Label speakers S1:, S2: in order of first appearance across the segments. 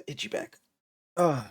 S1: itchy back. Ugh.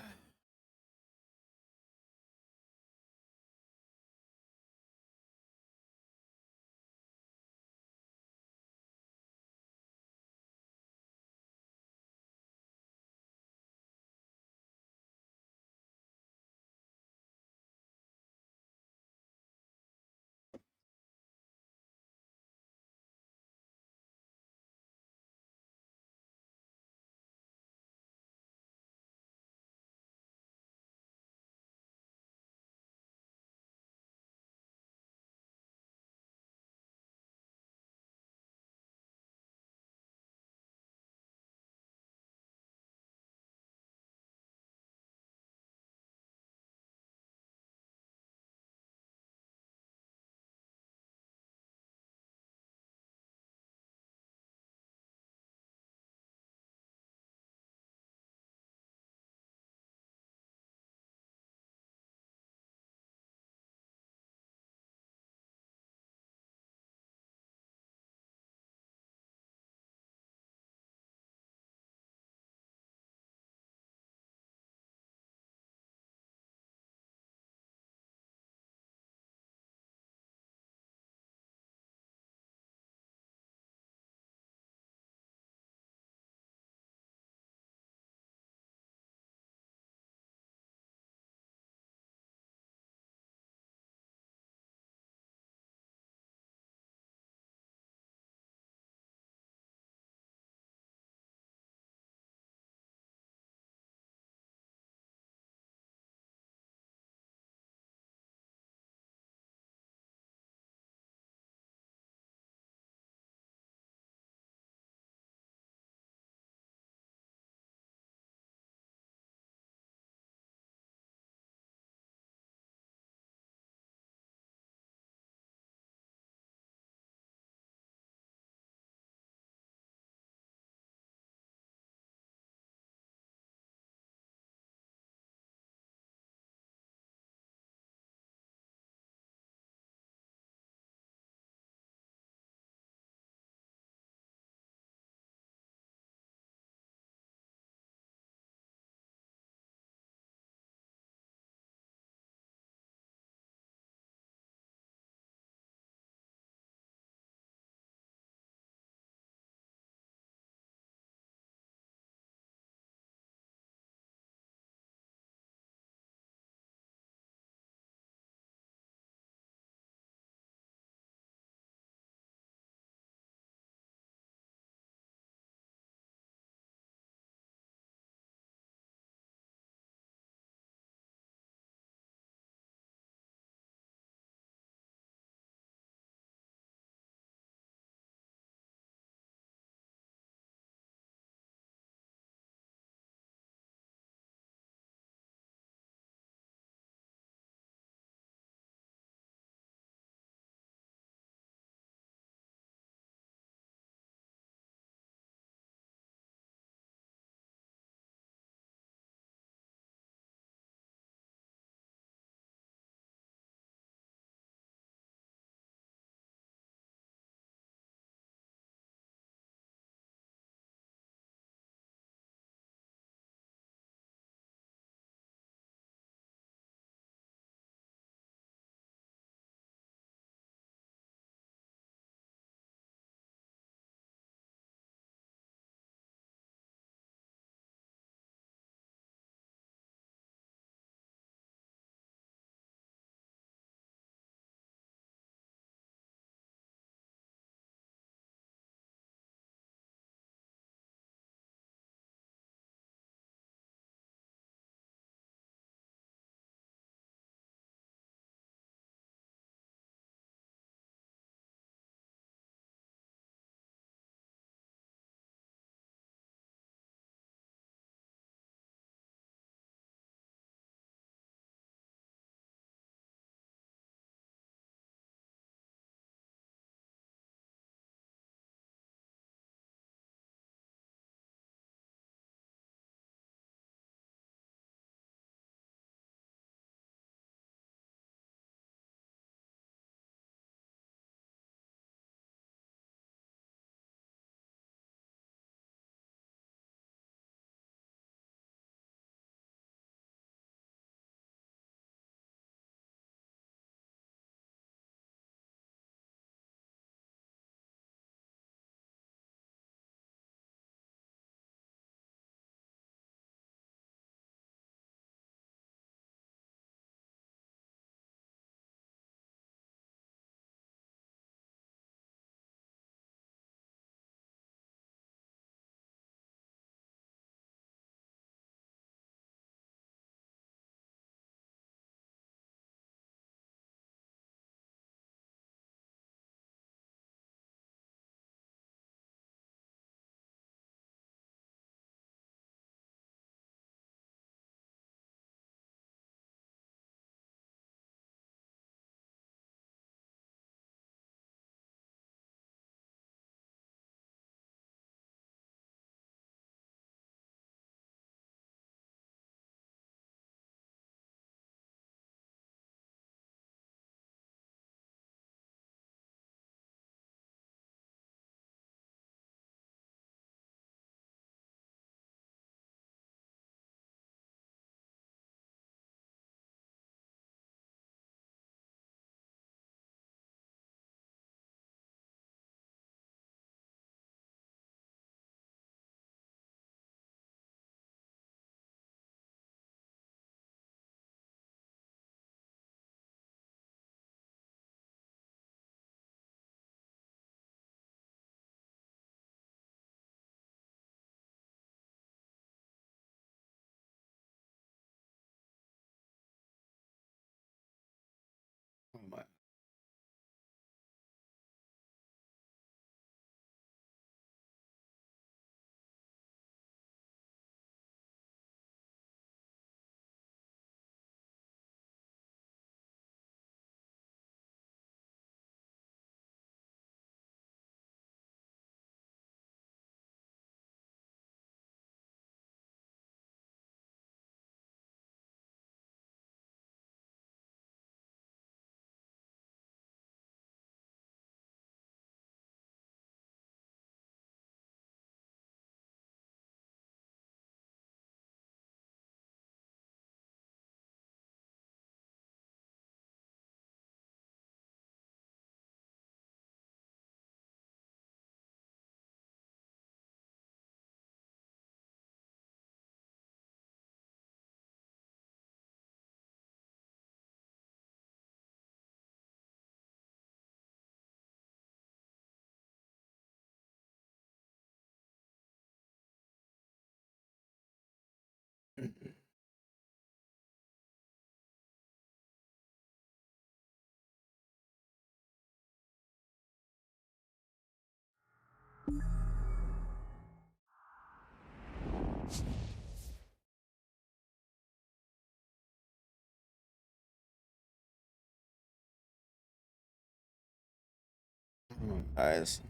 S1: Guys.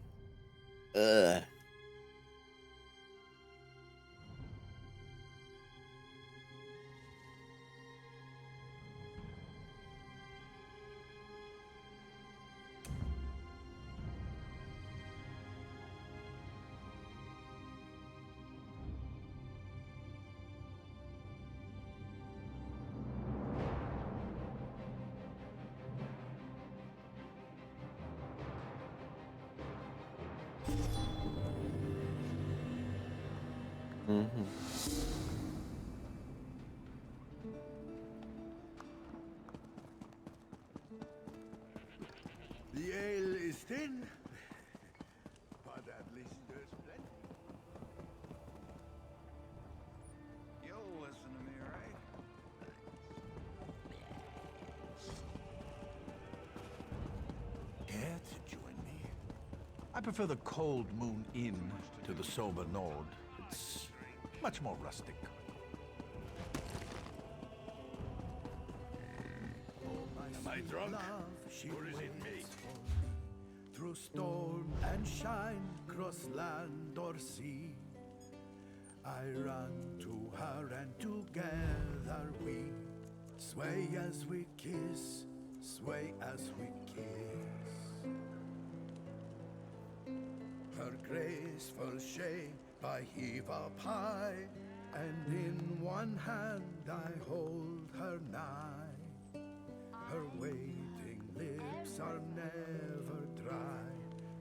S1: Ugh. Mm-hmm.
S2: The ale is thin, but at least there's plenty. You'll listen to me, right? Care to join me? I prefer the cold moon inn to the sober nord. It's much more rustic. Am I drunk, or is it me? Through storm and shine, cross land or sea, I run to her and together we sway as we kiss, sway as we kiss. Her graceful shape I heave up high, and in one hand I hold her nigh. Her waiting lips are never dry.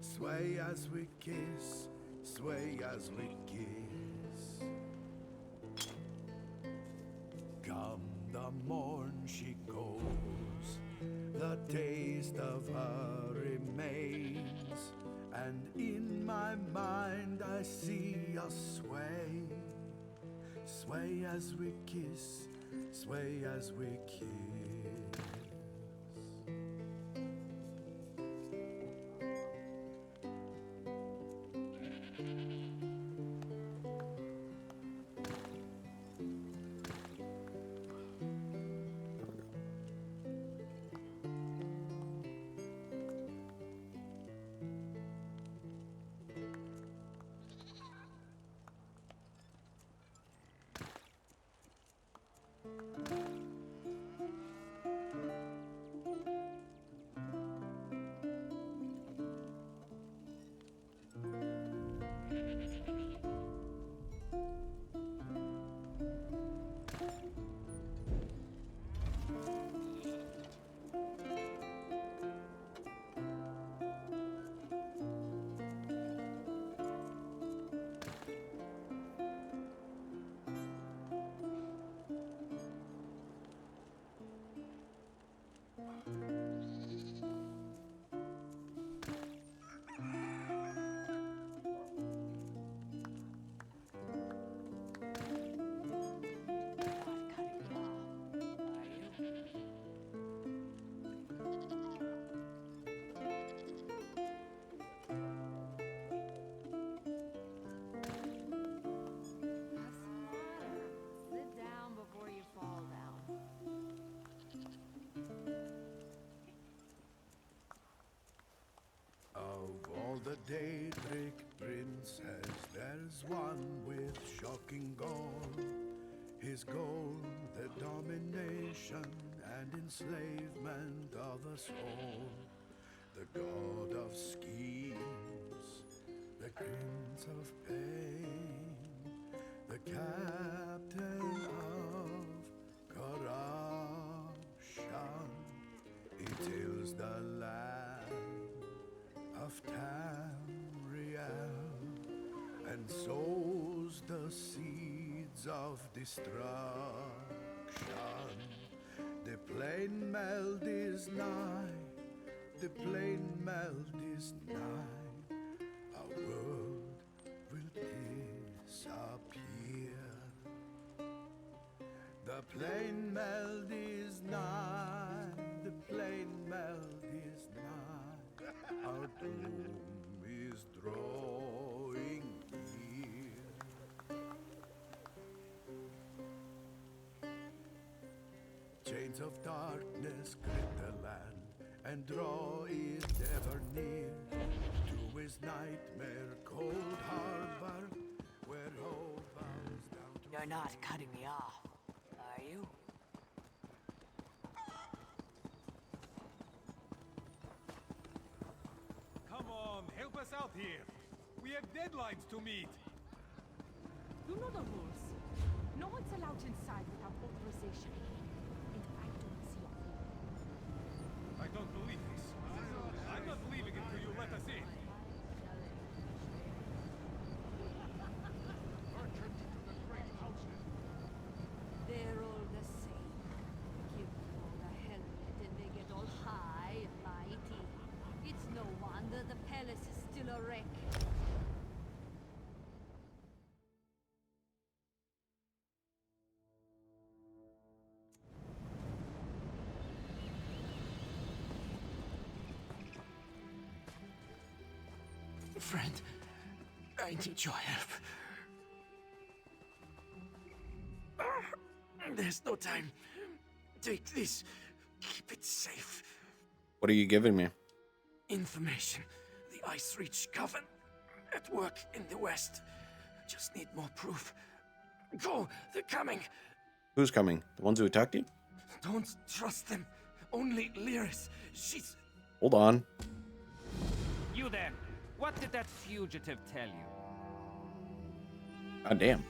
S2: Sway as we kiss, sway as we kiss. Come the morn she goes, the taste of her remains, and in my mind I see us sway. Sway as we kiss, sway as we kiss. All the Daedric princes, there's one with shocking goal. His goal, the domination and enslavement of us all. The god of schemes, the prince of pain, the captain of corruption. He tills the land of Tamriel and sows the seeds of destruction. The plain meld is nigh, the plain meld is nigh. Our world will disappear. The plain meld is nigh, the plain meld is nigh. Our doom is drawn. Chains of darkness grip the land and draw it ever near to his nightmare cold harbor where hope bows down to...
S3: You're not cutting me off, are you?
S4: Come on, help us out here. We have deadlines to meet.
S5: You know the rules. No one's allowed inside without authorization. And I don't see a flaw.
S4: I don't believe this. I'm not leaving until you let us in.
S5: They're all the same. Give them all a helmet and they get all high and mighty. It's no wonder the palace is still a wreck.
S6: Friend, I need your help. There's no time. Take this. Keep it safe.
S1: What are you giving me?
S6: Information. The Ice Reach Coven at work in the west. Just need more proof. Go, they're coming.
S1: Who's coming? The ones who attacked you?
S6: Don't trust them. Only Lyris. She's...
S1: Hold on.
S7: You there. What did that fugitive tell you?
S1: God damn.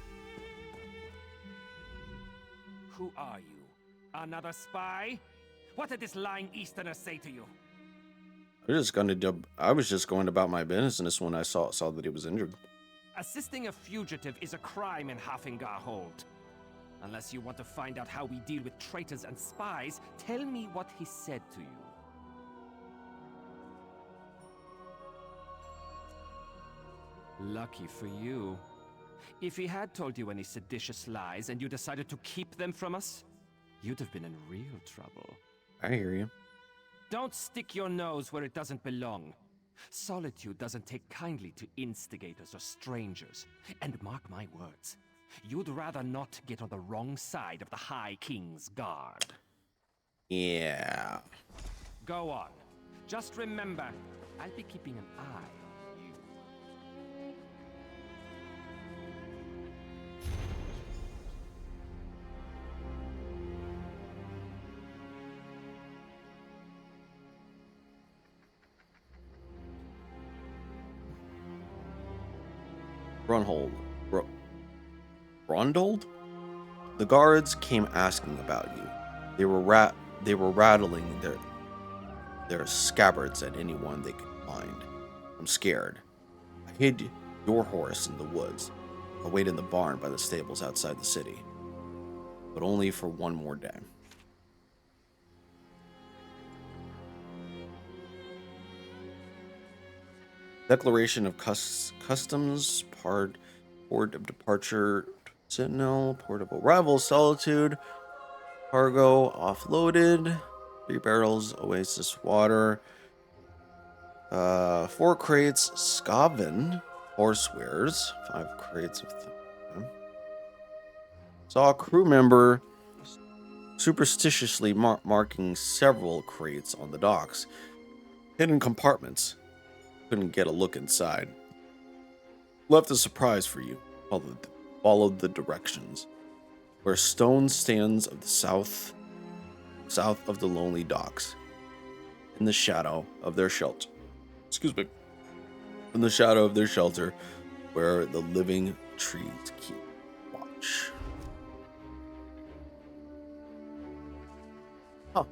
S7: Who are you? Another spy? What did this lying Easterner say to you?
S1: I was just going about my business when I saw that he was injured.
S7: Assisting a fugitive is a crime in Hafingar Hold. Unless you want to find out how we deal with traitors and spies, tell me what he said to you. Lucky for you. If he had told you any seditious lies and you decided to keep them from us, you'd have been in real trouble.
S1: I hear you.
S7: Don't stick your nose where it doesn't belong. Solitude doesn't take kindly to instigators or strangers. And mark my words, you'd rather not get on the wrong side of the High King's guard.
S1: Yeah.
S7: Go on. Just remember, I'll be keeping an eye on you.
S1: Rondold? The guards came asking about you. They were rattling their scabbards at anyone they could find. I'm scared. I hid your horse in the woods. I'll wait in the barn by the stables outside the city. But only for one more day. Declaration of Customs, Port of Departure, Sentinel, Port of Arrival, Solitude, Cargo offloaded, 3 barrels, Oasis water, 4 crates, Scaven, horsewares, 5 crates of saw a crew member superstitiously marking several crates on the docks. Hidden compartments. Couldn't get a look inside. Left a surprise for you. Followed the directions. Where stone stands of the south of the lonely docks. In the shadow of their shelter. Excuse me. In the shadow of their shelter, where the living trees keep watch. Huh.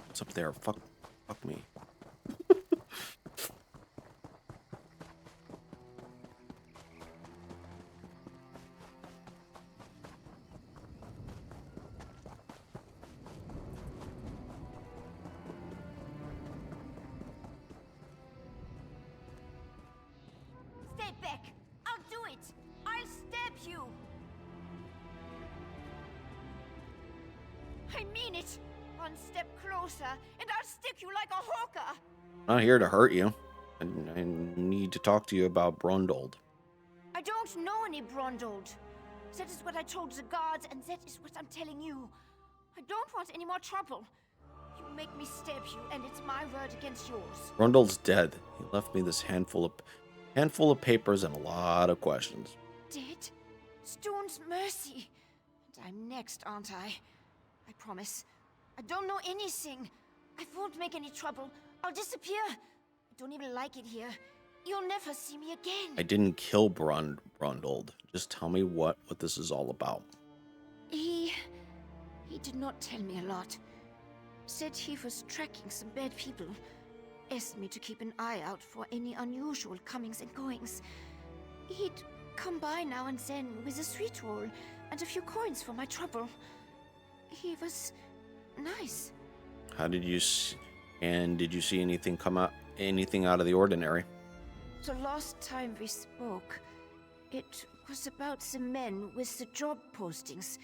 S1: What's up there? Fuck me.
S5: Stay back! I'll do it! I'll stab you!
S8: I mean it. One step closer, and I'll stick you like a hawker.
S1: I'm not here to hurt you. I need to talk to you about Brundold.
S8: I don't know any Brundold. That is what I told the guards, and that is what I'm telling you. I don't want any more trouble. You make me stab you, and it's my word against yours.
S1: Brundold's dead. He left me this handful of papers and a lot of questions.
S8: Dead? Stone's mercy. And I'm next, aren't I? I promise. I don't know anything. I won't make any trouble. I'll disappear. I don't even like it here. You'll never see me again.
S1: I didn't kill Brundold. Just tell me what this is all about.
S8: He did not tell me a lot. Said he was tracking some bad people. Asked me to keep an eye out for any unusual comings and goings. He'd come by now and then with a sweet roll and a few coins for my trouble. He was nice.
S1: Did you see anything out of the ordinary?
S8: The last time we spoke, it was about the men with the job postings.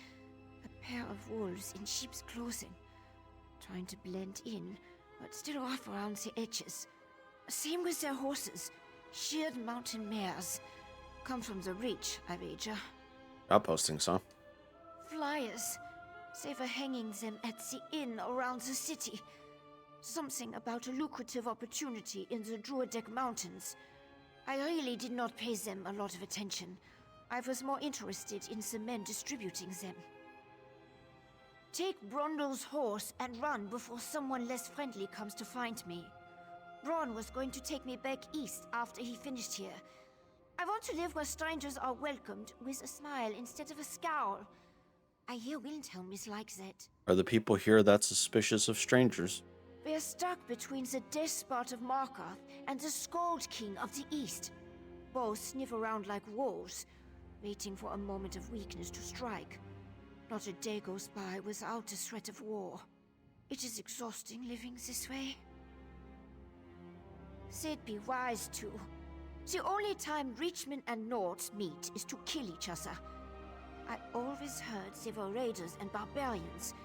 S8: A pair of wolves in sheep's clothing. Trying to blend in, but still rough around the edges. Same with their horses. Sheared mountain mares. Come from the Reach, I wager.
S1: Job postings, huh?
S8: Flyers. They were hanging them at the inn around the city. Something about a lucrative opportunity in the Druidek Mountains. I really did not pay them a lot of attention. I was more interested in the men distributing them. Take Brundold's horse and run before someone less friendly comes to find me. Bron was going to take me back east after he finished here. I want to live where strangers are welcomed with a smile instead of a scowl. I hear Windhelm is like that.
S1: Are the people here that suspicious of strangers?
S8: We're stuck between the despot of Markarth and the Skald King of the East. Both sniff around like wolves, waiting for a moment of weakness to strike. Not a day goes by without the threat of war. It is exhausting living this way. They'd be wise to. The only time Reachmen and Nords meet is to kill each other. I always heard they were raiders and barbarians.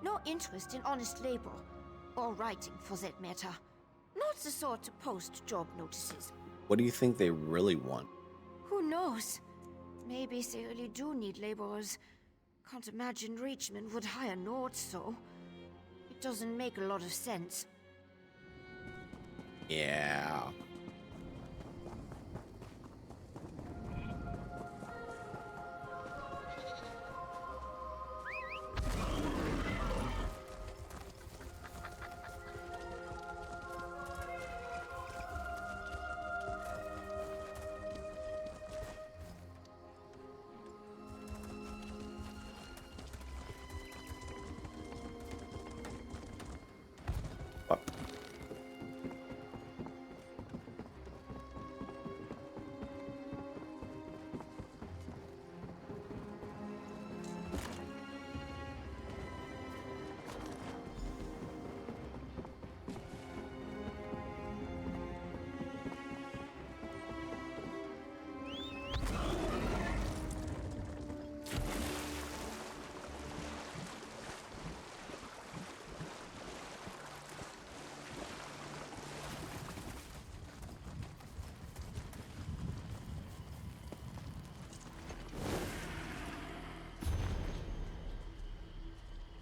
S8: No interest in honest labor. Or writing, for that matter. Not the sort to post job notices.
S1: What do you think they really want?
S8: Who knows? Maybe they really do need laborers. Can't imagine Reachmen would hire Nords, though. It doesn't make a lot of sense.
S1: Yeah.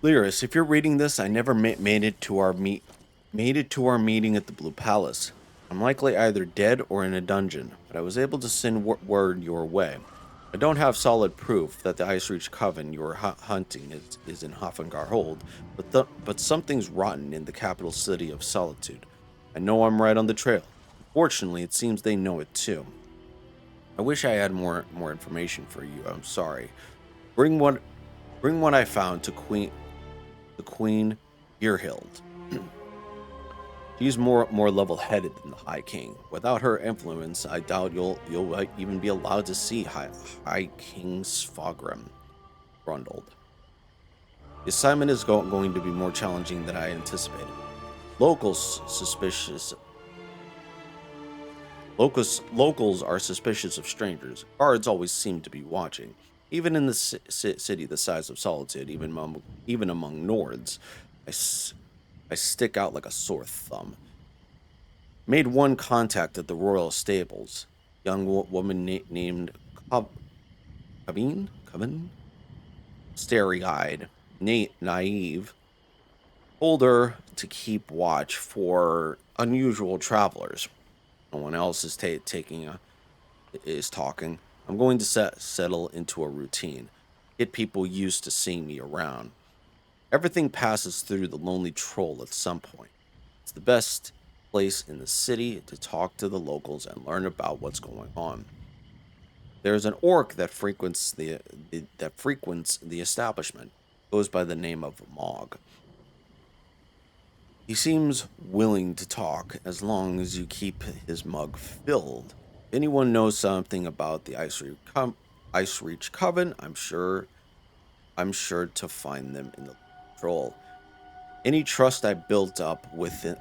S1: Lyris, if you're reading this, I never made it to our meeting at the Blue Palace. I'm likely either dead or in a dungeon, but I was able to send word your way. I don't have solid proof that the Ice Reach Coven you were hunting is in Hofengar Hold, but something's rotten in the capital city of Solitude. I know I'm right on the trail. Fortunately, it seems they know it too. I wish I had more information for you. I'm sorry. Bring what I found to Queen Gearhild. She's more level-headed than the High King. Without her influence, I doubt you'll even be allowed to see High King Svagrim Brundold. The assignment is going to be more challenging than I anticipated. Locals are suspicious of strangers. Guards always seem to be watching. Even in the city the size of Solitude, even among Nords, I stick out like a sore thumb. Made one contact at the royal stables. Young woman named Coven? Starry-eyed, naive. Told her to keep watch for unusual travelers. No one else is is talking. I'm going to settle into a routine. Get people used to seeing me around. Everything passes through the lonely troll at some point. It's the best place in the city to talk to the locals and learn about what's going on. There's an orc that frequents the establishment. Goes by the name of Mog. He seems willing to talk as long as you keep his mug filled. If anyone knows something about the Ice Reach Coven, I'm sure to find them in the troll. Any trust I built up with the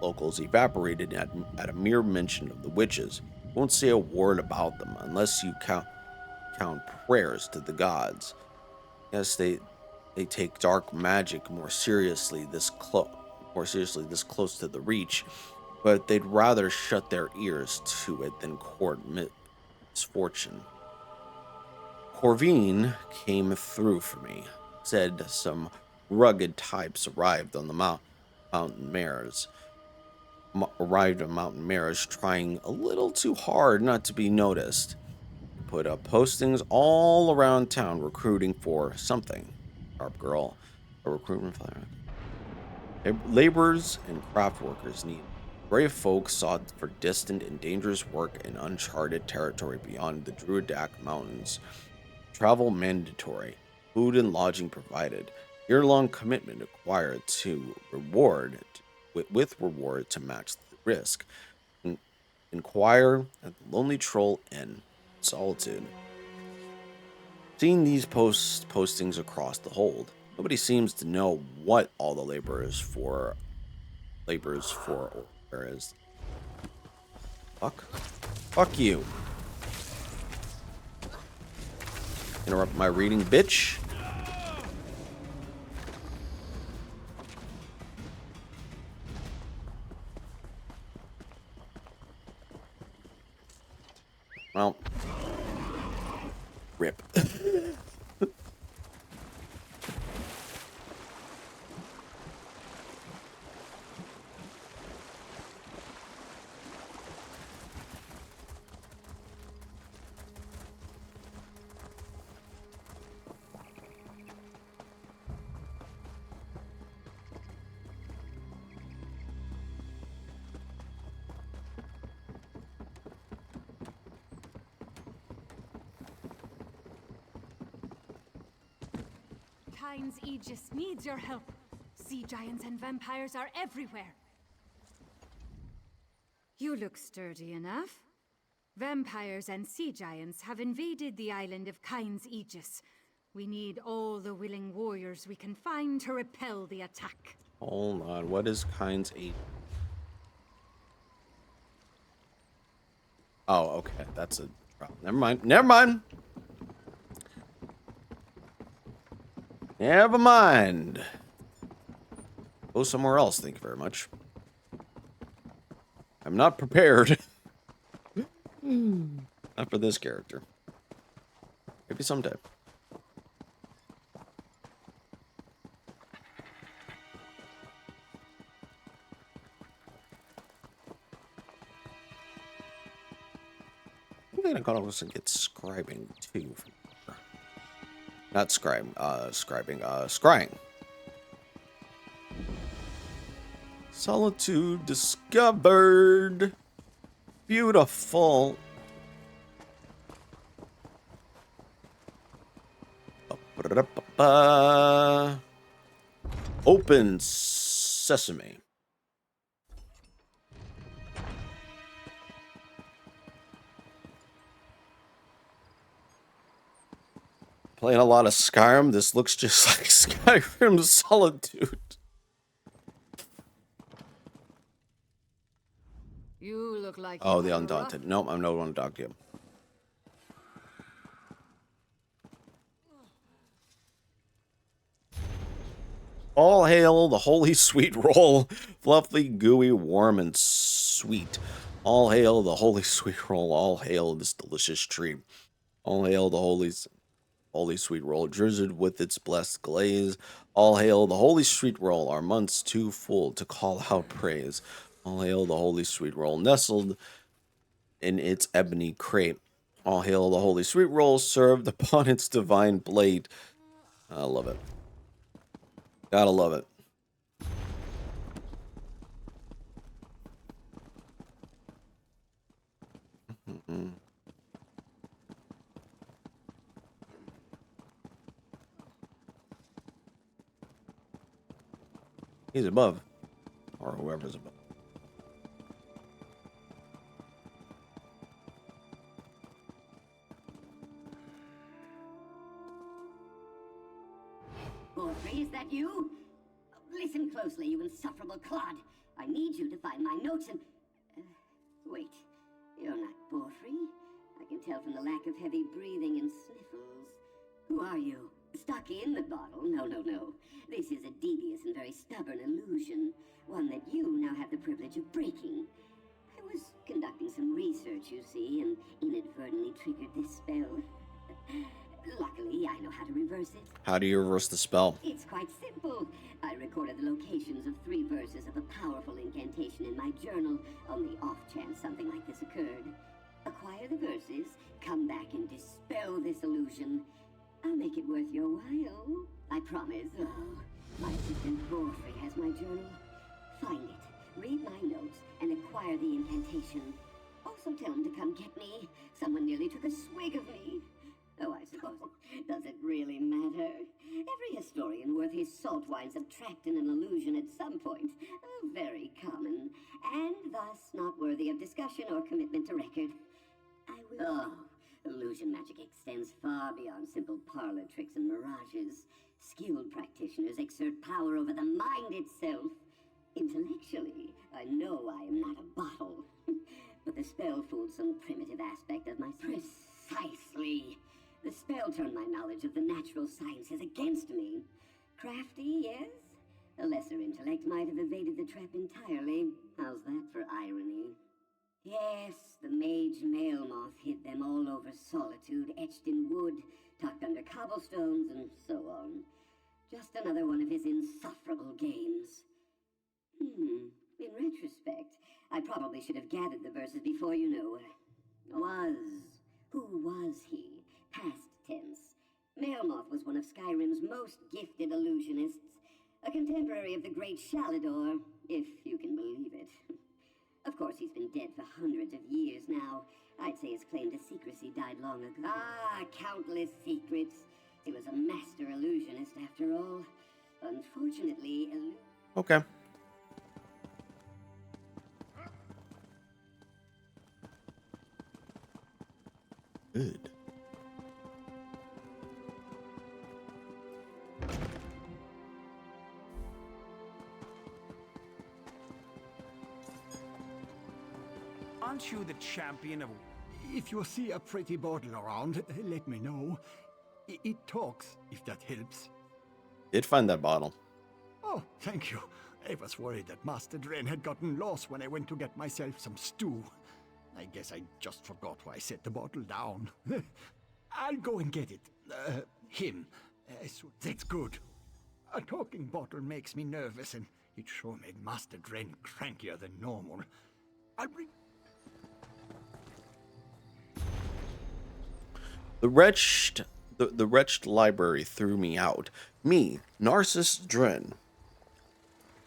S1: locals evaporated at a mere mention of the witches. Won't say a word about them unless you count prayers to the gods. Yes, they take dark magic more seriously this close to the reach, but they'd rather shut their ears to it than court misfortune. Corvine came through for me. Said some rugged types mountain mares. Arrived on mountain mares trying a little too hard not to be noticed. Put up postings all around town recruiting for something. Sharp girl, a recruitment flyer. Laborers and craft workers need. Brave folk sought for distant and dangerous work in uncharted territory beyond the Druidak Mountains. Travel mandatory. Food and lodging provided. Year-long commitment acquired with reward to match the risk. Inquire at the Lonely Troll Inn, Solitude. Seeing these postings across the hold, nobody seems to know what all the laborers for, or where is. Fuck you. Interrupt my reading, bitch. Well, rip.
S5: Kyne's Aegis needs your help. Sea giants and vampires are everywhere.
S9: You look sturdy enough. Vampires and sea giants have invaded the island of Kyne's Aegis. We need all the willing warriors we can find to repel the attack.
S1: Hold on, what is Kyne's 8? Oh, okay, that's a problem. Never mind. Never mind. Go somewhere else, thank you very much. I'm not prepared. Not for this character. Maybe someday. I think I gotta also get scribing too. Not scrying. Solitude discovered. Beautiful. Open sesame. Playing a lot of Skyrim. This looks just like Skyrim Solitude.
S9: You look like
S1: Oh, the Undaunted. Nope, I'm no Undaunted. hail the holy sweet roll, fluffy, gooey, warm, and sweet. All hail the holy sweet roll. All hail this delicious treat. All hail the holy sweet roll, drizzled with its blessed glaze. All hail the holy sweet roll, our months too full to call out praise. All hail the holy sweet roll, nestled in its ebony crate. All hail the holy sweet roll, served upon its divine plate. I love it. Gotta love it. He's above. Or whoever's above.
S10: Godfrey, is that you? Listen closely, you insufferable clod. I need you to find my notes and... wait, you're not Godfrey. I can tell from the lack of heavy breathing and sniffles. Who are you? Stuck in the bottle? No, no, no. This is a devious and very stubborn illusion. One that you now have the privilege of breaking. I was conducting some research, you see, and inadvertently triggered this spell. Luckily, I know how to reverse it.
S1: How do you reverse the spell?
S10: It's quite simple. I recorded the locations of 3 verses of a powerful incantation in my journal on the off chance something like this occurred. Acquire the verses, come back and dispel this illusion. I'll make it worth your while. I promise. Oh, my assistant Godfrey has my journal. Find it, read my notes, and acquire the incantation. Also tell him to come get me. Someone nearly took a swig of me. Oh, I suppose it doesn't really matter. Every historian worth his salt winds up trapped in an illusion at some point. Oh, very common, and thus not worthy of discussion or commitment to record. I will... Oh, illusion magic extends far beyond simple parlor tricks and mirages. Skilled practitioners exert power over the mind itself. Intellectually, I know I am not a bottle. But the spell fooled some primitive aspect of my... Precisely. The spell turned my knowledge of the natural sciences against me. Crafty, yes? A lesser intellect might have evaded the trap entirely. How's that for irony? Yes, the mage male moth hid them all over solitude, etched in wood, tucked under cobblestones, and so on. Just another one of his insufferable games. In retrospect, I probably should have gathered the verses before, you know. Who was he? Past tense. Melmoth was one of Skyrim's most gifted illusionists, a contemporary of the great Shalador, if you can believe it. Of course, he's been dead for hundreds of years now. I'd say his claim to secrecy died long ago. Ah, countless secrets. He was a master illusionist, after all. Unfortunately,
S1: Okay. Good.
S4: Aren't you the champion of...
S2: If you see a pretty bottle around, let me know. It talks, if that helps.
S1: Did find that bottle.
S2: Oh, thank you. I was worried that Master Dren had gotten lost when I went to get myself some stew. I guess I just forgot why I set the bottle down. I'll go and get it. Him. So that's good. A talking bottle makes me nervous, and it sure made Master Dren crankier than normal. I'll bring...
S1: The wretched library threw me out. Me, Narcissus Dren.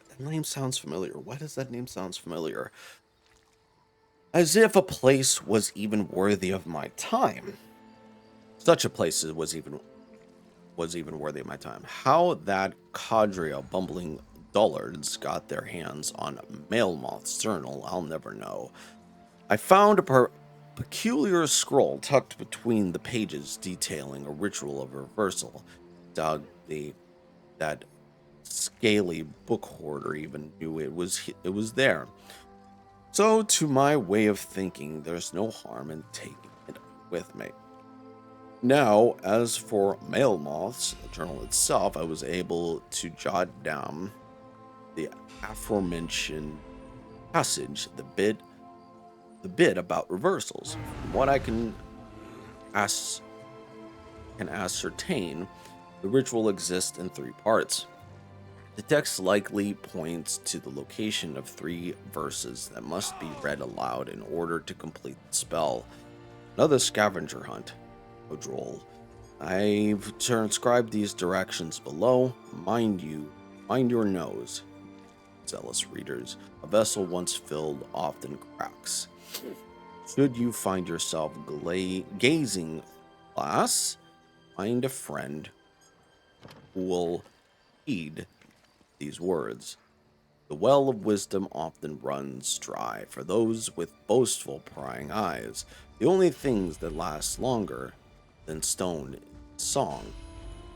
S1: That name sounds familiar. Why does that name sound familiar? As if a place was even worthy of my time. Such a place was even worthy of my time. How that cadre of bumbling dullards got their hands on Mailmoth's journal, I'll never know. I found a peculiar scroll tucked between the pages detailing a ritual of reversal. Doubt that scaly book hoarder even knew it was there. So, to my way of thinking, there's no harm in taking it with me. Now, as for Mail Moths, the journal itself, I was able to jot down the aforementioned passage, the bit about reversals. From what I can ascertain, the ritual exists in 3 parts. The text likely points to the location of 3 verses that must be read aloud in order to complete the spell. Another scavenger hunt. Oh, droll. I've transcribed these directions below. Mind your nose, zealous readers. A vessel once filled often cracks. Should you find yourself gazing glass, find a friend who will heed these words. The well of wisdom often runs dry for those with boastful prying eyes. The only things that last longer than stone is song.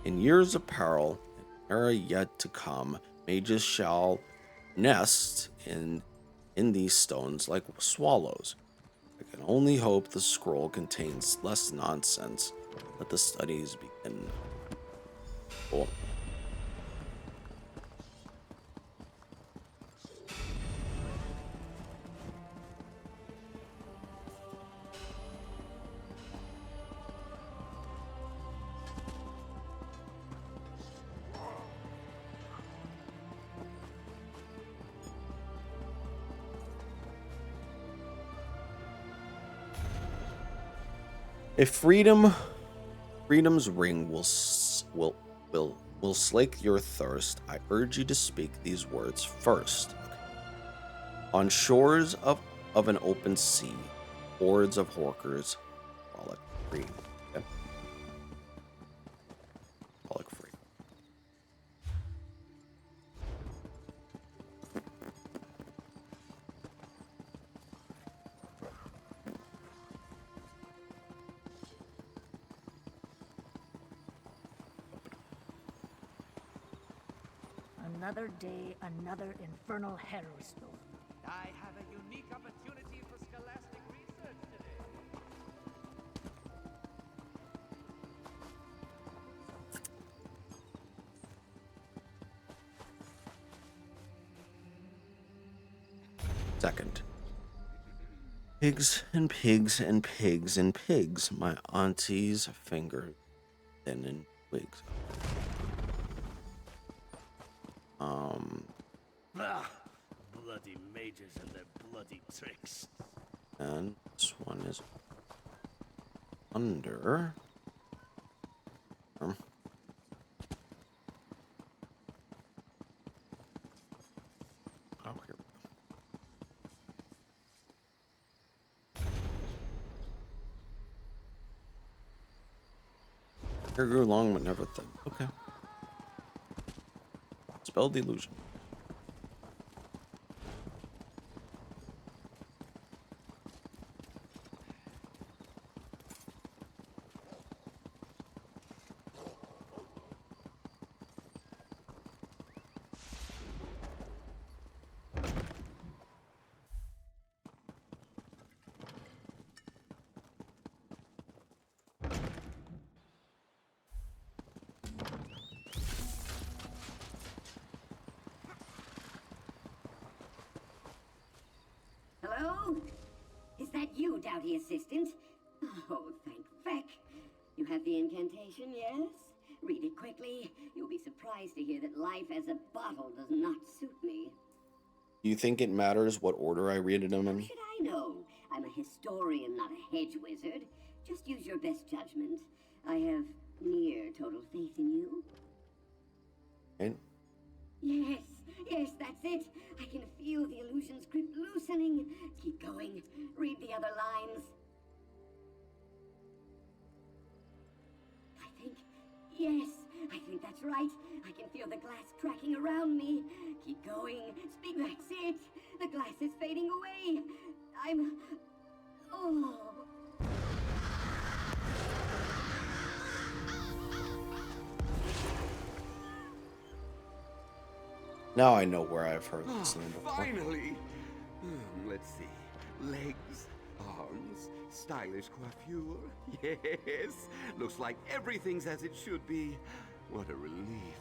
S1: In years of peril, an era yet to come, mages shall nest in these stones like swallows. I can only hope the scroll contains less nonsense. Let the studies begin. Cool. If freedom's ring will slake your thirst, I urge you to speak these words first. On shores of an open sea, hordes of horkers frolic free. Okay? Frolic free.
S3: Another day, another infernal harrowstone.
S4: I have a unique opportunity for scholastic research today.
S1: Second. Pigs and pigs and pigs and pigs. My auntie's finger thin and twigs.
S2: Ah, bloody mages and their bloody tricks.
S1: And this one is under. Oh, here we go. Hair grew long but never thin. Okay. Spell the illusion.
S10: Hello? Is that you, Doughty Assistant? Oh, thank feck. You have the incantation, yes? Read it quickly. You'll be surprised to hear that life as a bottle does not suit me.
S1: Do you think it matters what order I read it in?
S10: How should I know? I'm a historian, not a hedge wizard. Just use your best judgment. I have near total faith in you.
S1: Okay.
S10: Yes, that's it. I can feel the illusion's grip loosening. Keep going. Read the other lines. I think that's right. I can feel the glass cracking around me. Keep going. Speak, that's it. The glass is fading away. Oh.
S1: Now I know where I've heard this name before.
S6: Finally! Let's see. Legs,
S11: Arms, stylish coiffure. Yes, looks like everything's as it should be. What a relief.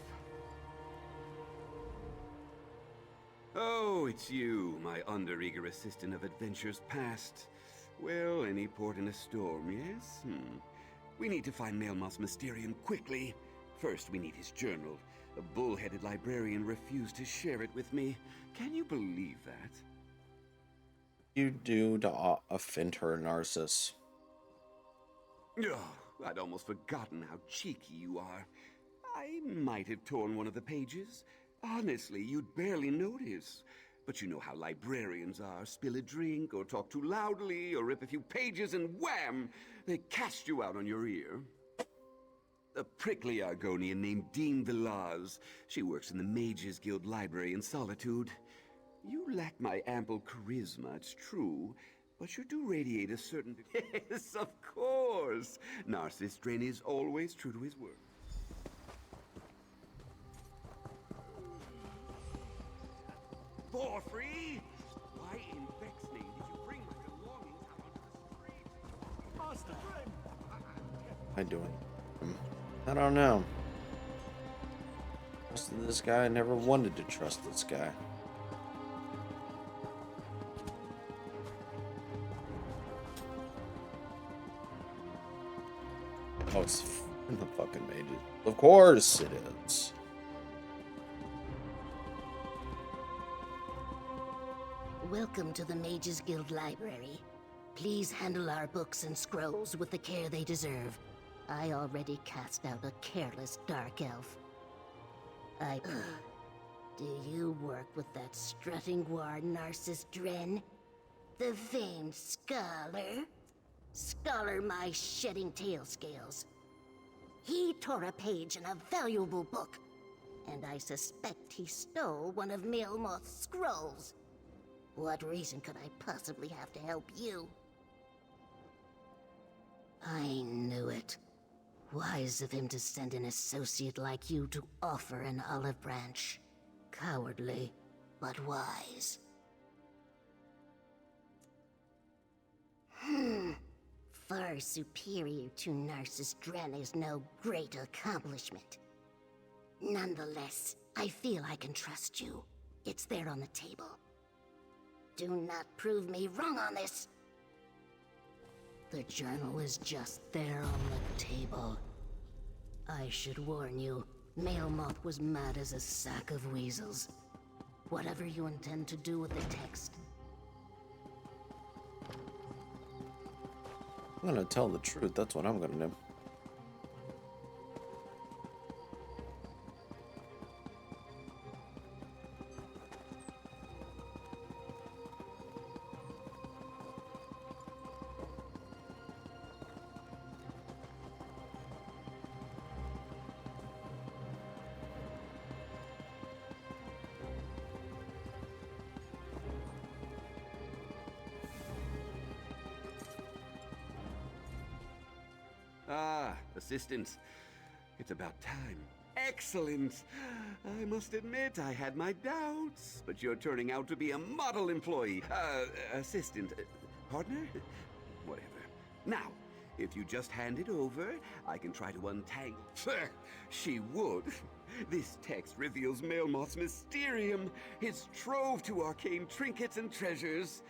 S11: Oh, it's you, my undereager assistant of adventures past. Well, any port in a storm, yes? We need to find Melmoth's Mysterium quickly. First, we need his journal. A bull-headed librarian refused to share it with me. Can you believe that?
S1: You do to offend her, Narcissus.
S11: Oh, I'd almost forgotten how cheeky you are. I might have torn one of the pages. Honestly, you'd barely notice. But you know how librarians are. Spill a drink, or talk too loudly, or rip a few pages, and wham! They cast you out on your ear. A prickly Argonian named Dean Villaz. She works in the Mages Guild Library in Solitude. You lack my ample charisma, it's true, but you do radiate a certain... Yes, of course! Narcissus Dren is always true to his word. For free? Why in Vexney did you bring my belongings out onto the street?
S2: Master Dren!
S1: I doing? I don't know. Trusted this guy. I never wanted to trust this guy. Oh, it's in the fucking Mages. Of course it is.
S3: Welcome to the Mages Guild Library. Please handle our books and scrolls with the care they deserve. I already cast out a careless dark elf. Do you work with that strutting guard Narcissus Dren? The famed scholar? Scholar my shedding tail scales. He tore a page in a valuable book, and I suspect he stole one of Melmoth's scrolls. What reason could I possibly have to help you? I knew it. Wise of him to send an associate like you to offer an olive branch. Cowardly, but wise. Far superior to Narcissus Dren is no great accomplishment. Nonetheless, I feel I can trust you. It's there on the table. Do not prove me wrong on this. The journal is just there on the table. I should warn you, Melmoth was mad as a sack of weasels. Whatever you intend to do with the text.
S1: I'm gonna tell the truth. That's what I'm gonna do.
S11: Ah, assistant. It's about time. Excellent! I must admit, I had my doubts, but you're turning out to be a model employee. Assistant. Partner? Whatever. Now, if you just hand it over, I can try to untangle... She would. This text reveals Melmoth's Mysterium, his trove to arcane trinkets and treasures.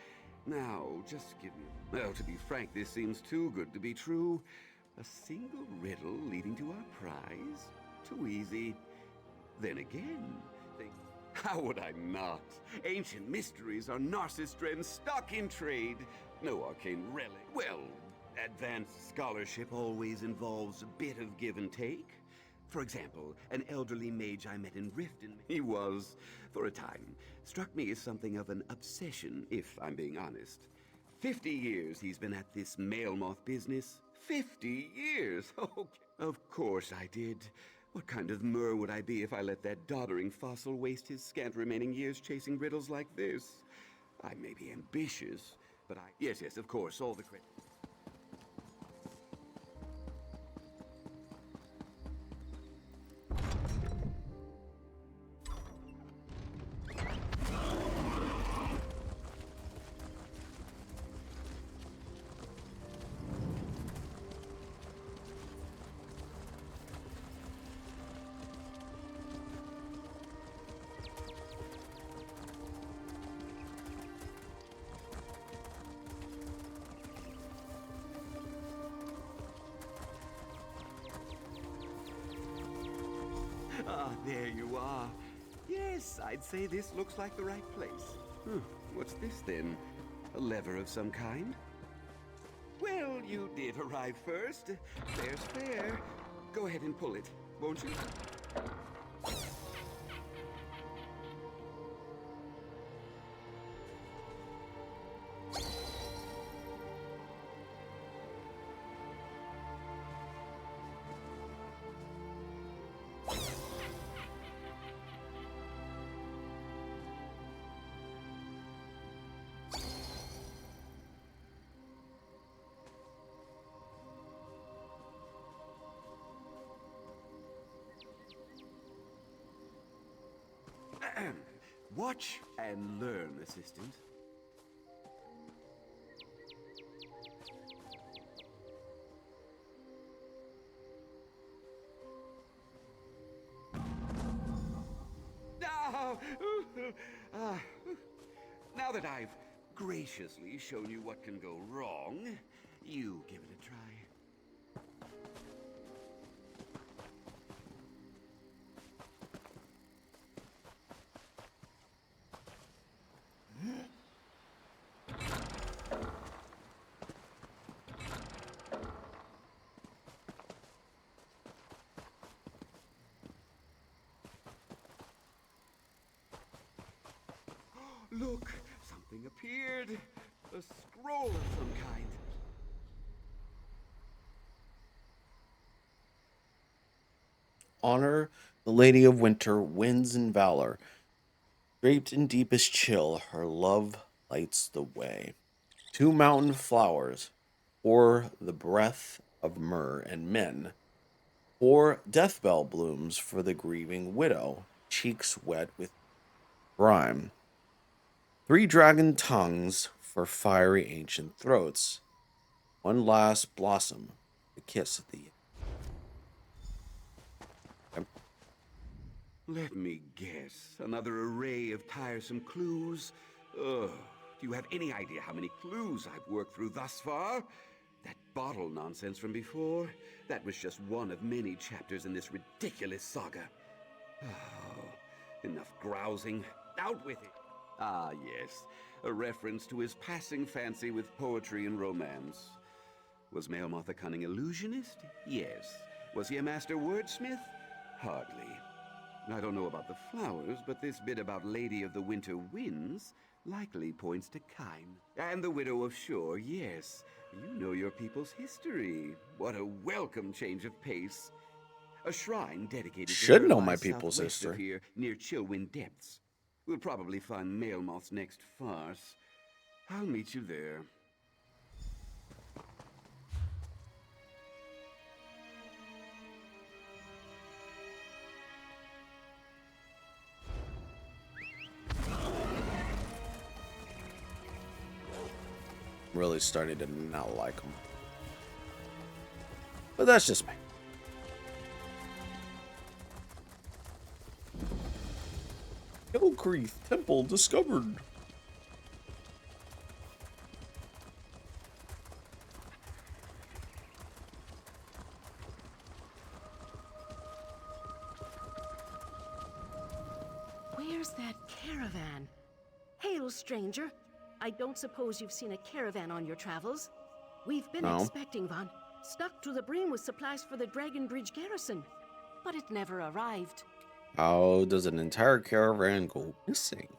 S11: Now, just give me... Well, to be frank, this seems too good to be true. A single riddle leading to our prize? Too easy. Then again, how would I not? Ancient mysteries are Narcissus Dren's stock in trade. No arcane relic. Well, advanced scholarship always involves a bit of give and take. For example, an elderly mage I met in Riften, he was, for a time, struck me as something of an obsession, if I'm being honest. 50 years he's been at this Melmoth business. 50 years! Oh, of course I did. What kind of Mer would I be if I let that doddering fossil waste his scant remaining years chasing riddles like this? I may be ambitious, but I... Yes, of course, all the credit. there you are. Yes, I'd say this looks like the right place. What's this then? A lever of some kind? Well, you did arrive first. Fair's fair. Go ahead and pull it, won't you? Watch and learn, assistant. Now that I've graciously shown you what can go wrong, you give it a try. Look, something appeared. A scroll of some kind.
S1: Honor the Lady of Winter, winds and valor. Draped in deepest chill, her love lights the way. 2 mountain flowers, or the breath of myrrh and men, 4 death bell blooms for the grieving widow, cheeks wet with brine. 3 dragon tongues for fiery ancient throats. 1 last blossom, the kiss of the.
S11: Let me guess. Another array of tiresome clues. Ugh. Do you have any idea how many clues I've worked through thus far? That bottle nonsense from before? That was just one of many chapters in this ridiculous saga. Oh, enough grousing. Out with it. Ah, yes. A reference to his passing fancy with poetry and romance. Was Melmoth a cunning illusionist? Yes. Was he a master wordsmith? Hardly. I don't know about the flowers, but this bit about Lady of the Winter Winds likely points to Kine. And the Widow of Shore, yes. You know your people's history. What a welcome change of pace. A shrine dedicated to
S1: Should
S11: her
S1: know my
S11: lies
S1: people's
S11: southwest of
S1: history.
S11: here, near Chillwind Depths. We'll probably find Melmoth's next farce. I'll meet you there.
S1: Really starting to not like him. But that's just me. Hillcreeth Temple discovered.
S3: Where's that caravan? Hail, stranger. I don't suppose you've seen a caravan on your travels? We've been
S1: No.
S3: expecting one, stuck to the brim with supplies for the Dragon Bridge garrison. But it never arrived.
S1: How does an entire caravan go missing?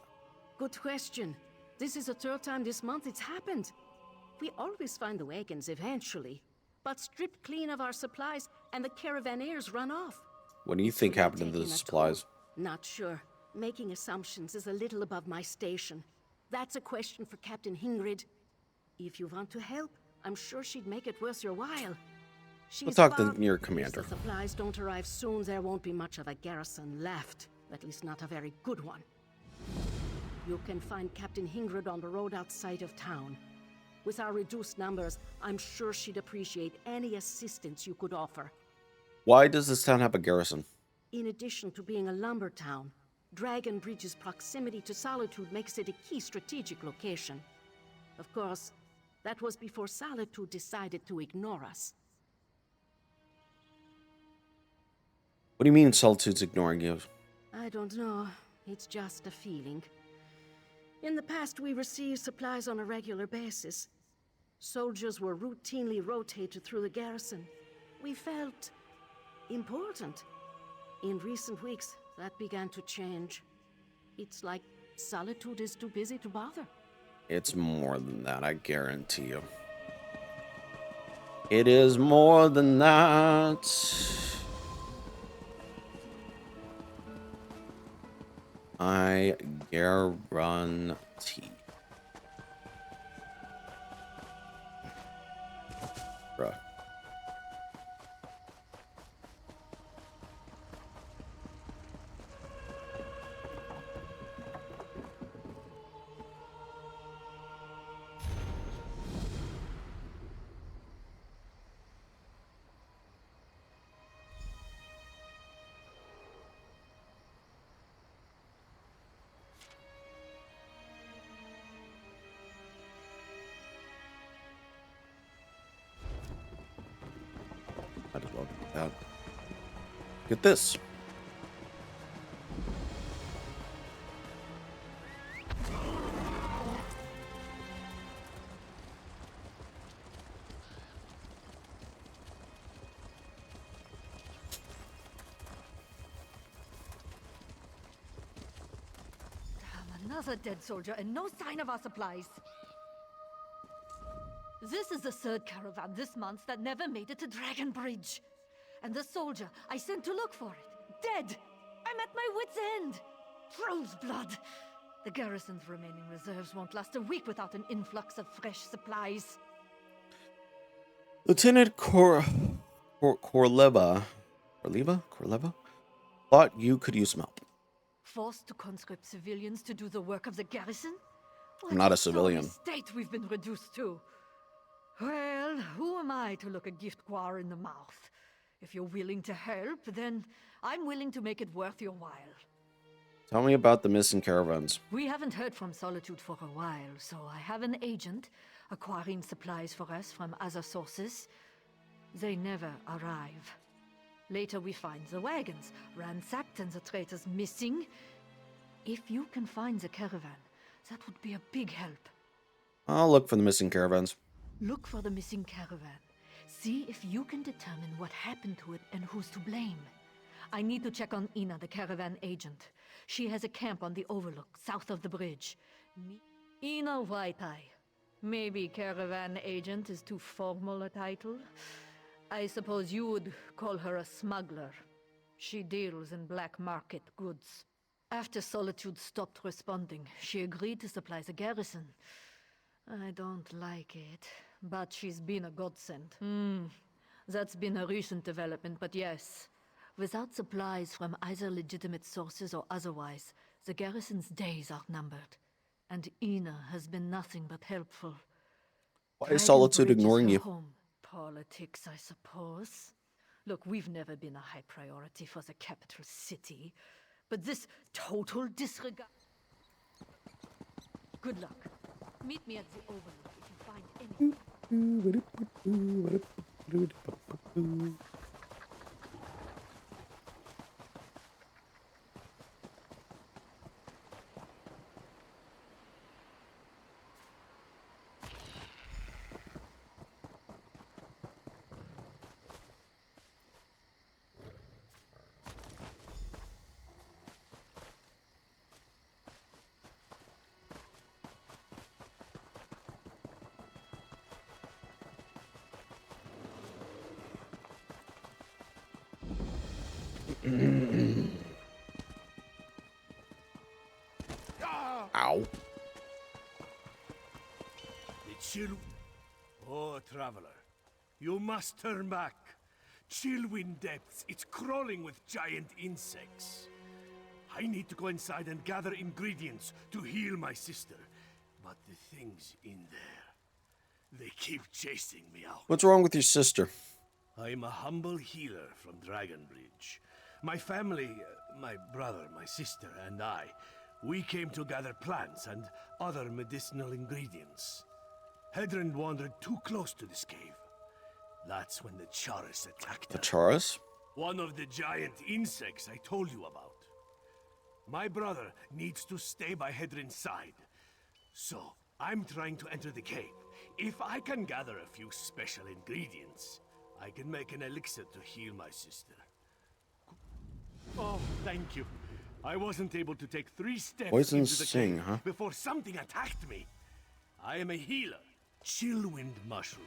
S3: Good question. This is the 3rd time this month it's happened. We always find the wagons eventually, but stripped clean of our supplies and the caravaneers run off.
S1: What do you think
S3: They're
S1: happened to the
S3: taking a
S1: supplies?
S3: toll. Not sure. Making assumptions is a little above my station. That's a question for Captain Hingrid. If you want to help, I'm sure she'd make it worth your while. She's
S1: talk to
S3: far-
S1: your
S3: If
S1: commander.
S3: the supplies don't arrive soon, there won't be much of a garrison left. At least not a very good one. You can find Captain Hingrid on the road outside of town. With our reduced numbers, I'm sure she'd appreciate any assistance you could offer.
S1: Why does this town have a garrison?
S3: In addition to being a lumber town, Dragon Bridge's proximity to Solitude makes it a key strategic location. Of course, that was before Solitude decided to ignore us.
S1: What What do you mean Solitude's ignoring you?
S12: I don't know. It's just a feeling. In the past, we received supplies on a regular basis. Soldiers were routinely rotated through the garrison. We felt important. In recent weeks, that began to change. It's like Solitude is too busy to bother.
S1: It's more than that, I guarantee you. It is more than that. I guarantee. Bruh. Might as well get that. Get this.
S5: Damn, another dead soldier and no sign of our supplies. This is the third caravan this month that never made it to Dragon Bridge. And the soldier I sent to look for it, dead! I'm at my wit's end! Troll's blood! The garrison's remaining reserves won't last a week without an influx of fresh supplies.
S1: Lieutenant Korleva thought you could use some help.
S5: Forced to conscript civilians to do the work of the garrison?
S1: I'm not a
S5: What
S1: civilian.
S5: sorry state we've been reduced to. Well, who am I to look a gift guar in the mouth? If you're willing to help, then I'm willing to make it worth your while.
S1: Tell me about the missing caravans.
S5: We haven't heard from Solitude for a while, so I have an agent acquiring supplies for us from other sources. They never arrive. Later we find the wagons ransacked and the traitors missing. If you can find the caravan, that would be a big help.
S1: I'll look for the missing caravans.
S5: Look for the missing caravan. See if you can determine what happened to it and who's to blame. I need to check on Ina, the caravan agent. She has a camp on the overlook, south of the bridge. Ina White-Eye. Maybe caravan agent is too formal a title. I suppose you would call her a smuggler. She deals in black market goods. After Solitude stopped responding, she agreed to supply the garrison. I don't like it, but she's been a godsend. That's been a recent development, but yes. Without supplies from either legitimate sources or otherwise, the garrison's days are numbered. And Ina has been nothing but helpful.
S1: Why is Solitude ignoring you?
S5: Home. Politics, I suppose. Look, we've never been a high priority for the capital city, but this total disregard... Good luck. Meet me at the overlook if you find anything.
S1: Ow.
S2: The chill... Oh, traveler. You must turn back. Chillwind Depths, it's crawling with giant insects. I need to go inside and gather ingredients to heal my sister. But the things in there, they keep chasing me out.
S1: What's wrong with your sister?
S2: I'm a humble healer from Dragonbridge. My family, my brother, my sister, and I, we came to gather plants and other medicinal ingredients. Hedron wandered too close to this cave. That's when the Charis attacked
S1: The
S2: her.
S1: Charis?
S2: One of the giant insects I told you about. My brother needs to stay by Hedron's side. So, I'm trying to enter the cave. If I can gather a few special ingredients, I can make an elixir to heal my sister. Oh, thank you. I wasn't able to take 3 steps
S1: Poison
S2: into the
S1: sting,
S2: cave
S1: huh?
S2: before something attacked me. I am a healer. Chillwind mushroom.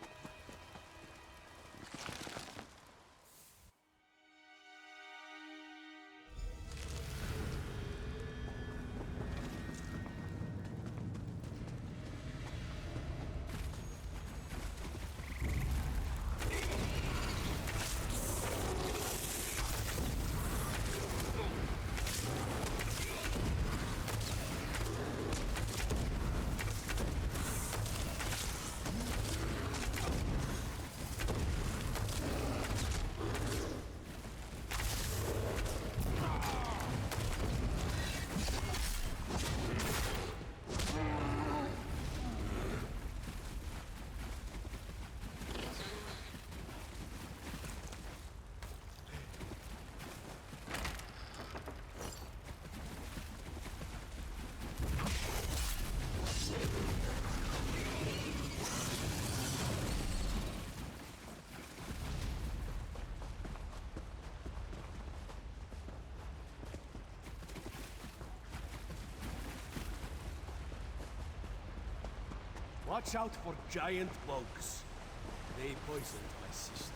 S2: Watch out for giant bugs. They poisoned my sister.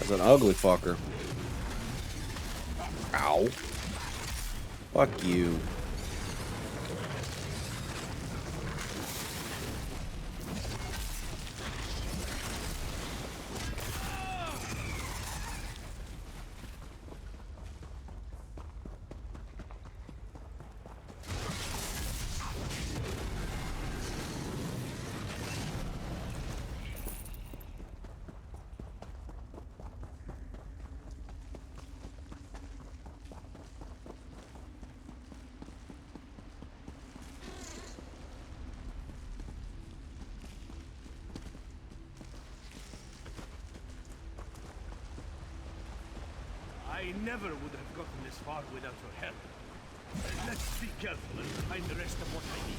S1: That's an ugly fucker. Ow. Fuck you.
S2: I never would have gotten this far without your help. Let's be careful and find the rest of what I need.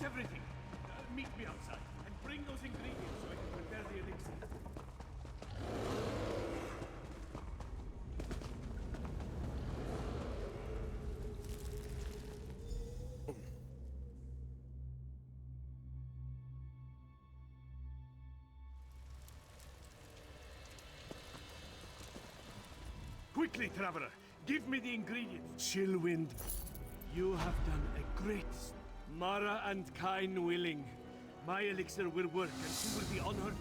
S2: That's everything. Meet me outside and bring those ingredients so I can prepare the elixir. Quickly, Traveler, give me the ingredients. Chillwind, you have done a great. Mara and Kain willing. My elixir will work and she will be honored.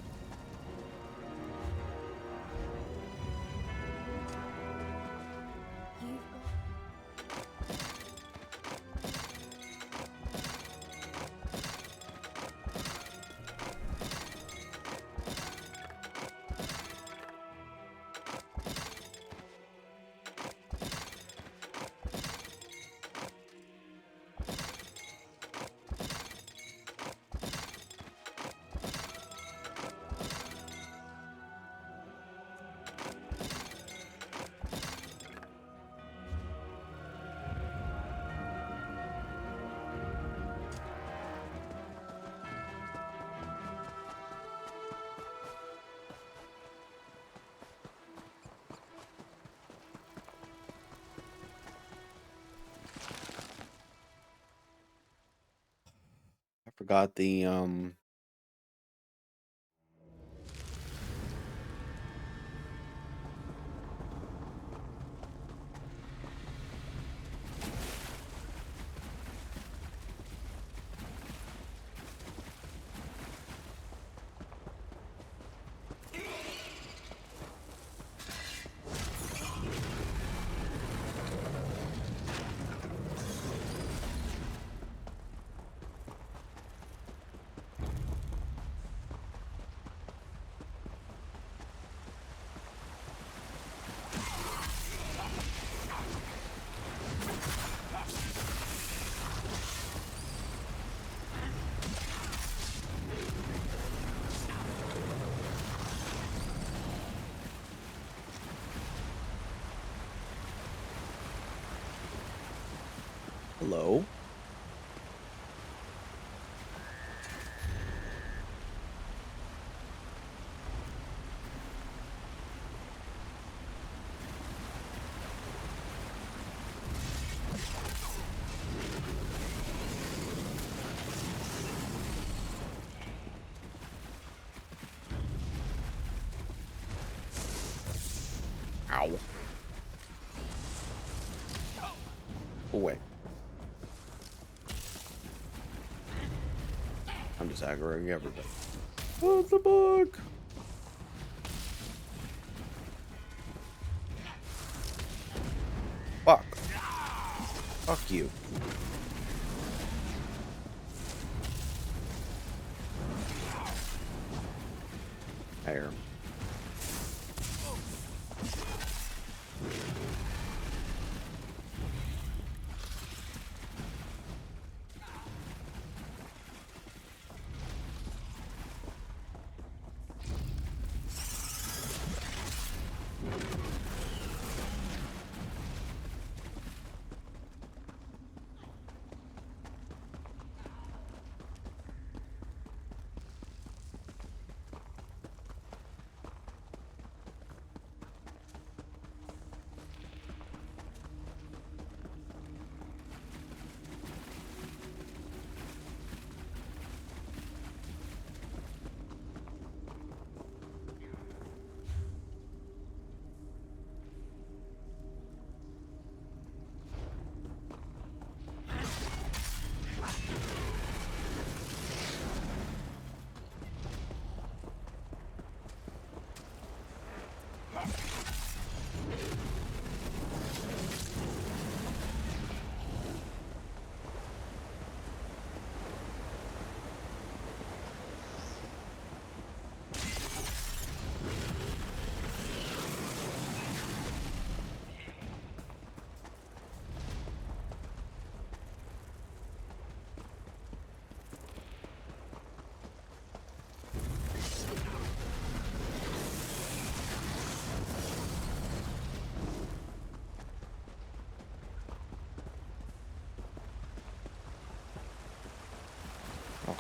S1: I forgot the hello. Ow. Away. I'm just aggroing everybody. What's the book? Fuck. Fuck you. There.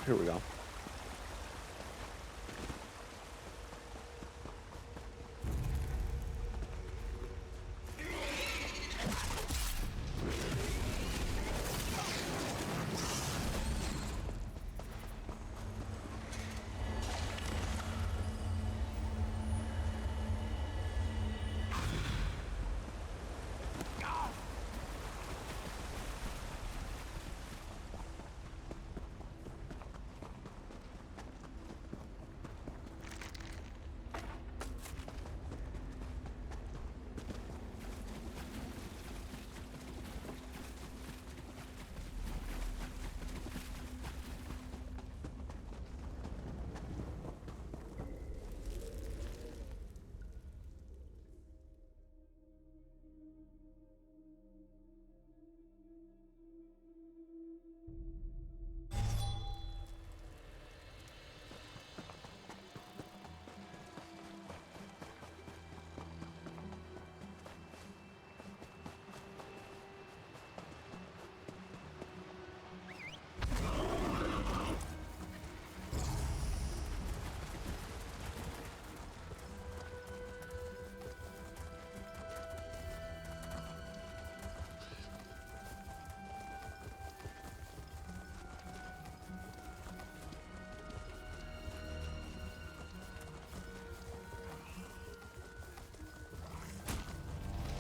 S1: here we go.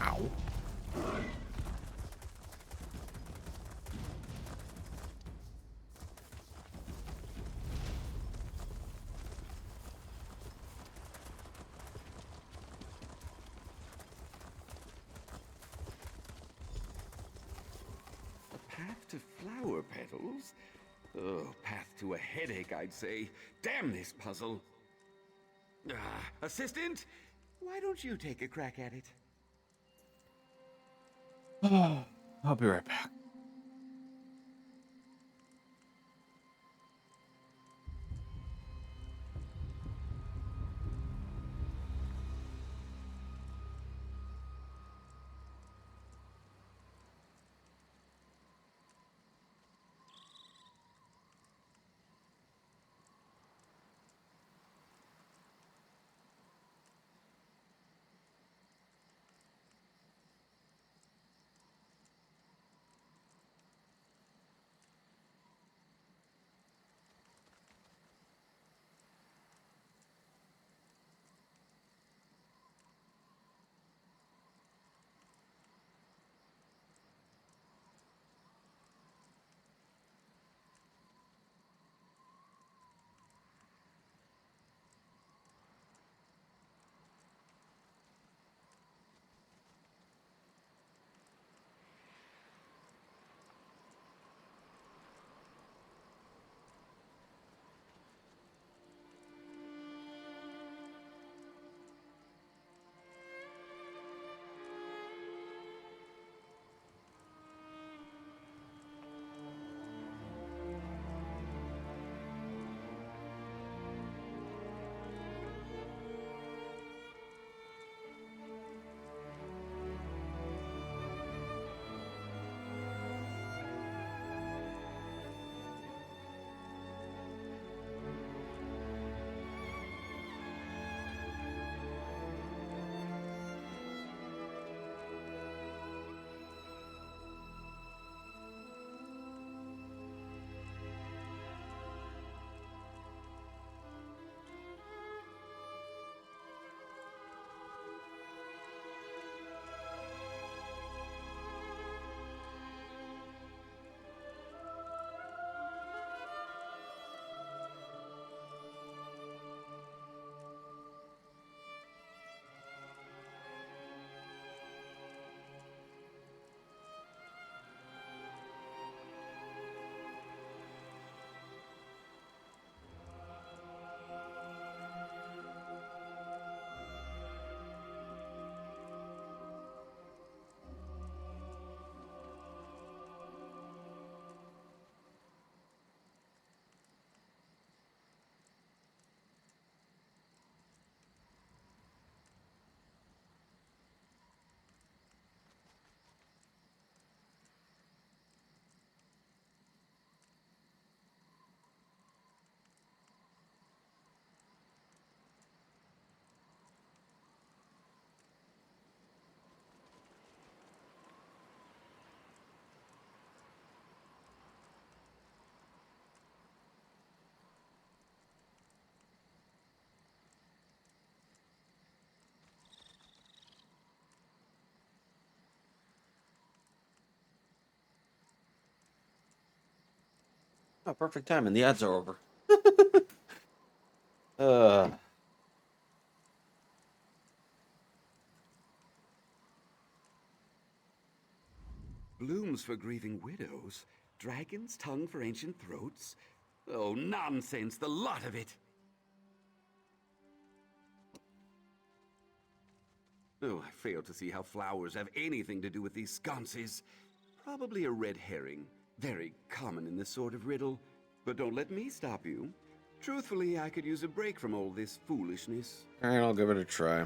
S1: Ow.
S11: A path to flower petals? Oh, path to a headache, I'd say. Damn this puzzle. Assistant? Why don't you take a crack at it?
S1: I'll be right back. Oh, perfect time, and the ads are over. uh.
S11: Blooms for grieving widows? Dragon's tongue for ancient throats? Oh, nonsense, the lot of it! Oh, I fail to see how flowers have anything to do with these sconces. Probably a red herring. Very common in this sort of riddle. But don't let me stop you. Truthfully, I could use a break from all this foolishness.
S1: Alright, I'll give it a try.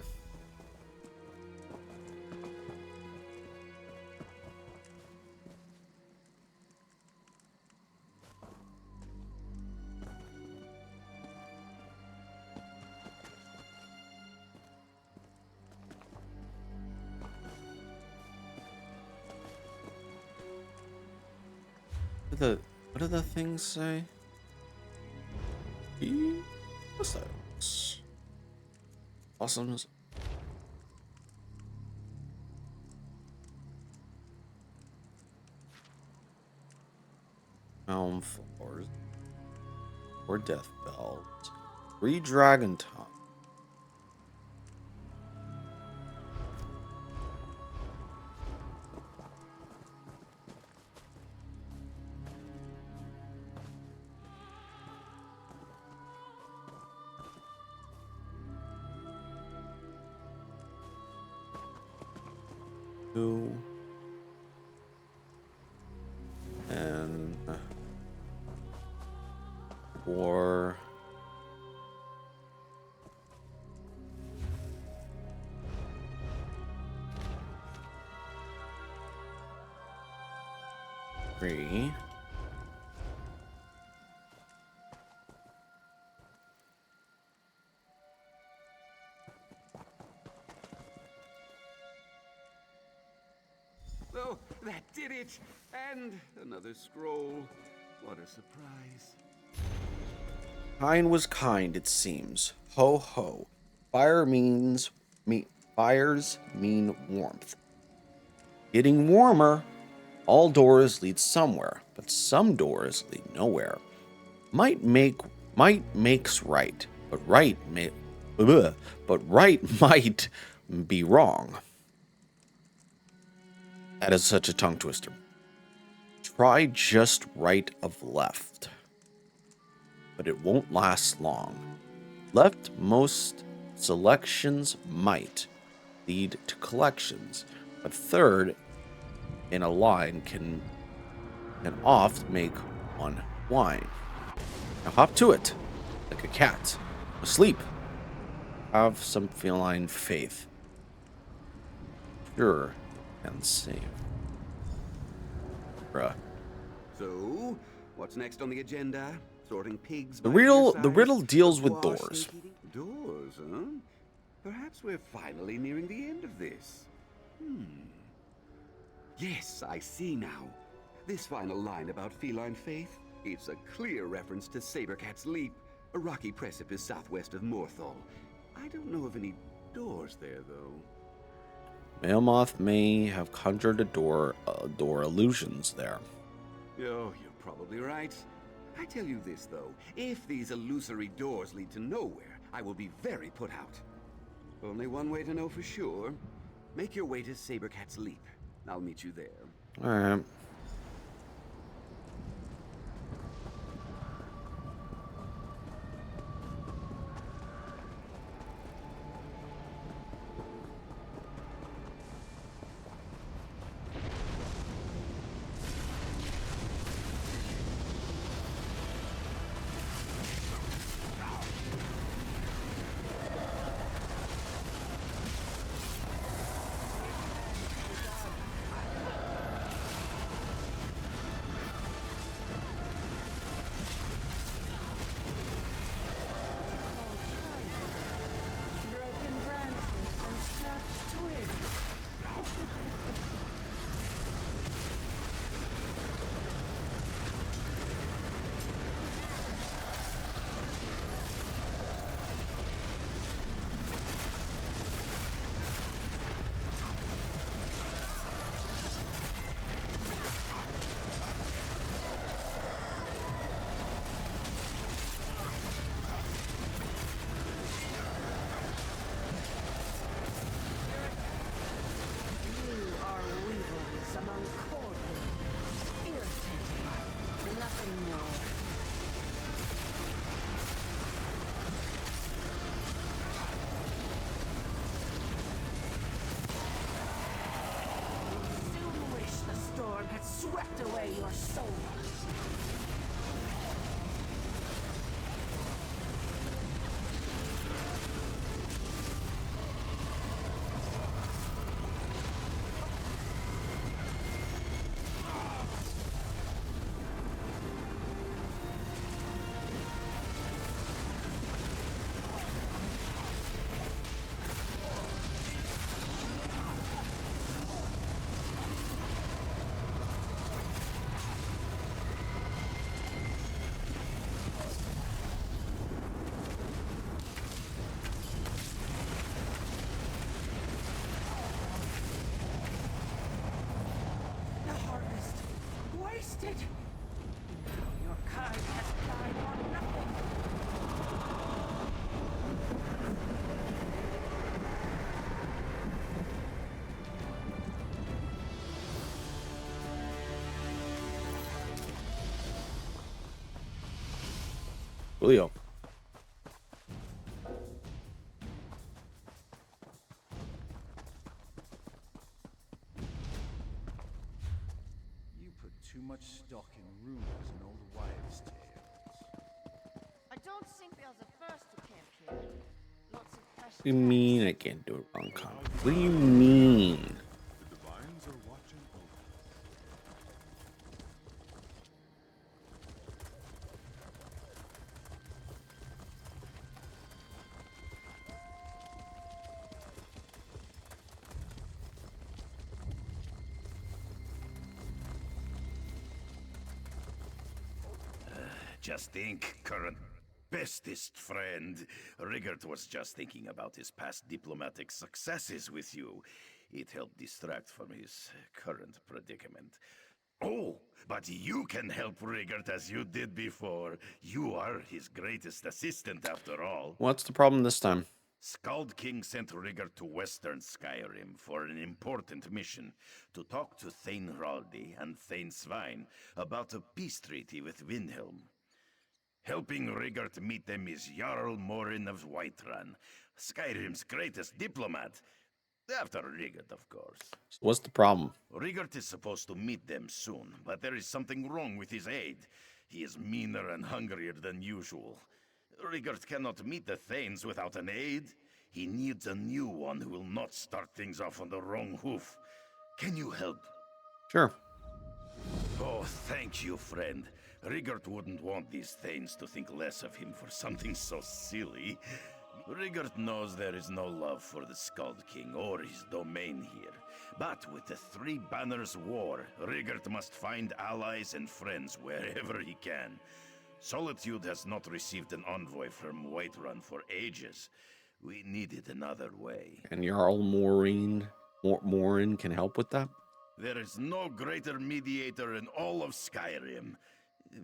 S1: What do the things say? What's that? Awesomeness. Elm flowers. 4 death bells. 3 dragon tongue. And 4 3
S11: Oh, that did it! And another scroll. What a surprise.
S1: Kind was kind, it seems. Ho ho. Fires mean warmth. Getting warmer. All doors lead somewhere, but some doors lead nowhere. Might makes right, but right might be wrong. That is such a tongue twister. Try just right of left, but it won't last long. Leftmost selections might lead to collections, but third in a line can oft make one whine. Now hop to it, like a cat, asleep. Have some feline faith. Pure and safe. Bruh.
S11: So, what's next on the agenda? Sorting pigs
S1: The
S11: by
S1: riddle
S11: size?
S1: deals with
S11: Squash
S1: doors.
S11: snake eating? Doors, huh? Perhaps we're finally nearing the end of this. Yes, I see now. This final line about feline faith, it's a clear reference to Sabercat's Leap, a rocky precipice southwest of Morthal. I don't know of any doors there, though.
S1: Mailmoth may have conjured door illusions there.
S11: Oh, you're probably right. I tell you this, though. If these illusory doors lead to nowhere, I will be very put out. Only one way to know for sure. Make your way to Sabercat's Leap. I'll meet you there.
S1: Alright.
S8: your soul. Wasted! Now your kind has died for nothing!
S1: Julio.
S2: You put too much stock in rumors and old wives' tales.
S8: I don't think we are the first to camp here. Lots of fresh.
S1: What do you mean I can't do it wrong, Con? What do you mean?
S2: The divines are watching over.
S13: Just think, current bestest friend. Rigert was just thinking about his past diplomatic successes with you. It helped distract from his current predicament. Oh, but you can help Rigert as you did before. You are his greatest assistant after all.
S1: What's the problem this time?
S13: Skald King sent Rigert to Western Skyrim for an important mission, to talk to Thane Raldi and Thane Svein about a peace treaty with Windhelm. Helping Rigert meet them is Jarl Morin of Whiterun, Skyrim's greatest diplomat. After Rigert, of course.
S1: So what's the problem?
S13: Rigert is supposed to meet them soon, but there is something wrong with his aide. He is meaner and hungrier than usual. Rigert cannot meet the Thanes without an aide. He needs a new one who will not start things off on the wrong hoof. Can you help?
S1: Sure.
S13: Oh, thank you, friend. Rigert wouldn't want these Thanes to think less of him for something so silly. Rigert knows there is no love for the Skald King or his domain here. But with the Three Banners War, Rigert must find allies and friends wherever he can. Solitude has not received an envoy from Whiterun for ages. We needed another way.
S1: And Jarl Morin can help with that?
S13: There is no greater mediator in all of Skyrim.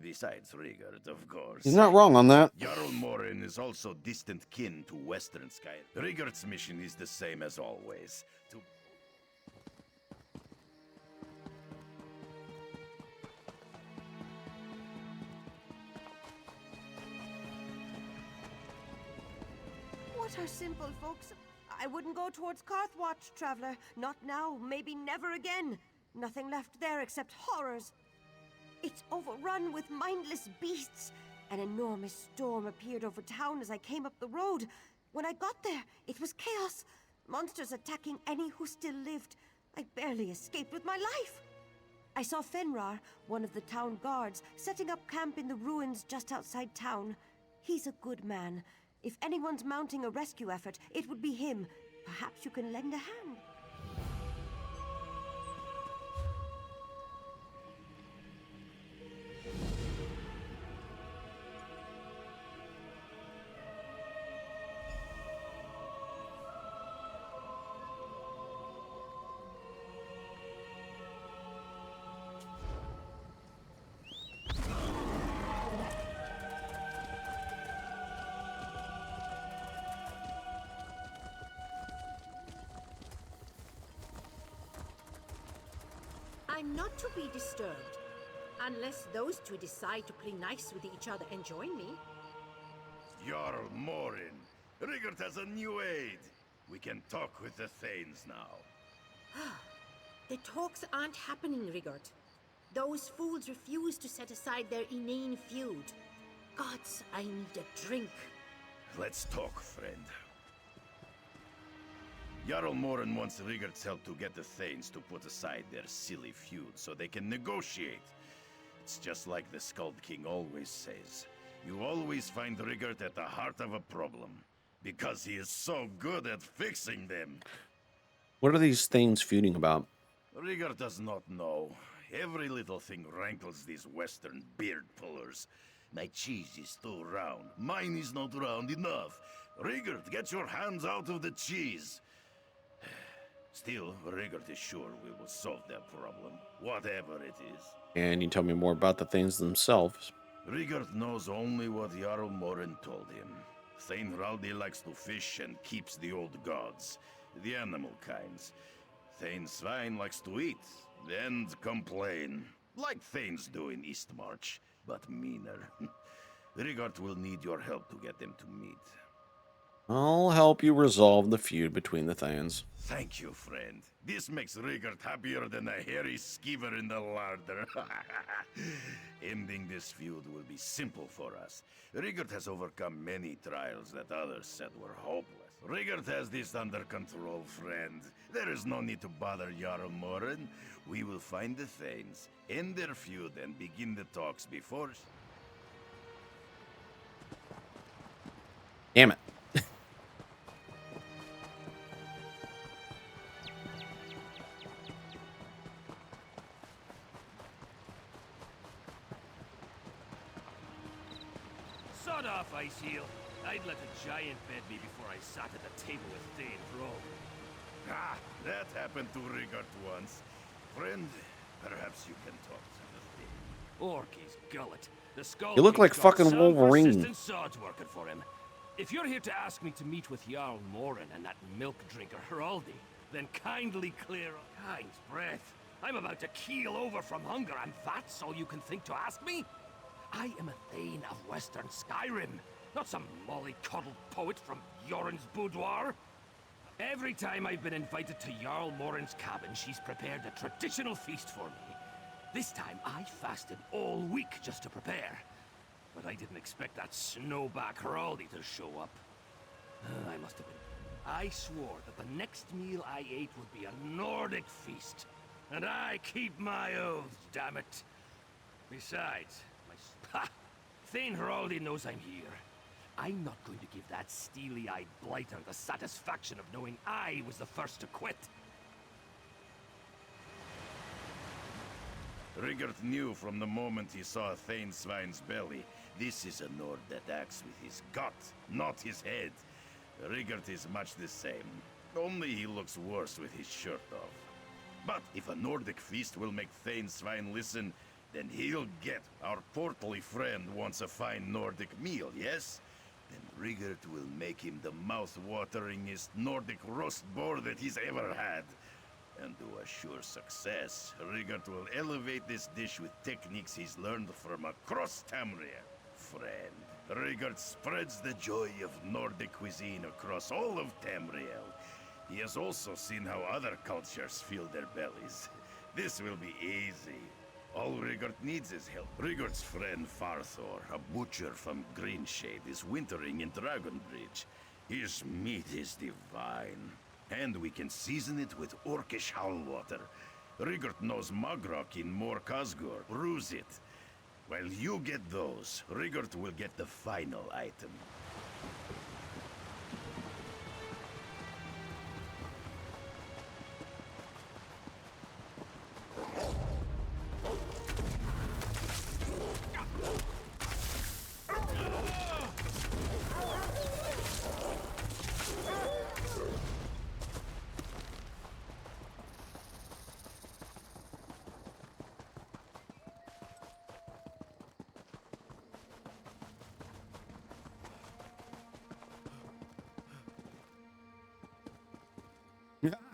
S13: Besides Rigert, of course.
S1: He's not wrong on that.
S13: Jarl Morin is also distant kin to Western Skyrim. Rigert's mission is the same as always.
S8: What are simple folks? I wouldn't go towards Karthwatch, traveler. Not now, maybe never again. Nothing left there except horrors. It's overrun with mindless beasts. An enormous storm appeared over town as I came up the road. When I got there, it was chaos. Monsters attacking any who still lived. I barely escaped with my life. I saw Fenrar, one of the town guards, setting up camp in the ruins just outside town. He's a good man. If anyone's mounting a rescue effort, it would be him. Perhaps you can lend a hand.
S14: I'm not to be disturbed, unless those two decide to play nice with each other and join me.
S13: Jarl Morin. Rigert has a new aide. We can talk with the Thanes now.
S14: The talks aren't happening, Rigert. Those fools refuse to set aside their inane feud. Gods, I need a drink.
S13: Let's talk, friend. Jarl Morin wants Rigurd's help to get the Thanes to put aside their silly feud so they can negotiate. It's just like the Skald King always says. You always find Rigurd at the heart of a problem, because he is so good at fixing them.
S1: What are these things feuding about?
S13: Rigurd does not know. Every little thing rankles these Western beard pullers. My cheese is too round. Mine is not round enough. Rigurd, get your hands out of the cheese. Still, Rigurd is sure we will solve that problem, whatever it is.
S1: And you tell me more about the things themselves.
S13: Rigurd knows only what Jarl Morin told him. Thane Raldi likes to fish and keeps the old gods, the animal kinds. Thane Svein likes to eat and complain, like Thanes do in Eastmarch, but meaner. Rigurd will need your help to get them to meet.
S1: I'll help you resolve the feud between the Thanes.
S13: Thank you, friend. This makes Rigurd happier than a hairy skeever in the larder. Ending this feud will be simple for us. Rigurd has overcome many trials that others said were hopeless. Rigurd has this under control, friend. There is no need to bother Jarl Morin. We will find the Thanes, end their feud, and begin the talks before...
S1: Damn it.
S7: Sod off, Ice Heel. I'd let a giant bed me before I sat at the table with Thane Rome.
S13: Ah, that happened to Rigurd once. Friend, perhaps you can talk to the Thane.
S7: Orky's gullet. The skull.
S1: You look like fucking Wolverine.
S7: Persistent sod's working for him. If you're here to ask me to meet with Jarl Morin and that milk drinker Heraldi, then kindly clear Kind's breath. I'm about to keel over from hunger, and that's all you can think to ask me? I am a Thane of Western Skyrim, not some mollycoddled poet from Yoren's boudoir. Every time I've been invited to Jarl Morin's cabin, she's prepared a traditional feast for me. This time, I fasted all week just to prepare. But I didn't expect that snowback Heraldi to show up. I must have been... I swore that the next meal I ate would be a Nordic feast. And I keep my oaths, damn it. Besides, Thane Heraldi knows I'm here. I'm not going to give that steely-eyed blighter the satisfaction of knowing I was the first to quit.
S13: Rigurd knew from the moment he saw Thane Svine's belly. This is a Nord that acts with his gut, not his head. Rigurd is much the same, only he looks worse with his shirt off. But if a Nordic feast will make Thane Svine listen, then he'll get. Our portly friend wants a fine Nordic meal, yes? Then Rigurd will make him the mouth-wateringest Nordic roast boar that he's ever had. And to assure success, Rigurd will elevate this dish with techniques he's learned from across Tamriel. Friend, Rigurd spreads the joy of Nordic cuisine across all of Tamriel. He has also seen how other cultures fill their bellies. This will be easy. All Rigurd needs is help. Rigurd's friend Farthor, a butcher from Greenshade, is wintering in Dragonbridge. His meat is divine. And we can season it with Orcish Howlwater. Rigurd knows Magrok in Mor Khazgur. Ruse it. While you get those, Rigurd will get the final item.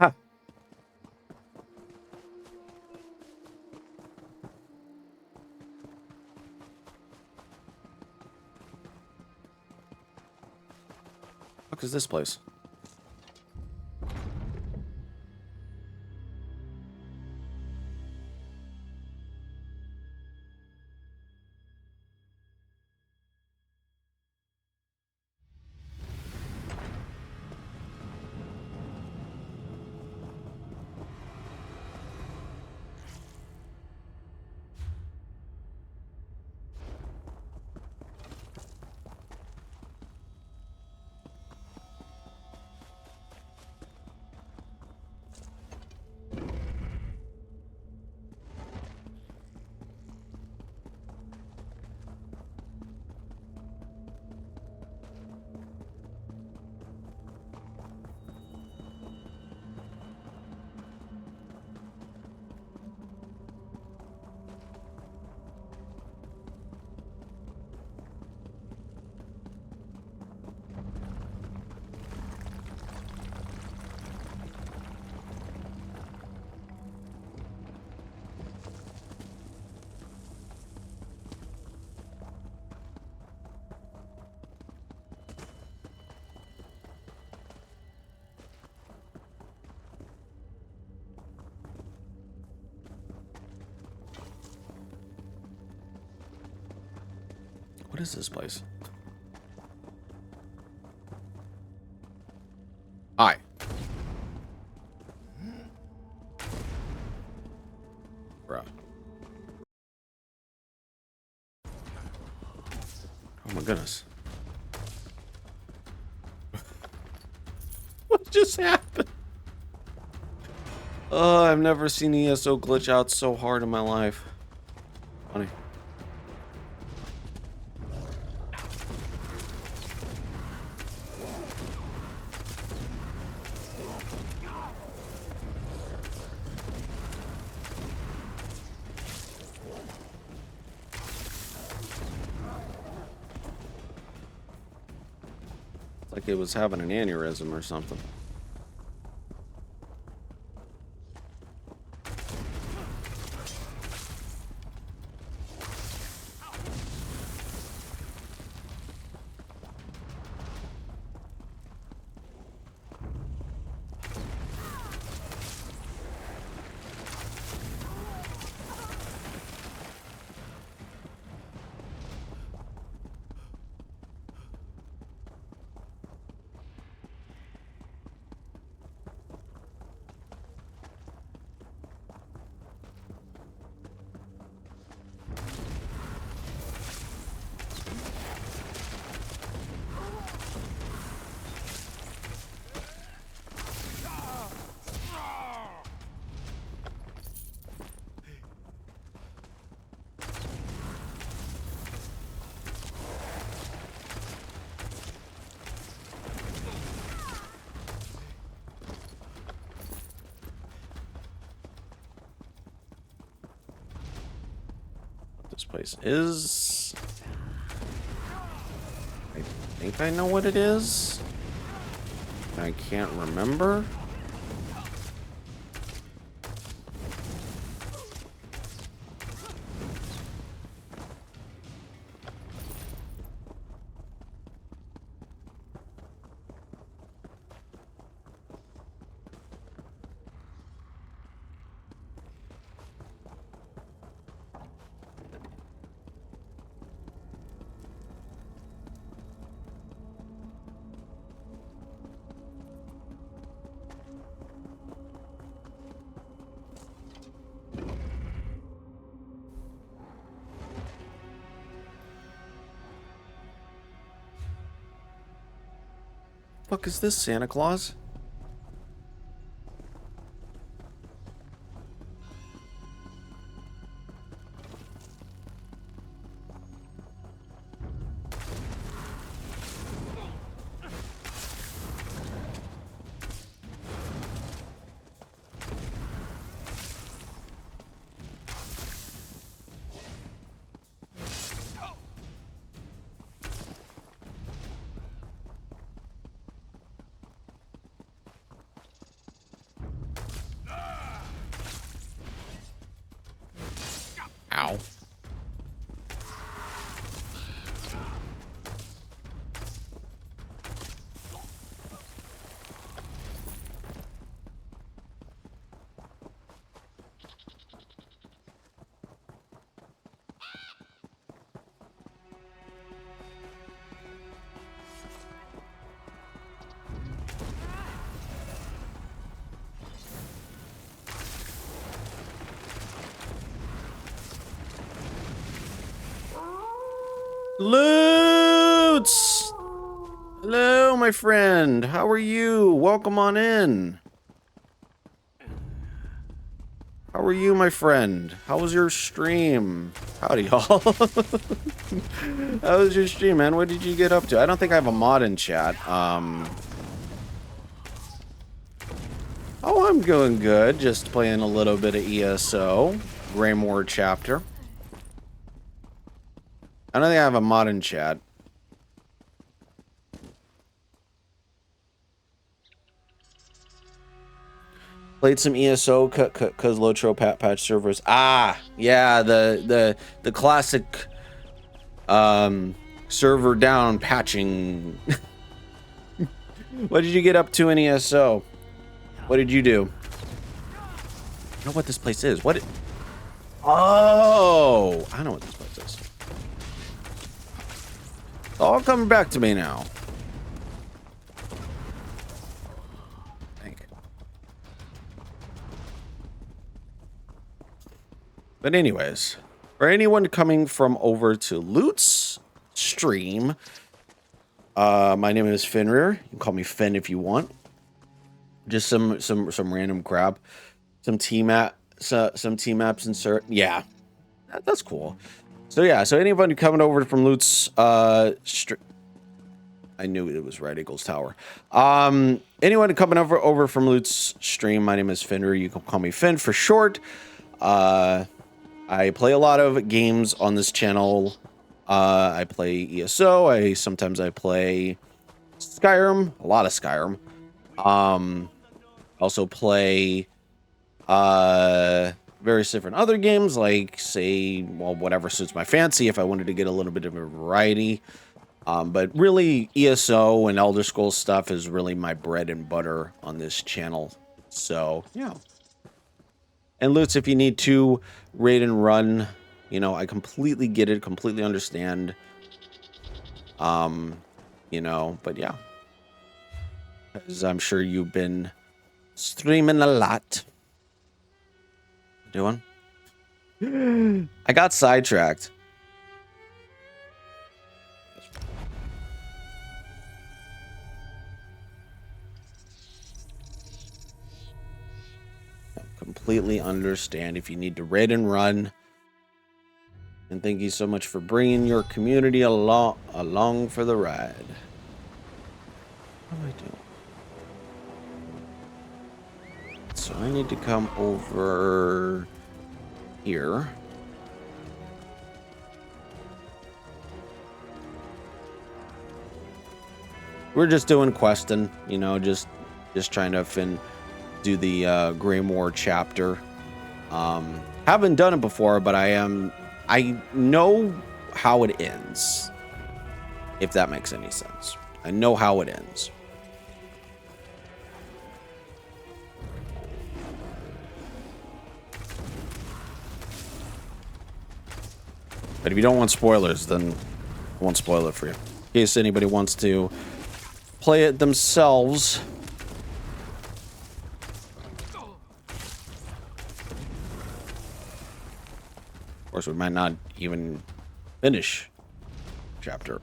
S1: Ah. What is this place? What is this place? Hi. Bruh. Oh my goodness. What just happened? Oh, I've never seen ESO glitch out so hard in my life. Funny. It's like it was having an aneurysm or something. This place is... I think I know what it is. I can't remember. Fuck is this, Santa Claus? Ow. Loots! Hello, my friend. How are you? Welcome on in. How are you, my friend? How was your stream? Howdy, y'all. How was your stream, man? What did you get up to? I don't think I have a mod in chat. Oh, I'm doing good. Just playing a little bit of ESO. Greymoor chapter. I don't think I have a mod in chat. Played some ESO cause Lotro patch servers. Ah, yeah, the classic server down patching. What did you get up to in ESO? What did you do? I know what this place is. What? Oh, I know what this place is. It's all coming back to me now. But anyways, for anyone coming from over to Loot's stream, my name is Fenrir. You can call me Fen if you want. Just some random crap, some team maps insert. Yeah, that's cool. So yeah, so anyone coming over from Loot's I knew it was Red Eagles Tower. Anyone coming over from Loot's stream, my name is Fenrir. You can call me Fen for short. I play a lot of games on this channel. I play ESO. Sometimes I play Skyrim, a lot of Skyrim. Also play various different other games, like say, well, whatever suits my fancy. If I wanted to get a little bit of a variety. But really, ESO and Elder Scrolls stuff is really my bread and butter on this channel. So, yeah. And Lutz, if you need to raid and run, you know, I completely get it, completely understand. You know, but yeah. As I'm sure you've been streaming a lot. Doing? I got sidetracked. Completely understand if you need to raid and run. And thank you so much for bringing your community along for the ride. What do I do? So I need to come over here. We're just doing questing, you know, just trying to do the Greymoor chapter. Haven't done it before, but I know how it ends. If that makes any sense. I know how it ends. But if you don't want spoilers, then I won't spoil it for you. In case anybody wants to play it themselves. Of course, we might not even finish chapter.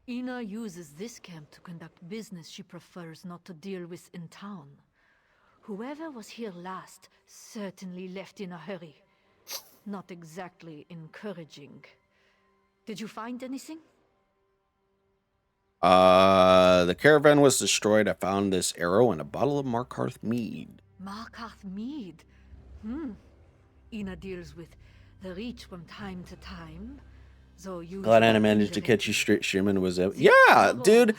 S5: Ina uses this camp to conduct business she prefers not to deal with in town. Whoever was here last certainly left in a hurry. Not exactly encouraging. Did you find anything?
S1: The caravan was destroyed. I found this arrow and a bottle of Markarth mead.
S5: Markarth mead? Ina deals with the Reach from time to time. So you
S1: Glad I managed to catch you streaming. Was it? Yeah, dude.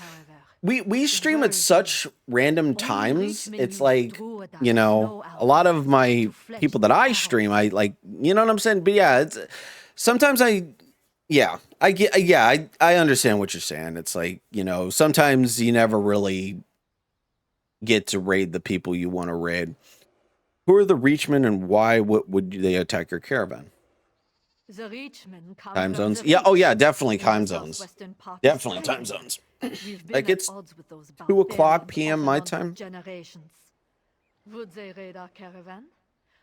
S1: We stream at such random times. It's like, you know, a lot of my people that I stream, I like, you know what I'm saying? But yeah, it's sometimes I understand what you're saying. It's like, you know, sometimes you never really get to raid the people you want to raid. Who are the Reachmen and why would they attack your caravan?
S5: The Reachmen come
S1: Time
S5: from
S1: zones?
S5: the
S1: Yeah, oh yeah,
S5: Reach
S1: definitely
S5: in
S1: time
S5: the
S1: zones.
S5: southwestern part of
S1: Definitely time
S5: Skyrim.
S1: zones.
S5: We've been
S1: Like
S5: at
S1: it's
S5: odds with those
S1: 2 o'clock
S5: barbarians
S1: p.m.
S5: off
S1: my
S5: and on for
S1: time.
S5: generations. Would they raid our caravan?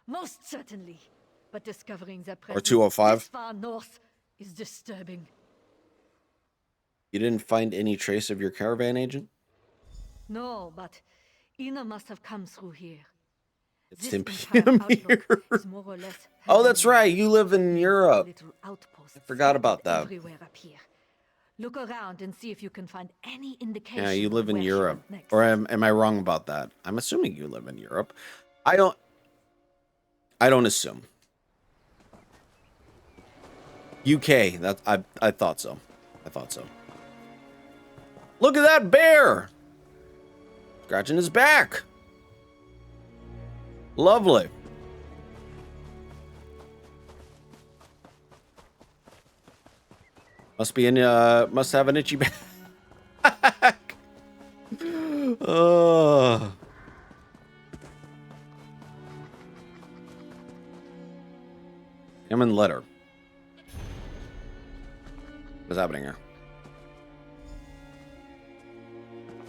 S5: Most certainly. But discovering their
S1: Or
S5: presence
S1: 2:05.
S5: this far north is disturbing.
S1: You didn't find any trace of your caravan agent?
S5: No, but Ina must have come through here.
S1: It's
S5: This
S1: 10
S5: entire
S1: p.m.
S5: outlook
S1: here.
S5: is more or less her
S1: Oh, that's
S5: domain.
S1: right. You live in
S5: These
S1: Europe.
S5: little outposts
S1: I forgot about
S5: scattered
S1: that.
S5: everywhere up here. Look around and see if you can find any indication.
S1: Yeah, you live
S5: of
S1: in
S5: where she
S1: Europe.
S5: went next.
S1: Or am I wrong about that? I'm assuming you live in Europe. I don't assume. UK. That I thought so. I thought so. Look at that bear. Scratching his back. Lovely. Must have an itchy back. Him and letter. What's happening here?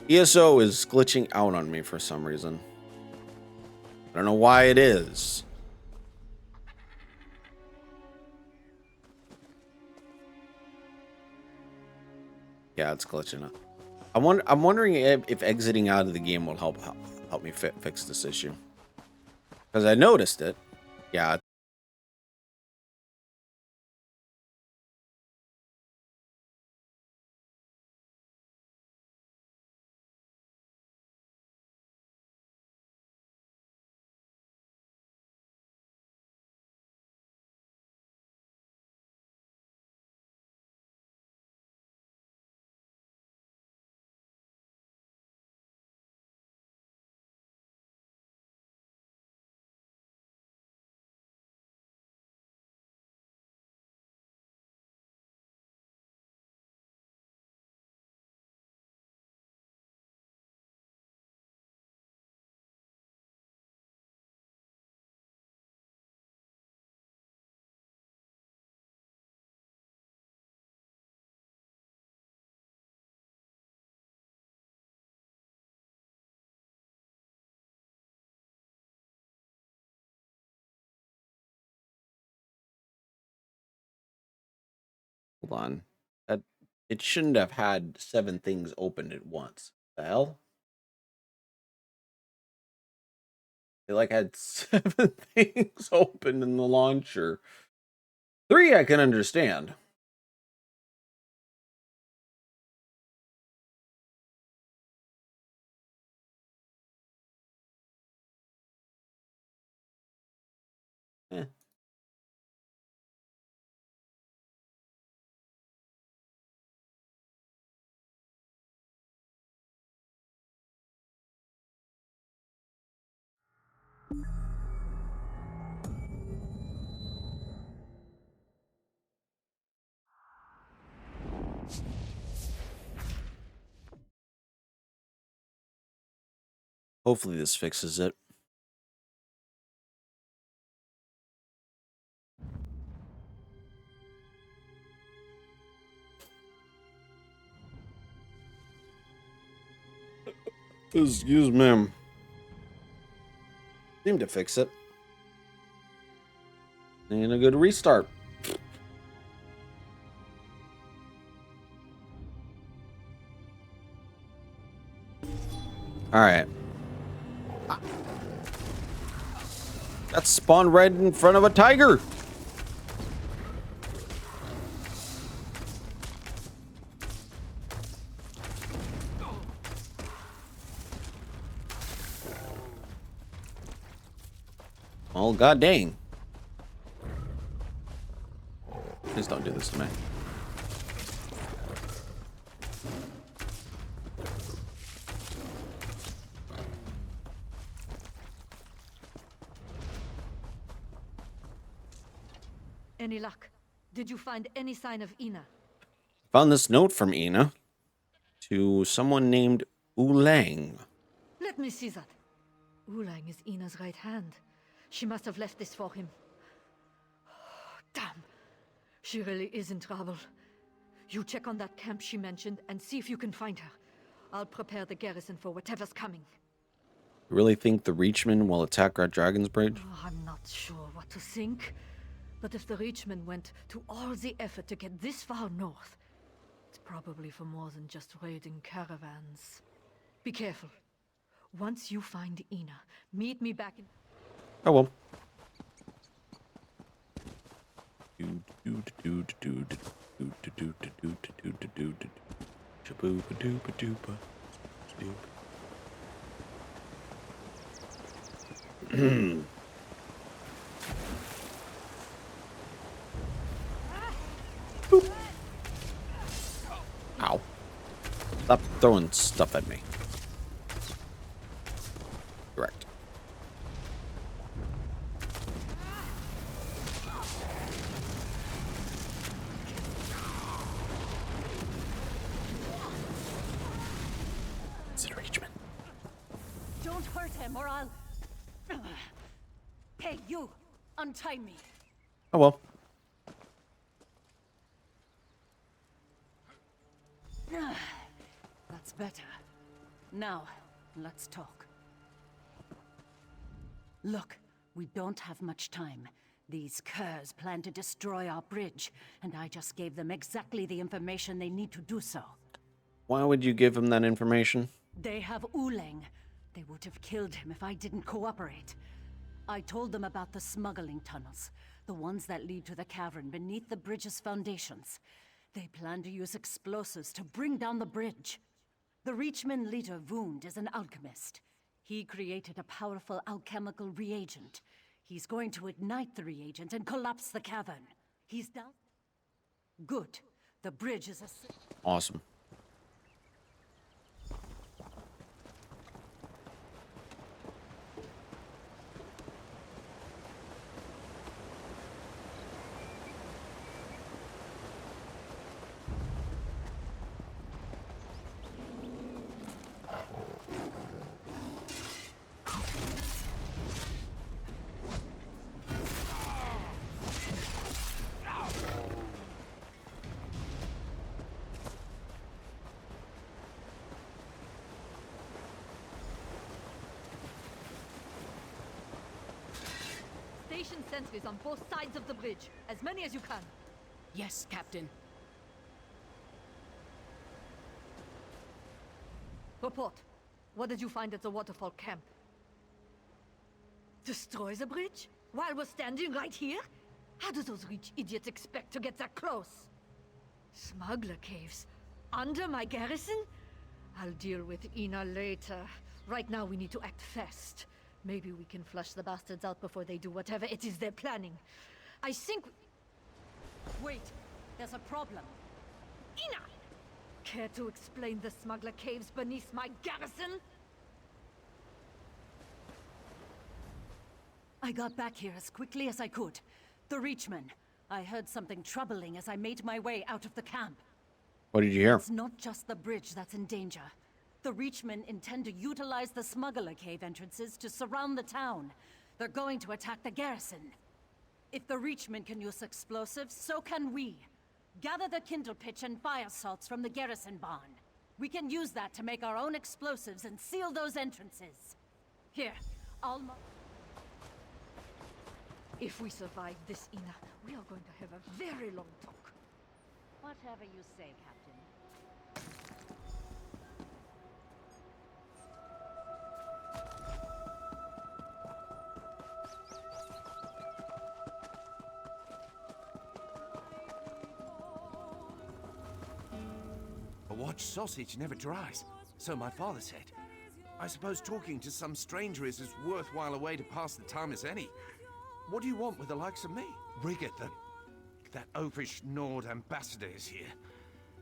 S1: ESO is glitching out on me for some reason. I don't know why it is. Yeah, it's glitching out. I'm wondering if exiting out of the game will help me fix this issue. Because I noticed it. Yeah. Hold on. That it shouldn't have had 7 things open at once. The hell? It like had 7 things open in the launcher. 3 I can understand. Eh. Hopefully this fixes it. Excuse me. Seemed to fix it. And a good restart. All right. That spawned right in front of a tiger. Oh, god dang. Please don't do this to me.
S5: Any luck? Did you find any sign of Ina?
S1: Found this note from Ina to someone named Ulang.
S5: Let me see that. Ulang is Ina's right hand. She must have left this for him. Damn. She really is in trouble. You check on that camp she mentioned and see if you can find her. I'll prepare the garrison for whatever's coming.
S1: You really think the Reachmen will attack our Dragon's Bridge?
S5: Oh, I'm not sure what to think. But if the Reachmen went to all the effort to get this far north, it's probably for more than just raiding caravans. Be careful. Once you find Ina, meet me back in...
S1: Oh well. Ow. Stop throwing stuff at me. Correct. It's a Reachman.
S14: Don't hurt him or I'll... Hey, you! Untie me.
S1: Oh well.
S12: That's better. Now, let's talk. Look, we don't have much time. These curs plan to destroy our bridge, and I just gave them exactly the information they need to do so.
S1: Why would you give him that information?
S12: They have Uleng. They would have killed him if I didn't cooperate. I told them about the smuggling tunnels, the ones that lead to the cavern beneath the bridge's foundations. They plan to use explosives to bring down the bridge. The Reachman leader Wound is an alchemist. He created a powerful alchemical reagent. He's going to ignite the reagent and collapse the cavern. He's done? Good. The bridge is a...
S1: Awesome.
S5: Station sentries on both sides of the bridge. As many as you can.
S12: Yes, Captain.
S5: Report. What did you find at the waterfall camp? Destroy the bridge? While we're standing right here? How do those rich idiots expect to get that close? Smuggler caves? Under my garrison? I'll deal with Ina later. Right now we need to act fast. Maybe we can flush the bastards out before they do whatever it is they're planning. I think...
S12: Wait, there's a problem.
S5: Ina! Care to explain the smuggler caves beneath my garrison?
S12: I got back here as quickly as I could. The Reachman. I heard something troubling as I made my way out of the camp.
S1: What did you hear?
S12: It's not just the bridge that's in danger. The Reachmen intend to utilize the smuggler cave entrances to surround the town. They're going to attack the garrison. If the Reachmen can use explosives, so can we. Gather the kindle pitch and fire salts from the garrison barn. We can use that to make our own explosives and seal those entrances. Here, I'll...
S5: If we survive this, Ina, we are going to have a very long talk.
S12: Whatever you say, Captain.
S15: A watch sausage never dries, so my father said. I suppose talking to some stranger is as worthwhile a way to pass the time as any. What do you want with the likes of me? Rigert, that oafish Nord ambassador is here.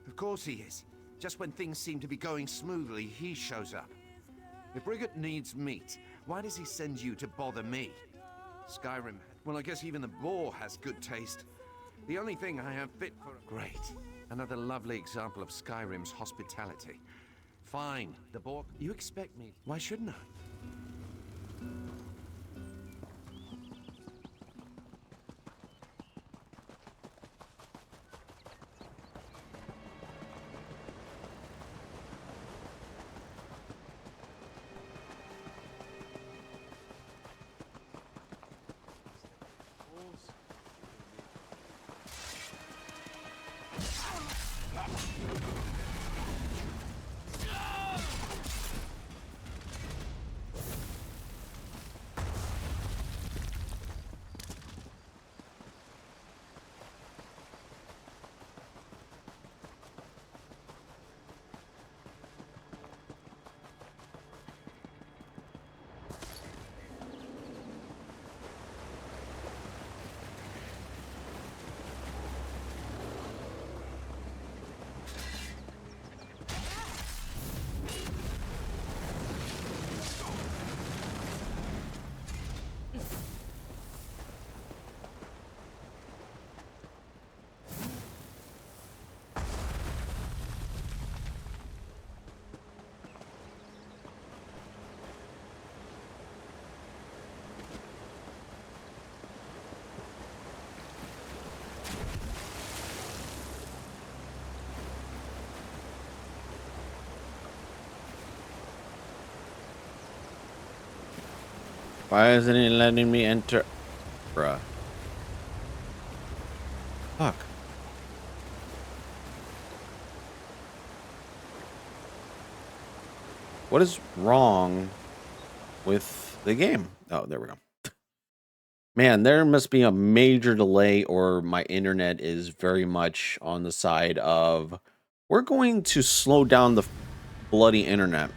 S15: Of course he is. Just when things seem to be going smoothly, he shows up. If Rigert needs meat, why does he send you to bother me? Skyrim, well, I guess even the boar has good taste. The only thing I have fit for... Great. Another lovely example of Skyrim's hospitality. Fine, the boar... You expect me... Why shouldn't I?
S1: Why isn't he letting me enter? Bruh. Fuck. What is wrong with the game? Oh, there we go. Man, there must be a major delay, or my internet is very much on the side of we're going to slow down the bloody internet.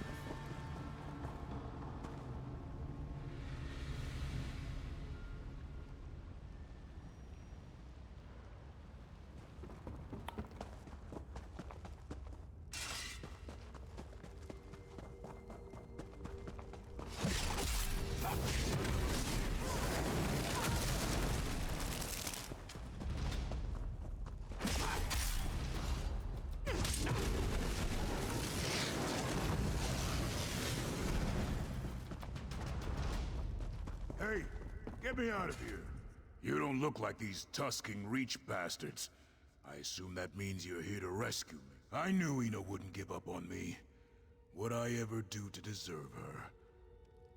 S13: Hey, get me out of here. You don't look like these Tusking Reach bastards. I assume that means you're here to rescue me. I knew Ina wouldn't give up on me. What'd I ever do to deserve her?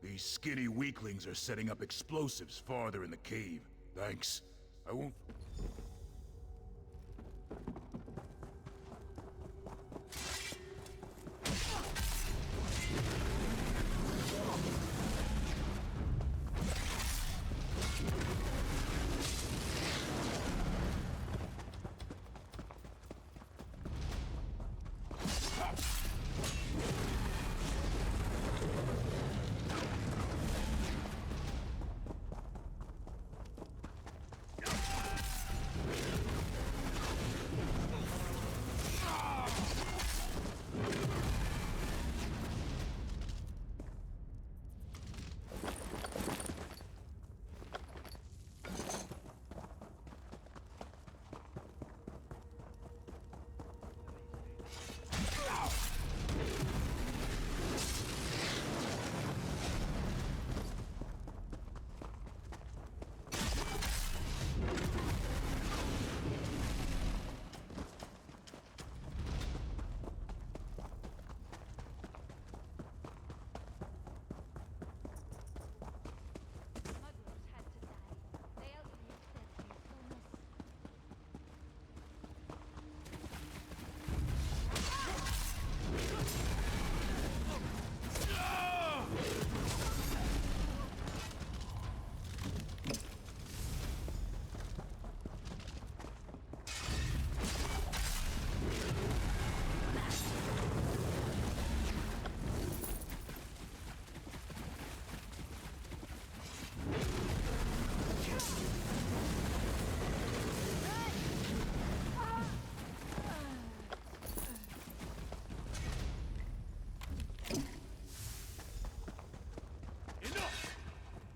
S13: These skinny weaklings are setting up explosives farther in the cave. Thanks. I won't...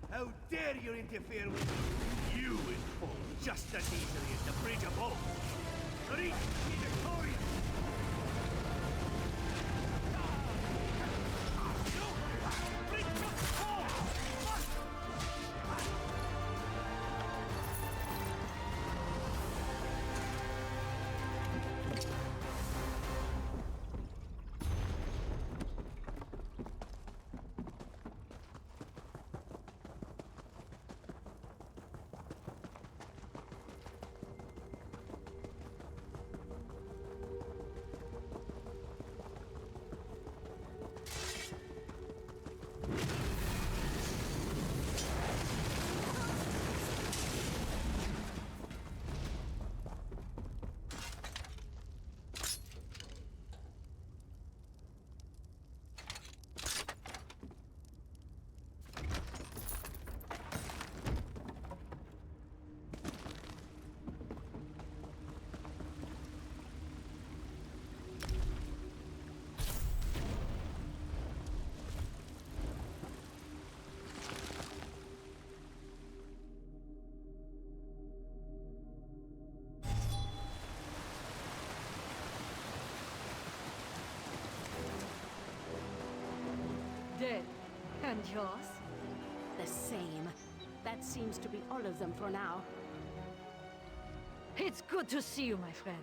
S2: How dare you interfere with me? You will fall just as easily as the Bridge of Hope. Reach be victorious!
S5: Dead. And yours?
S12: The same. That seems to be all of them for now.
S5: It's good to see you, my friend.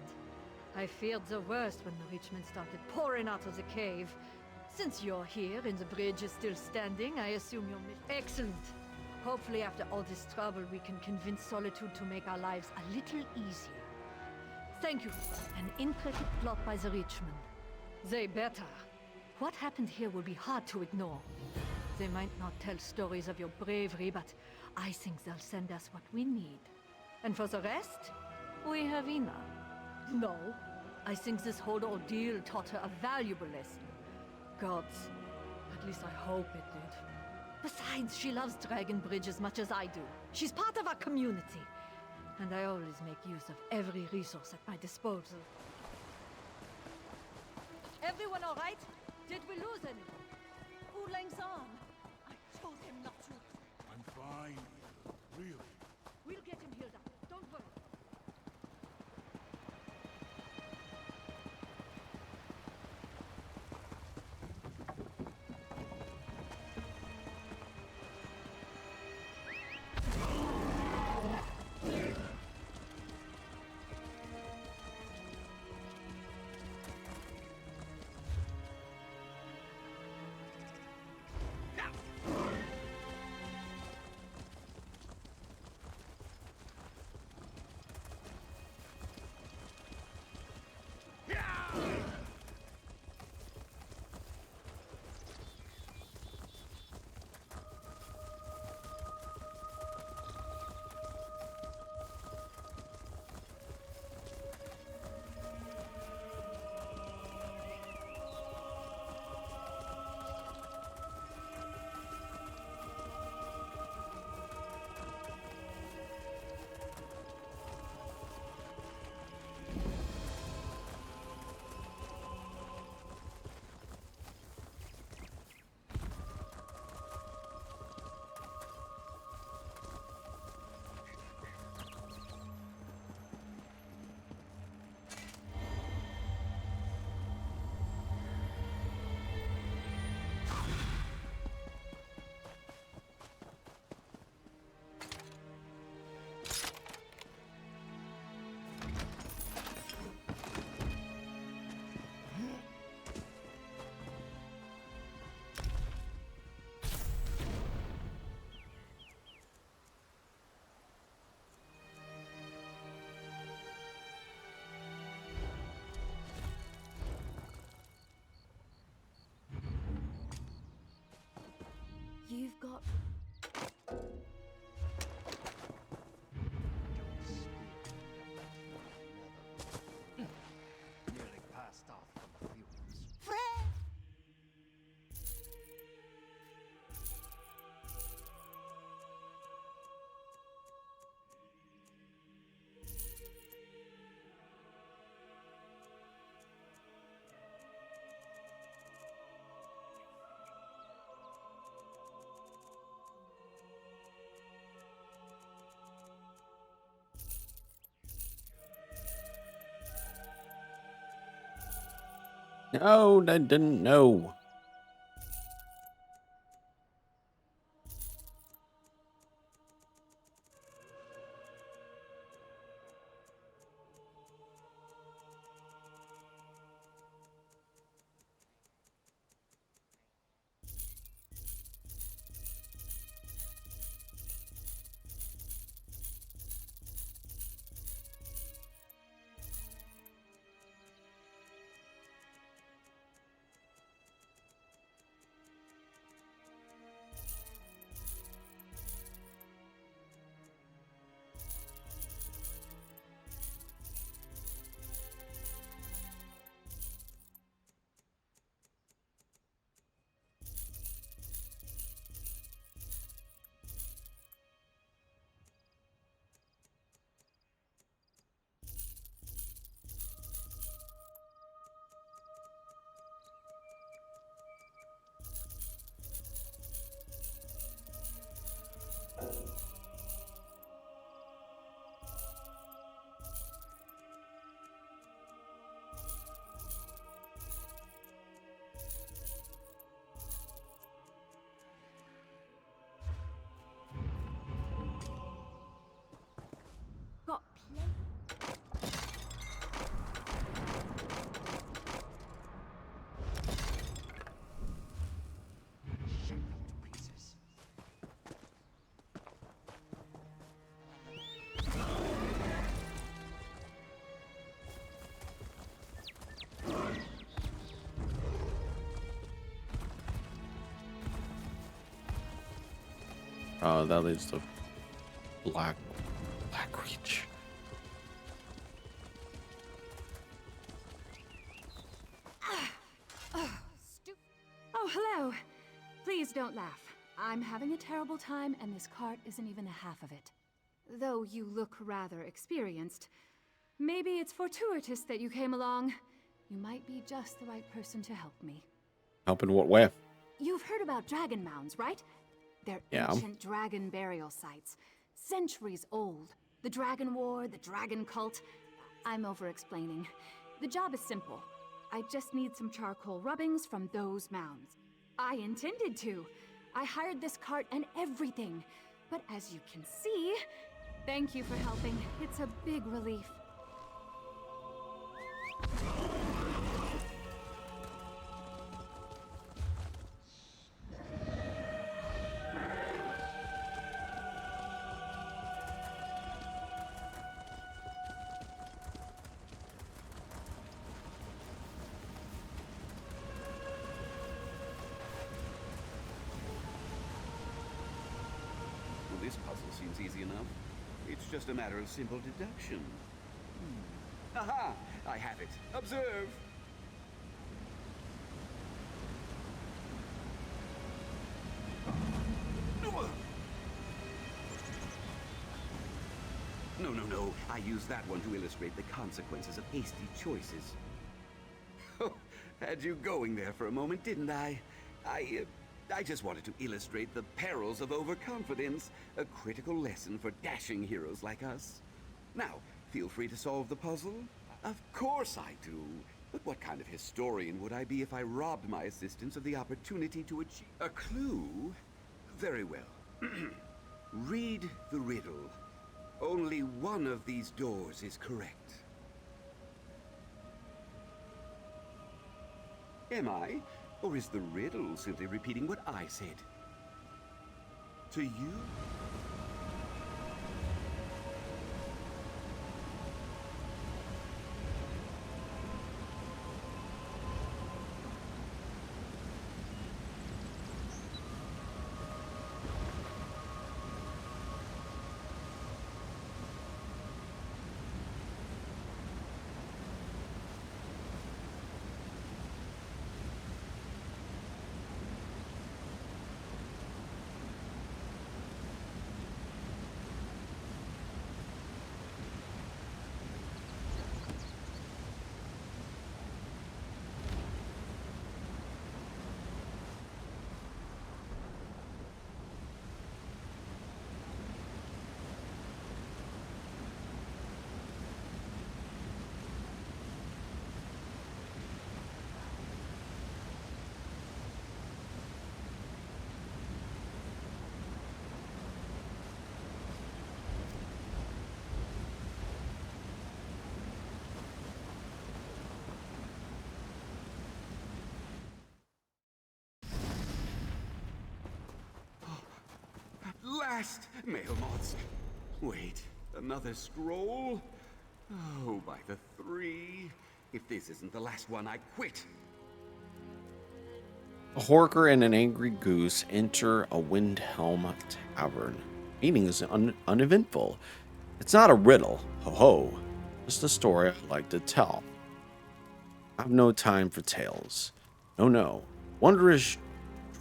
S5: I feared the worst when the Richmen started pouring out of the cave. Since you're here and the bridge is still standing, I assume you're... Excellent. Hopefully after all this trouble, we can convince Solitude to make our lives a little easier. Thank you. An intricate plot by the Richmond. They better. What happened here will be hard to ignore. They might not tell stories of your bravery, but I think they'll send us what we need. And for the rest, we have Ina. No, I think this whole ordeal taught her a valuable lesson. Gods, at least I hope it did. Besides, she loves Dragon Bridge as much as I do. She's part of our community. And I always make use of every resource at my disposal. Everyone all right? Did we lose anyone? Oolang's on. I told him not to.
S2: I'm fine, really.
S5: We'll get him healed up. Don't worry.
S8: You've got...
S2: Nearly passed off from the fumes.
S8: Fred!
S1: No, I didn't know. That leads to Black Reach.
S9: Oh, hello. Please don't laugh. I'm having a terrible time, and this cart isn't even a half of it. Though you look rather experienced. Maybe it's fortuitous that you came along. You might be just the right person to help me.
S1: Help in what way?
S9: You've heard about dragon mounds, right? They're ancient dragon burial sites. Centuries old. The Dragon War, the Dragon Cult. I'm over-explaining. The job is simple. I just need some charcoal rubbings from those mounds. I intended to. I hired this cart and everything. But as you can see, thank you for helping. It's a big relief.
S11: This puzzle seems easy enough. It's just a matter of simple deduction. Aha! I have it. Observe! No. I used that one to illustrate the consequences of hasty choices. Had you going there for a moment, didn't I? I just wanted to illustrate the perils of overconfidence, a critical lesson for dashing heroes like us. Now, feel free to solve the puzzle. Of course I do. But what kind of historian would I be if I robbed my assistants of the opportunity to achieve a clue? Very well. Read the riddle. Only one of these doors is correct. Am I? Or is the riddle simply repeating what I said? To you? Last mail mods. Wait, another scroll? Oh, by the 3. If this isn't the last one, I quit.
S1: A Horker and an angry goose enter a Windhelm tavern. Meeting is uneventful. It's not a riddle, ho-ho. Just a story I like to tell. I have no time for tales. No. Wondrous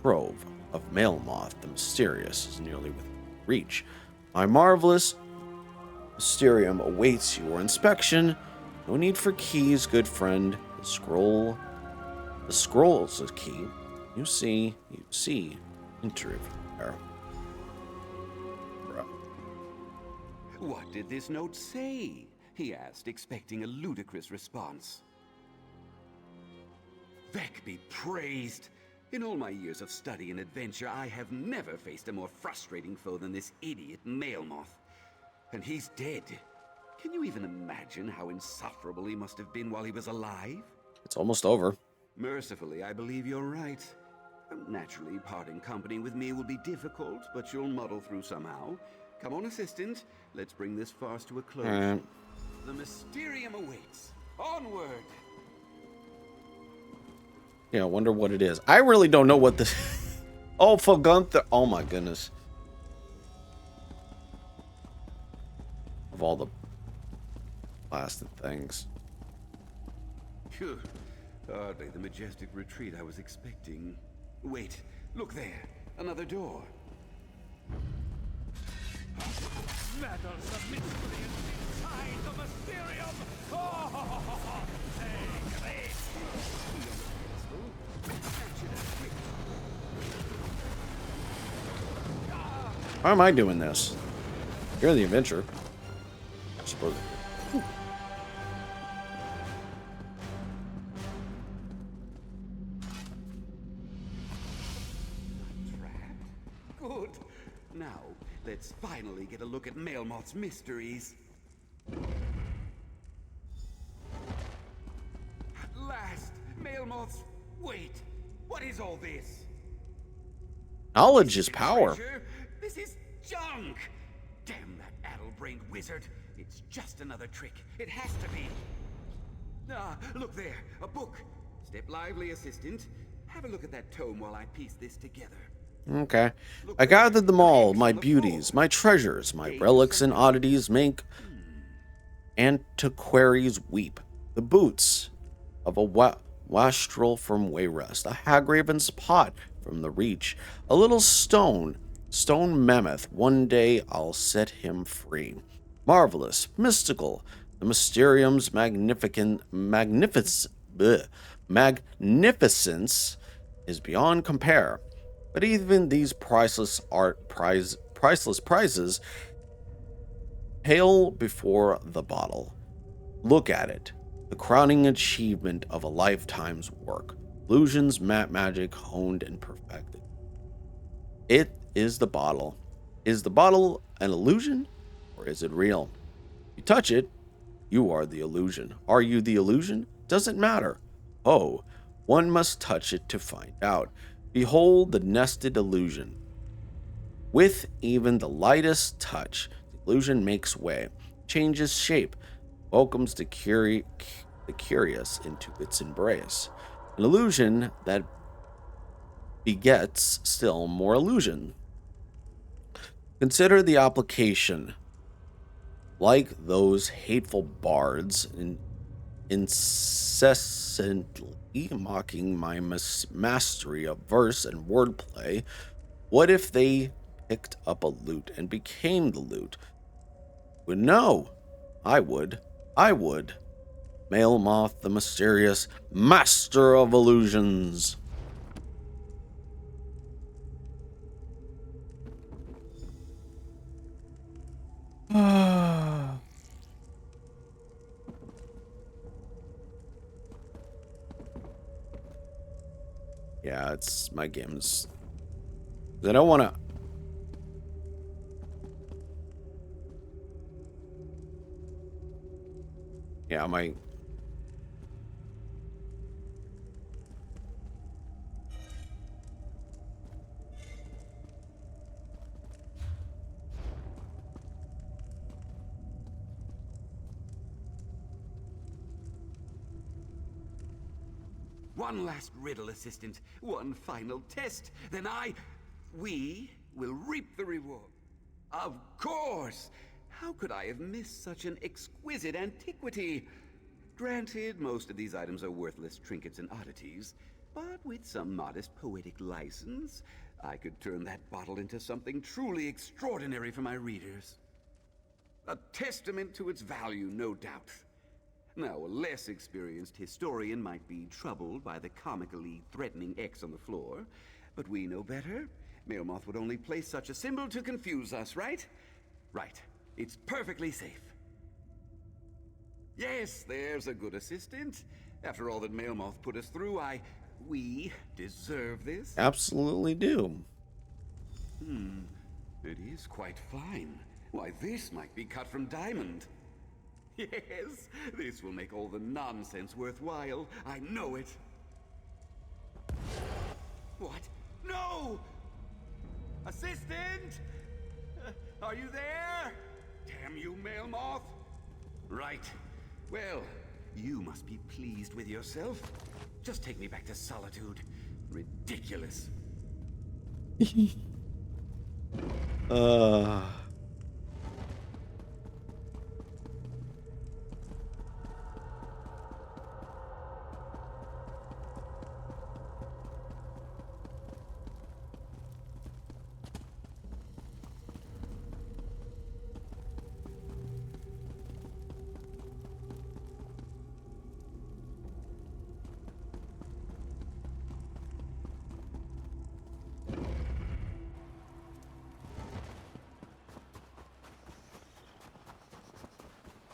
S1: trove of mail moth, the mysterious, is nearly within reach. My marvelous mysterium awaits your inspection. No need for keys, good friend. The scroll's a key. You see. Enter there.
S11: What did this note say? He asked, expecting a ludicrous response. Vec be praised! In all my years of study and adventure, I have never faced a more frustrating foe than this idiot mail moth. And he's dead. Can you even imagine how insufferable he must have been while he was alive?
S1: It's almost over.
S11: Mercifully, I believe you're right. Naturally, parting company with me will be difficult, but you'll muddle through somehow. Come on, assistant. Let's bring this farce to a close. The Mysterium awaits. Onward!
S1: Yeah, I wonder what it is. I really don't know what this... Oh, for Gunther. Oh, my goodness. all the blasted things.
S11: Phew. Hardly the majestic retreat I was expecting. Wait, look there. Another door.
S4: Metals of mystery inside the Mysterium! Oh, take this!
S1: How am I doing this? You're the adventurer. I suppose.
S11: Good. Now, let's finally get a look at Mailmoth's mysteries. At last, Mailmoth's... Wait, what is all this?
S1: Knowledge is power.
S11: Treasure? This is junk! Damn that addle-brained wizard. It's just another trick. It has to be. Ah, look there, a book. Step lively, assistant. Have a look at that tome while I piece this together.
S1: Okay. I gathered them all, my beauties, my treasures, my relics and oddities make antiquaries weep. The boots of a wastrel from Wayrest, a hagraven's pot from the Reach, a little stone mammoth. One day I'll set him free. Marvelous, mystical, the Mysterium's magnificence is beyond compare. But even these priceless prizes pale before the bottle. Look at it, the crowning achievement of a lifetime's work. Illusions, magic honed and perfected. It is the bottle. Is the bottle an illusion, or is it real? You touch it, you are the illusion. Are you the illusion? Doesn't matter. Oh, one must touch it to find out. Behold the nested illusion. With even the lightest touch, the illusion makes way, changes shape, welcomes the curious into its embrace. An illusion that begets still more illusion. Consider the application. Like those hateful bards incessantly mocking my mastery of verse and wordplay, what if they picked up a lute and became the lute? Well, no, I would. Mailmoth, the mysterious master of illusions. Yeah, it's my games. I don't want to. Yeah, my.
S11: One last riddle, assistant. One final test. Then we will reap the reward. Of course! How could I have missed such an exquisite antiquity? Granted, most of these items are worthless trinkets and oddities, but with some modest poetic license, I could turn that bottle into something truly extraordinary for my readers. A testament to its value, no doubt. Now, a less experienced historian might be troubled by the comically threatening X on the floor, but we know better. Mailmoth would only place such a symbol to confuse us, right? Right. It's perfectly safe. Yes, there's a good assistant. After all that Mailmoth put us through, we deserve this.
S1: Absolutely do.
S11: It is quite fine. Why, this might be cut from diamond. Yes, this will make all the nonsense worthwhile. I know it. What? No! Assistant! Are you there? Damn you, Mailmoth! Right. Well, you must be pleased with yourself. Just take me back to Solitude. Ridiculous.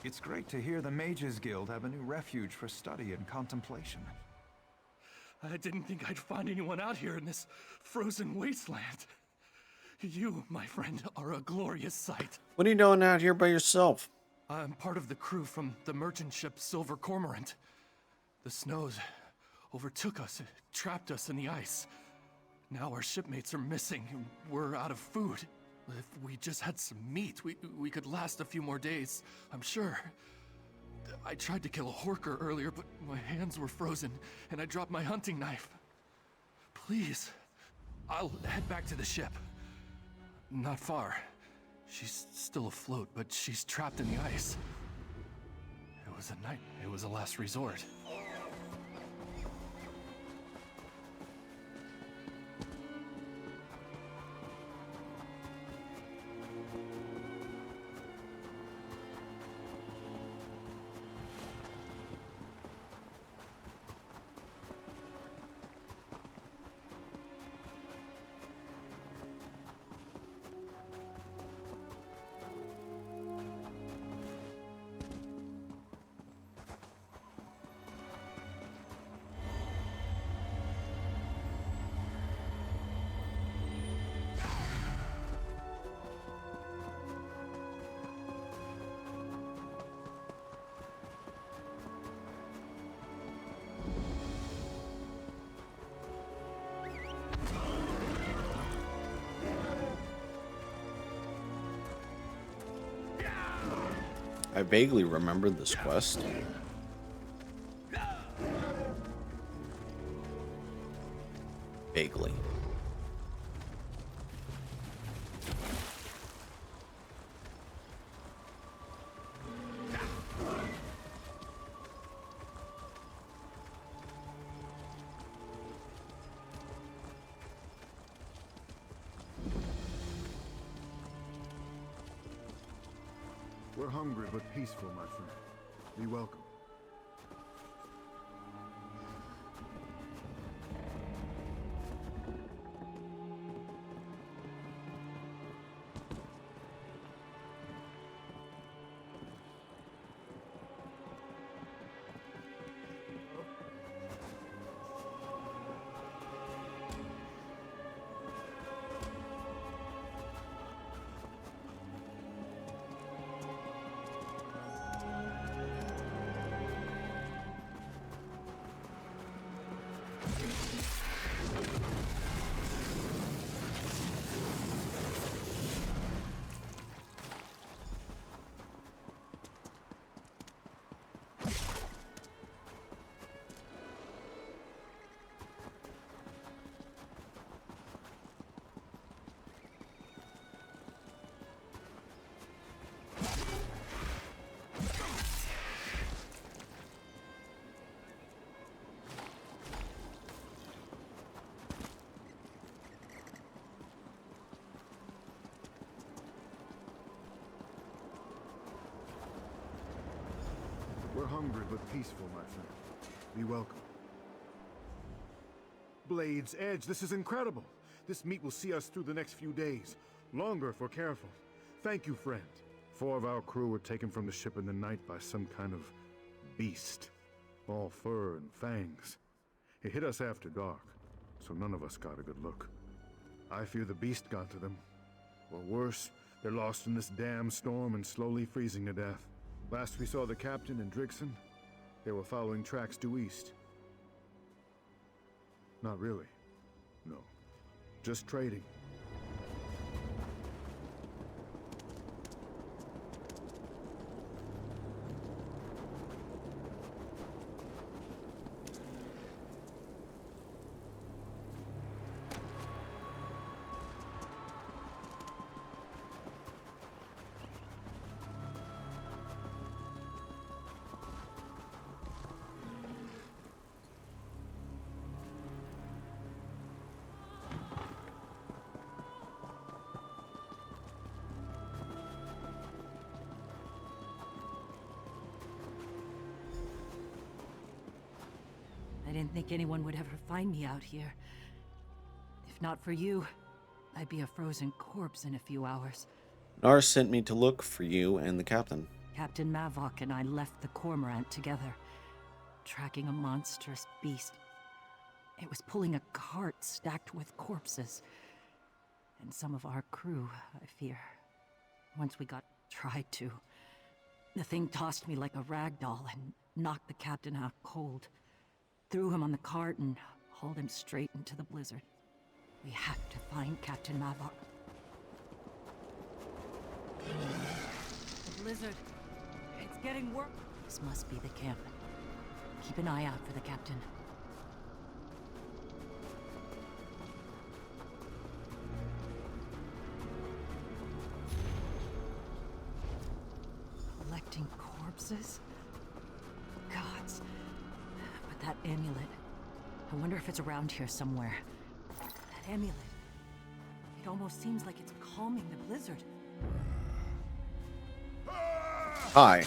S16: It's great to hear the Mages Guild have a new refuge for study and contemplation.
S17: I didn't think I'd find anyone out here in this frozen wasteland. You, my friend, are a glorious sight.
S1: What are you doing out here by yourself?
S17: I'm part of the crew from the merchant ship Silver Cormorant. The snows overtook us, trapped us in the ice. Now our shipmates are missing, and we're out of food. If we just had some meat, we could last a few more days, I'm sure. I tried to kill a horker earlier, but my hands were frozen, and I dropped my hunting knife. Please, I'll head back to the ship. Not far. She's still afloat, but she's trapped in the ice. It was a night. It was a last resort.
S1: I vaguely remember this quest. Vaguely.
S2: We're hungry but peaceful, my friend. Be welcome. We're hungry but peaceful, my friend. Be welcome. Blade's Edge, this is incredible. This meat will see us through the next few days. Longer if we're careful. Thank you, friend. 4 of our crew were taken from the ship in the night by some kind of beast. All fur and fangs. It hit us after dark, so none of us got a good look. I fear the beast got to them. Or worse, they're lost in this damn storm and slowly freezing to death. Last we saw the captain and Drigson, they were following tracks due east. Not really. No. Just trading.
S18: I didn't think anyone would ever find me out here. If not for you, I'd be a frozen corpse in a few hours.
S1: Nar sent me to look for you and the captain.
S18: Captain Mavok and I left the Cormorant together, tracking a monstrous beast. It was pulling a cart stacked with corpses. And some of our crew, I fear. Once we tried to, the thing tossed me like a rag doll and knocked the captain out cold. Threw him on the cart and hauled him straight into the blizzard. We have to find Captain Mavok. The blizzard. It's getting worse. This must be the camp. Keep an eye out for the captain. Collecting corpses? Gods. But that amulet. I wonder if it's around here somewhere. That amulet. It almost seems like it's calming the blizzard.
S1: Hi.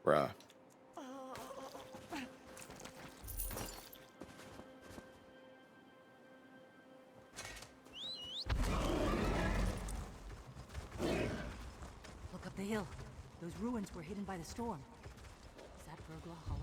S1: Bruh.
S18: Look up the hill. Those ruins were hidden by the storm. Is that Burgla Hollow?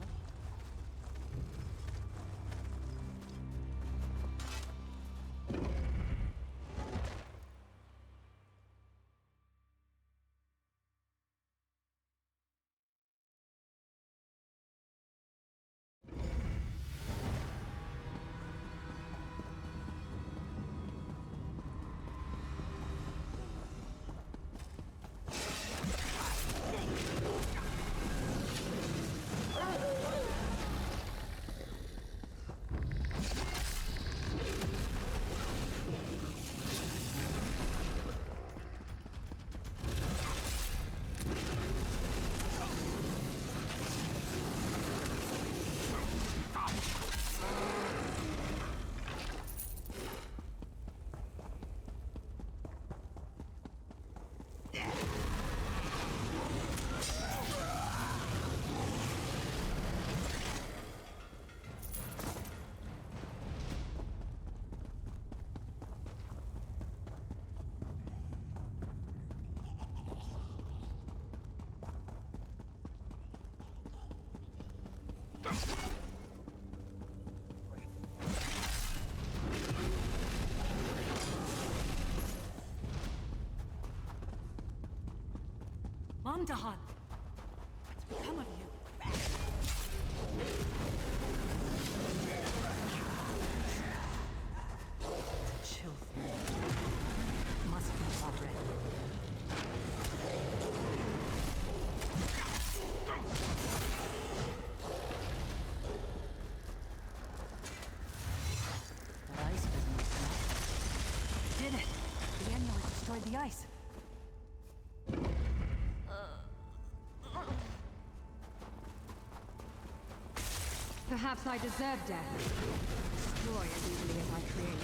S18: Mondahan! What's become of you? Chill through. Must be already. The ice doesn't look enough. Did it! The amulet destroyed the ice.
S9: Perhaps I deserve death. Destroy as easily as I create.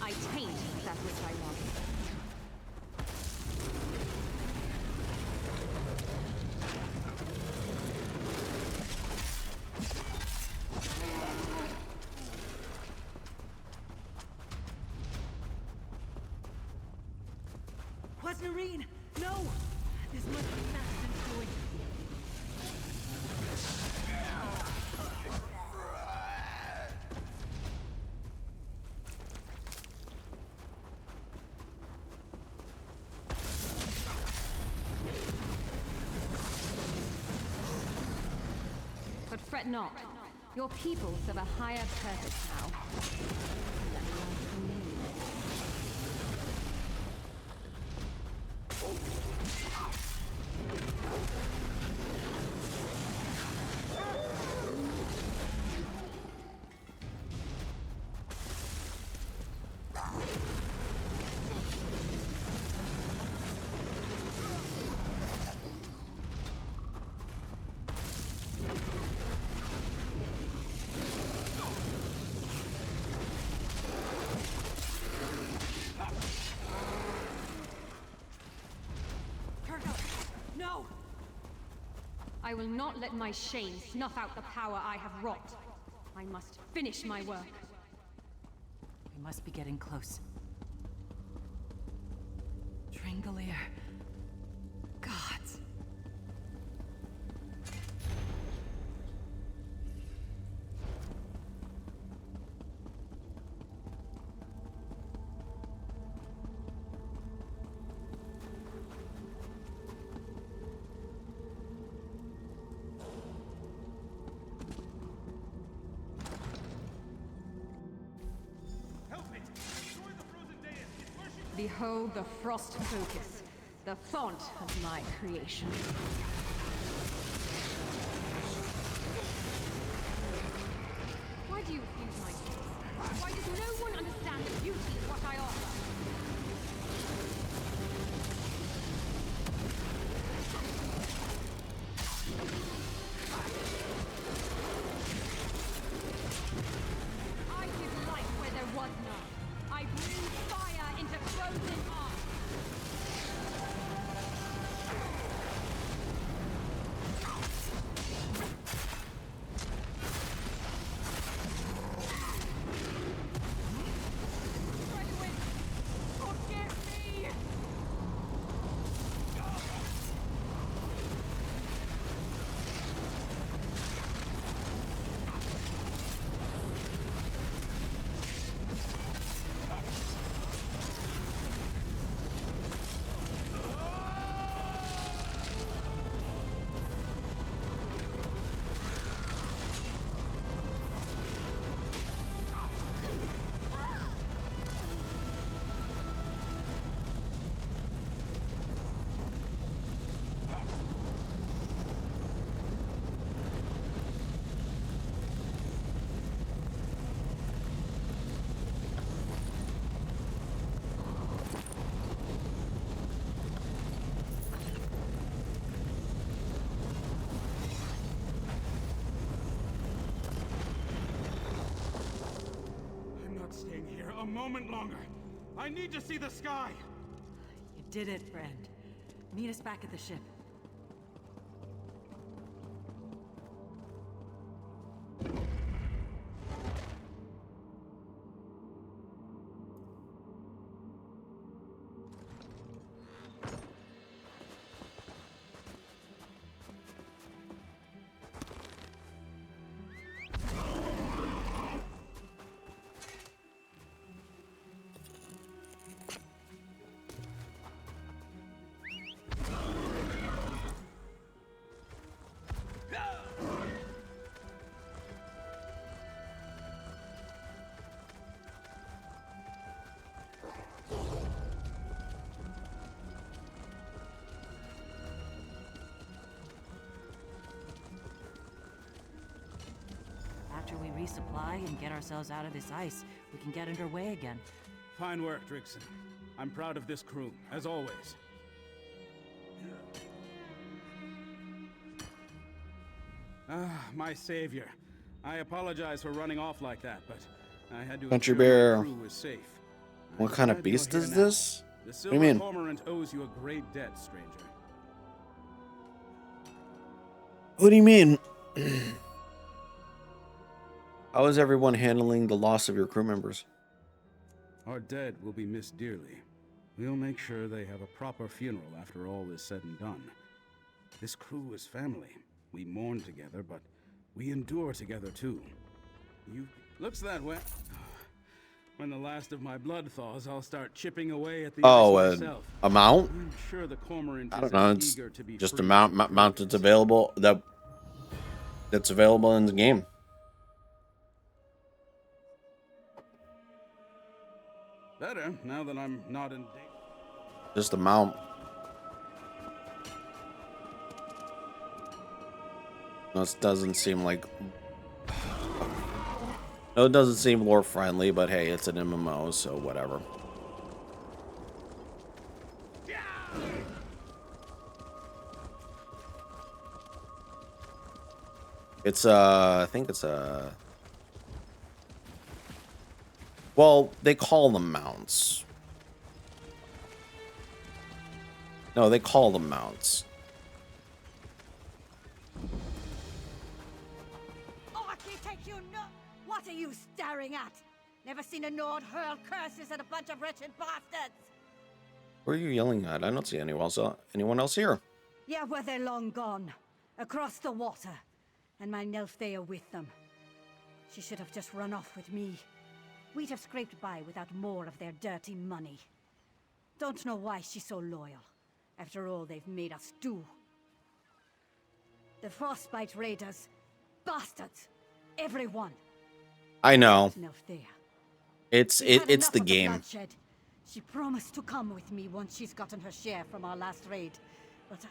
S9: I taint that which I love.
S18: Quasnarine! No! This must be Maston's doing.
S9: But fret not. Your people serve a higher purpose now. Let me learn from you.
S19: I will not let my shame snuff out the power I have wrought. I must finish my work.
S18: We must be getting close. Drangolier. Gods.
S19: Behold the frost focus, the font of my creation. Why do you refuse my case? Why does no one understand the beauty of what I offer? I give life where there was none. I breathe fire into frozen arms.
S4: Staying here a moment longer. I need to see the sky.
S18: You did it, friend. Meet us back at the ship. After we resupply and get ourselves out of this ice, we can get underway again.
S4: Fine work, Drixon. I'm proud of this crew, as always. Ah, my savior. I apologize for running off like that, but I had to
S1: Country
S4: ensure
S1: Bear.
S4: my crew was safe.
S1: What
S4: I'm
S1: kind of
S4: glad you're
S1: beast
S4: here
S1: is
S4: now.
S1: this?
S4: The
S1: What do
S4: Silver
S1: you mean?
S4: Cormorant owes you a great debt, stranger.
S1: What do you mean? How is everyone handling the loss of your crew members?
S4: Our dead will be missed dearly. We'll make sure they have a proper funeral after all is said and done. This crew is family. We mourn together, but we endure together too. You looks that way. When the last of my blood thaws, I'll start chipping away at the ice myself.
S1: A mount?
S4: I'm sure the cormorant
S1: I
S4: is
S1: don't know.
S4: as
S1: It's
S4: eager to be
S1: just a
S4: free
S1: mount that's available that's available in the game.
S4: Better now that I'm not in danger.
S1: Just a mount. This doesn't seem like. No, it doesn't seem lore friendly, but hey, it's an MMO, so whatever. It's I think it's well, they call them mounts. No, they call them mounts.
S19: are you staring at? Never seen a Nord hurl curses at a bunch of wretched bastards!
S1: Who are you yelling at? I don't see anyone else here.
S19: Yeah, well, they're long gone. Across the water. And my Nelfthea with them. She should have just run off with me. We'd have scraped by without more of their dirty money. Don't know why she's so loyal. After all they've made us do. The Frostbite Raiders. Bastards. Everyone.
S1: I know.
S19: Nelfthea.
S1: It's the game.
S19: Bloodshed. She promised to come with me once she's gotten her share from our last raid. But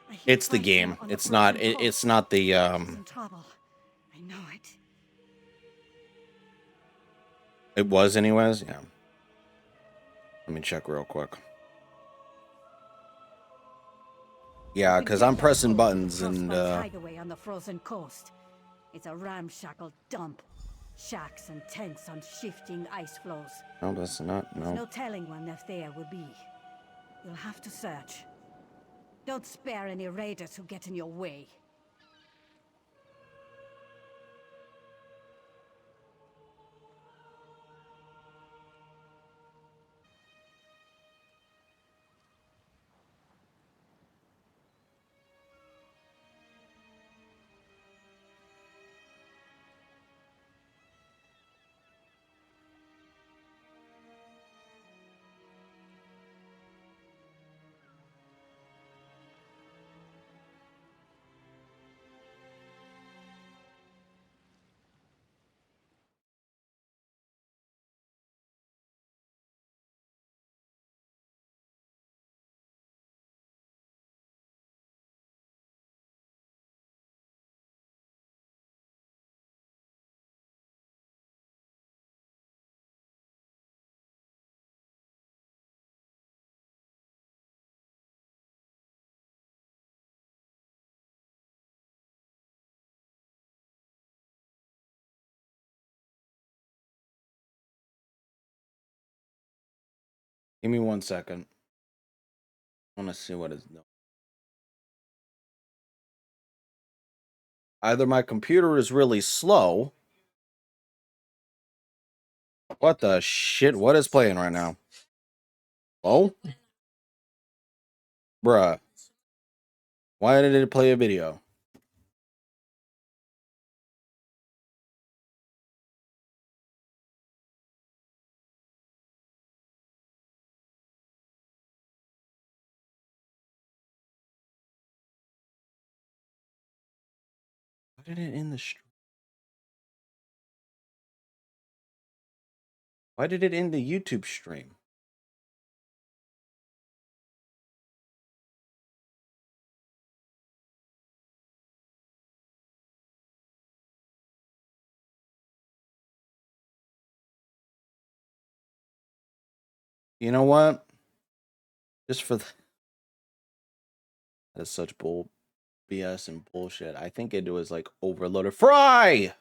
S19: I hear
S1: It's the
S19: fighting
S1: game.
S19: on the
S1: It's not
S19: frozen
S1: it's
S19: coast.
S1: not the
S19: She's in trouble. I know it.
S1: It was anyways. Yeah. Let me check real quick. Yeah,
S19: You could
S1: because
S19: get
S1: I'm
S19: that
S1: pressing
S19: boat to the
S1: buttons and
S19: Frostbite's hideaway on the frozen coast. It's a ramshackle dump. Shacks and tents on shifting ice floes.
S1: no, that's not
S19: There's
S1: no.
S19: no telling when Nelfthea will be. You'll have to search. Don't spare any raiders who get in your way.
S1: Give me 1 second. I want to see what is. Either my computer is really slow. What the shit? What is playing right now? Oh? Bruh. Why did it play a video? Why did it end the stream? Why did it end the YouTube stream? You know what? Just for that is such bull BS and bullshit. I think it was like overloaded. Fry!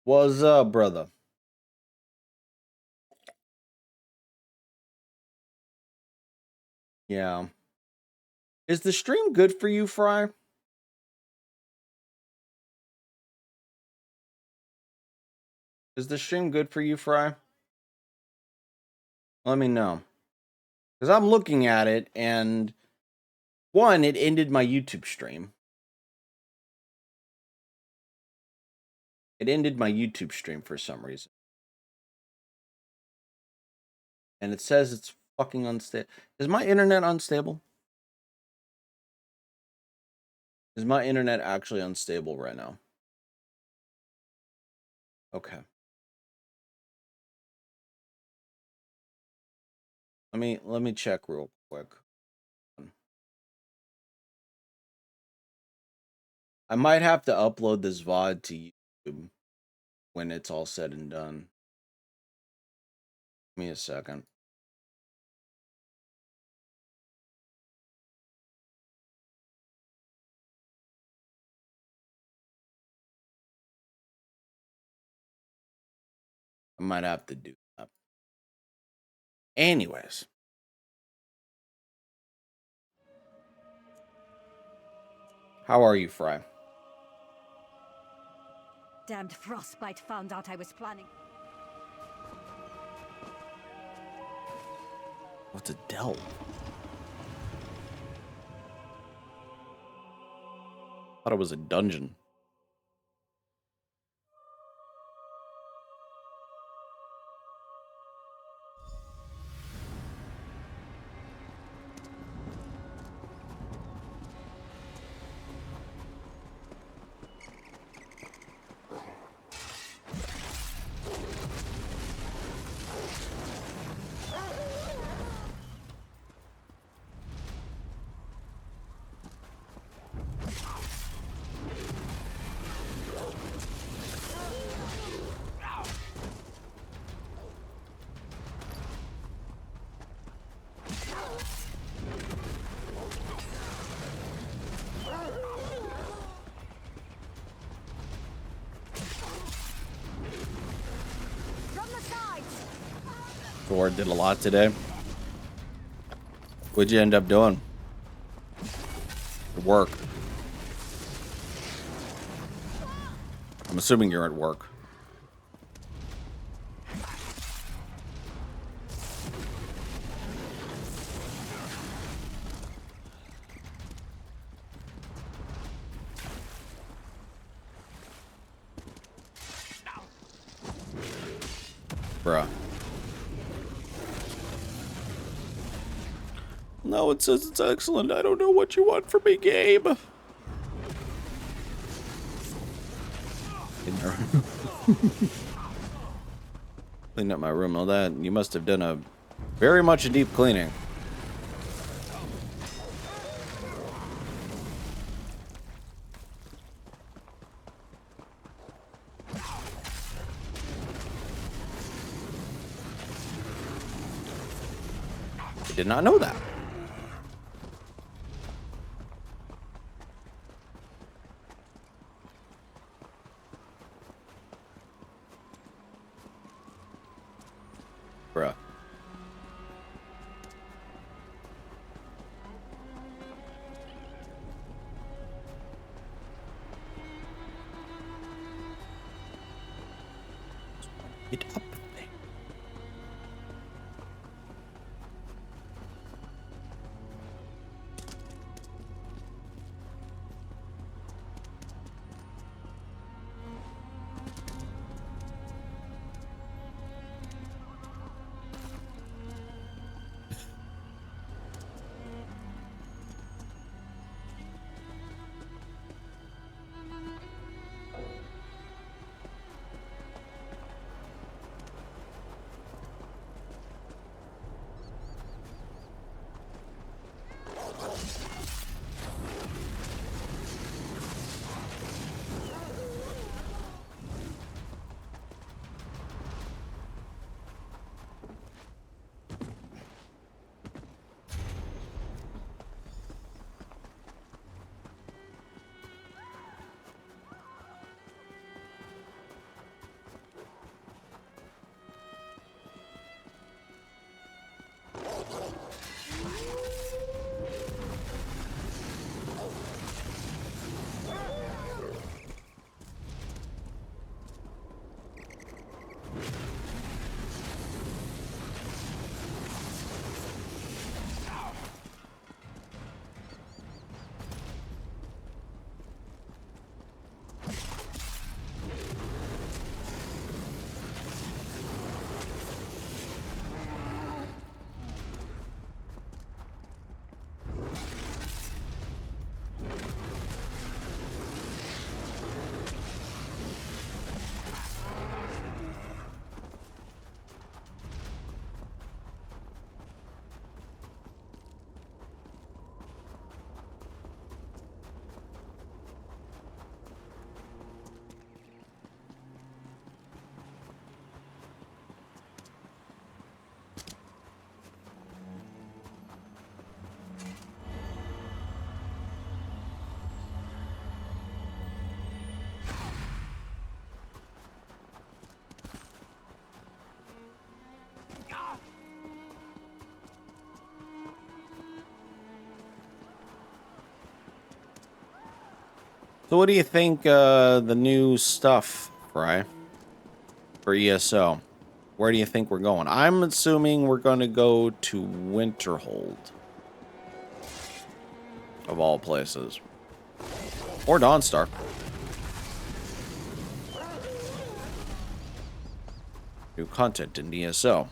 S1: What's up, brother? Yeah. Is the stream good for you, Fry? Is the stream good for you, Fry? Let me know. Because I'm looking at it, and one, it ended my YouTube stream. It ended my YouTube stream for some reason. And it says it's fucking unstable. Is my internet unstable? Is my internet actually unstable right now? Okay. Let me check real quick. I might have to upload this VOD to YouTube when it's all said and done. Give me a second. I might have to do that. Anyways. How are you, Fry?
S19: damned frostbite found out I was planning.
S1: What's a delve? Thought it was a dungeon. Thor did a lot today. What'd you end up doing? Work. I'm assuming you're at work. Bruh. No, it says it's excellent. I don't know what you want from me, Gabe. Clean up my room, all that. You must have done a very much a deep cleaning. I did not know that. Bruh. Get up there. So what do you think the new stuff Sakurai for ESO. Where do you think we're going? I'm assuming we're going to go to Winterhold. Of all places. Or Dawnstar. New content in ESO.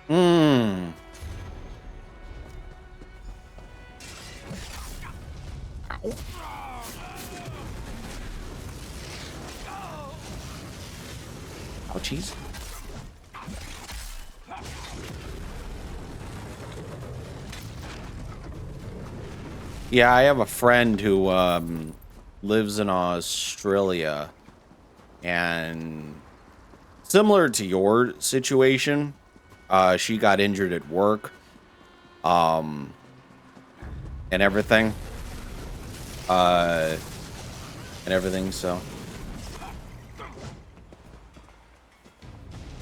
S1: Mmm. Ouchies. Yeah, I have a friend who lives in Australia, and similar to your situation, she got injured at work, and everything, so.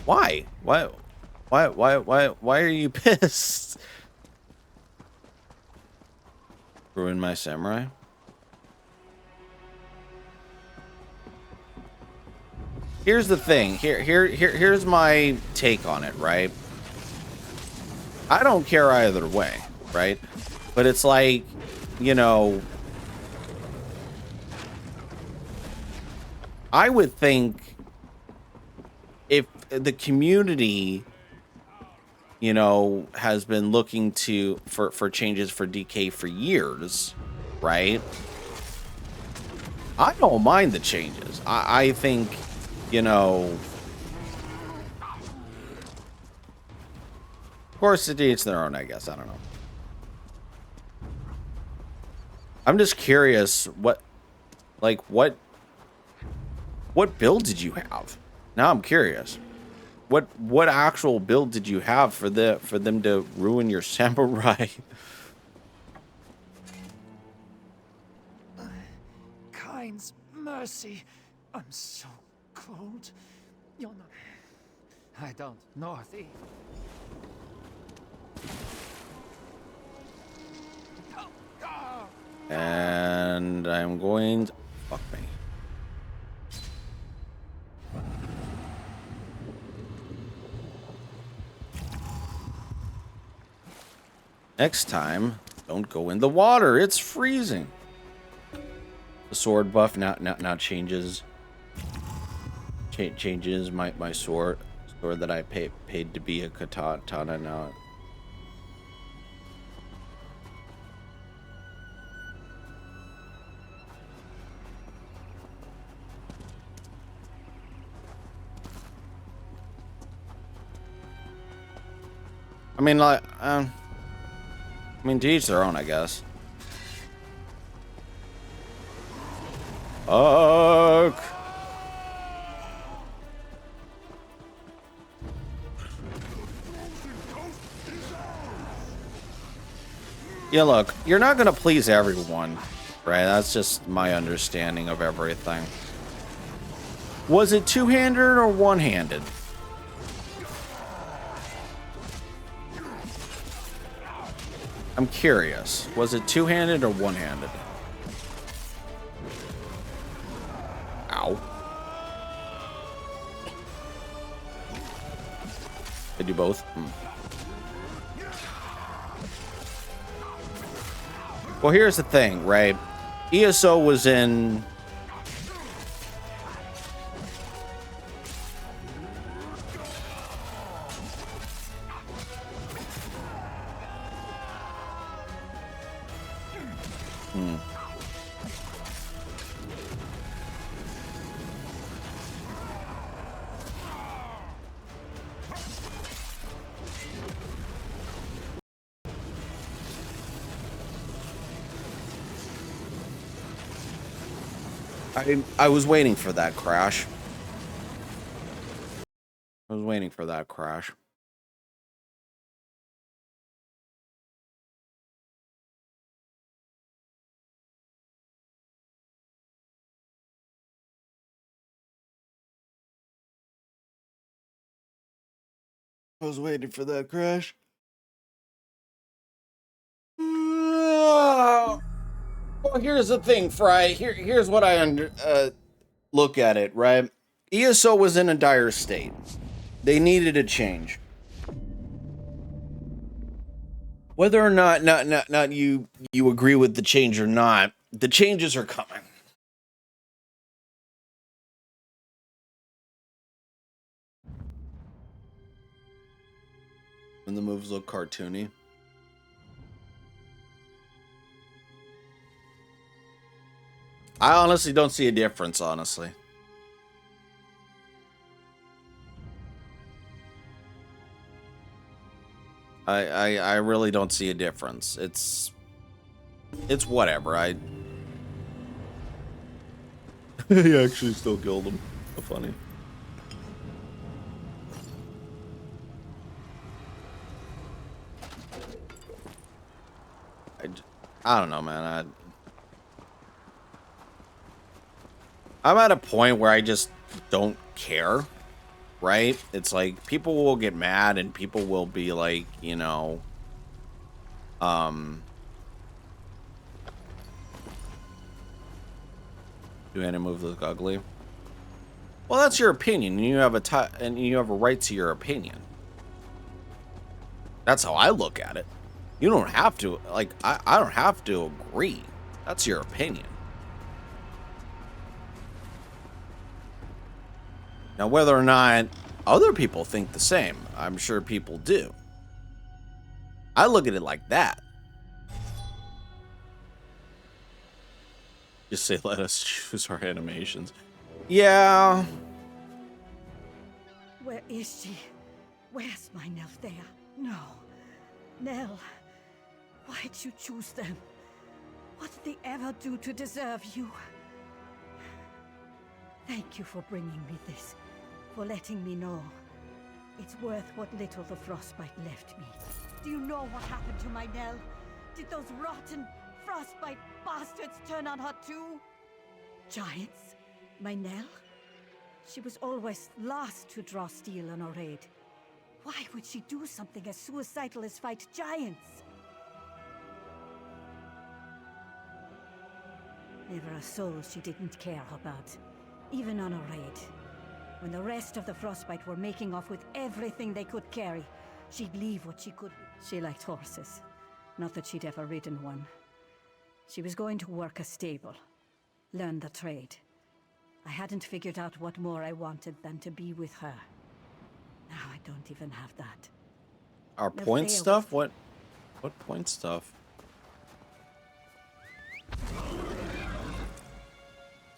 S1: Why? Why are you pissed? Ruin my samurai? Here's the thing. Here's my take on it, right? I don't care either way, right? But it's like, you know, I would think if the community, you know, has been looking for changes for DK for years, right? I don't mind the changes. I think, you know, of course it each their own, I guess. I don't know. I'm just curious what build did you have? Now I'm curious. What actual build did you have for them to ruin your samurai?
S6: Kind's mercy. I'm so cold. You're not. I don't know.
S1: And I'm going to... Fuck me. Next time, don't go in the water. It's freezing. The sword buff now changes. Changes my sword that I paid to be a katana now. I mean, like, to each their own, I guess. Fuck. Yeah, look, you're not gonna please everyone, right? That's just my understanding of everything. Was it two-handed or one-handed? I'm curious. Was it two-handed or one-handed? Ow. They do both? Well, here's the thing, right? ESO was in... I was waiting for that crash. I was waiting for that crash. I was waiting for that crash. Well, here's the thing, Fry. Here's what I look at it, right? ESO was in a dire state. They needed a change. Whether or not you agree with the change or not, the changes are coming. And the moves look cartoony. I honestly don't see a difference, honestly. I really don't see a difference. It's whatever. He actually still killed him. So funny. I don't know, man. I'm at a point where I just don't care, right? It's like people will get mad and people will be like, you know, do any moves look ugly? Well, that's your opinion. You have a right to your opinion. That's how I look at it. You don't have to, like, I don't have to agree. That's your opinion. Now, whether or not other people think the same, I'm sure people do. I look at it like that. Just say, let us choose our animations. Yeah.
S19: Where is she? Where's my Nelthea? No. Nell, why'd you choose them? What did they ever do to deserve you? Thank you for bringing me this, for letting me know. It's worth what little the frostbite left me. Do you know what happened to my Nell? Did those rotten frostbite bastards turn on her too? Giants? My Nell? She was always last to draw steel on a raid. Why would she do something as suicidal as fight giants? Never a soul she didn't care about, even on a raid. When the rest of the Frostbite were making off with everything they could carry, she'd leave what she could. She liked horses. Not that she'd ever ridden one. She was going to work a stable, learn the trade. I hadn't figured out what more I wanted than to be with her. Now I don't even have that.
S1: Our point stuff? What point stuff?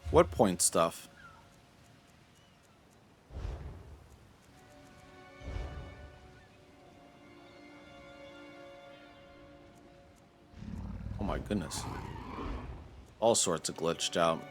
S1: What point stuff? Oh my goodness. All sorts of glitched out.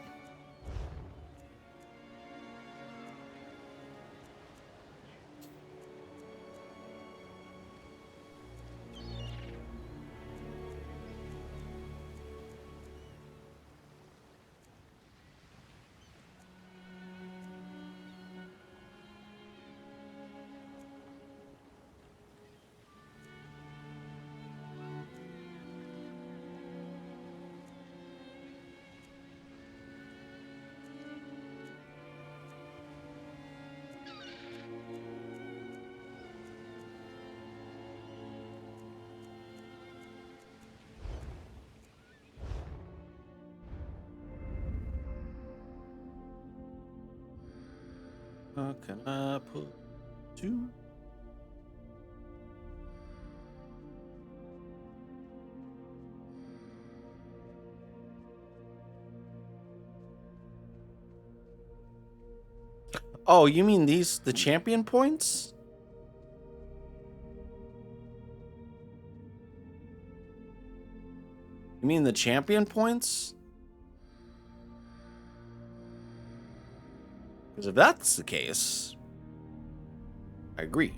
S1: How can I put you? Oh, you mean these, the champion points? You mean the champion points? Because if that's the case, I agree.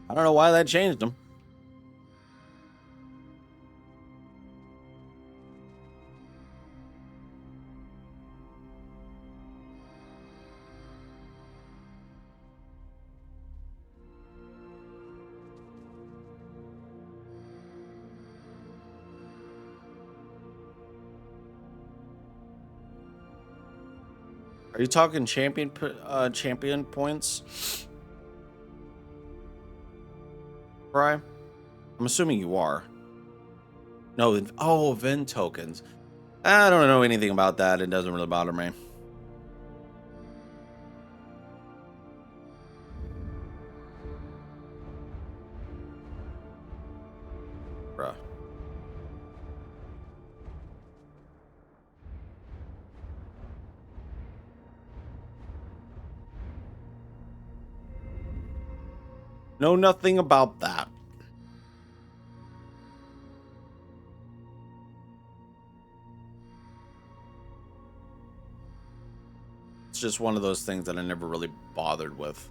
S1: I don't know why that changed them. Are you talking champion points? Right? I'm assuming you are. No, oh, event tokens. I don't know anything about that. It doesn't really bother me. Bruh. Know nothing about that. It's just one of those things that I never really bothered with.